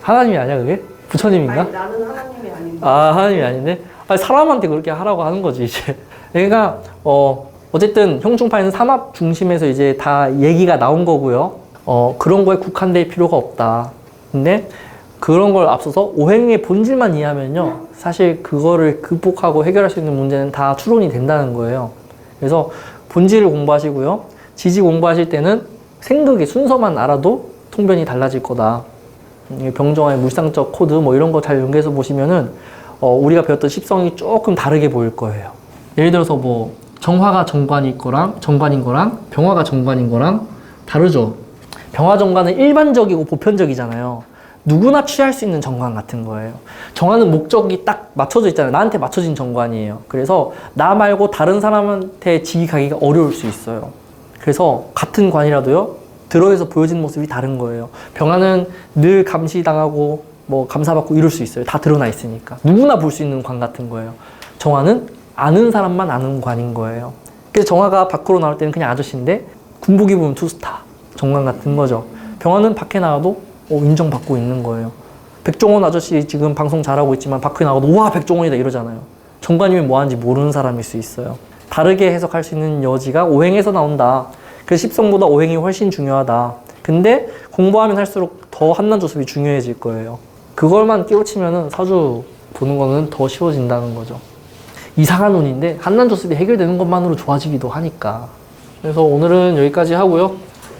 하나님이 아니야 그게? 부처님인가? 아니, 나는 하나님이 아닌데. 아, 하나님이 아닌데? 아니, 사람한테 그렇게 하라고 하는 거지, 이제. 그러니까, 어쨌든, 형충파에는 삼합 중심에서 이제 다 얘기가 나온 거고요. 그런 거에 국한될 필요가 없다. 근데, 그런 걸 앞서서 오행의 본질만 이해하면요. 사실 그거를 극복하고 해결할 수 있는 문제는 다 추론이 된다는 거예요. 그래서, 본질을 공부하시고요. 지지 공부하실 때는 생극의 순서만 알아도 통변이 달라질 거다. 병정화의 물상적 코드 뭐 이런 거 잘 연계해서 보시면은 우리가 배웠던 십성이 조금 다르게 보일 거예요. 예를 들어서 뭐 정화가 정관인 거랑 병화가 정관인 거랑 다르죠. 병화 정관은 일반적이고 보편적이잖아요. 누구나 취할 수 있는 정관 같은 거예요. 정화는 목적이 딱 맞춰져 있잖아요. 나한테 맞춰진 정관이에요. 그래서 나 말고 다른 사람한테 지기 가기가 어려울 수 있어요. 그래서 같은 관이라도요. 들어에서 보여지는 모습이 다른 거예요. 병화는 늘 감시당하고 뭐 감사받고 이럴 수 있어요. 다 드러나 있으니까. 누구나 볼 수 있는 관 같은 거예요. 정화는 아는 사람만 아는 관인 거예요. 그래서 정화가 밖으로 나올 때는 그냥 아저씨인데 군복 입으면 투스타. 정관 같은 거죠. 병화는 밖에 나와도 인정받고 있는 거예요. 백종원 아저씨 지금 방송 잘하고 있지만 밖에 나가도 와 백종원이다 이러잖아요. 정관이면 뭐 하는지 모르는 사람일 수 있어요. 다르게 해석할 수 있는 여지가 오행에서 나온다. 그래서 십성보다 오행이 훨씬 중요하다. 근데 공부하면 할수록 더 한난조습이 중요해질 거예요. 그걸만 끼우치면은 사주 보는 거는 더 쉬워진다는 거죠. 이상한 운인데 한난조습이 해결되는 것만으로 좋아지기도 하니까. 그래서 오늘은 여기까지 하고요.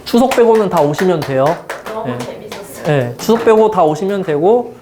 추석 빼고는 다 오시면 돼요. 너무 네. 재밌었어요. 네, 추석 빼고 다 오시면 되고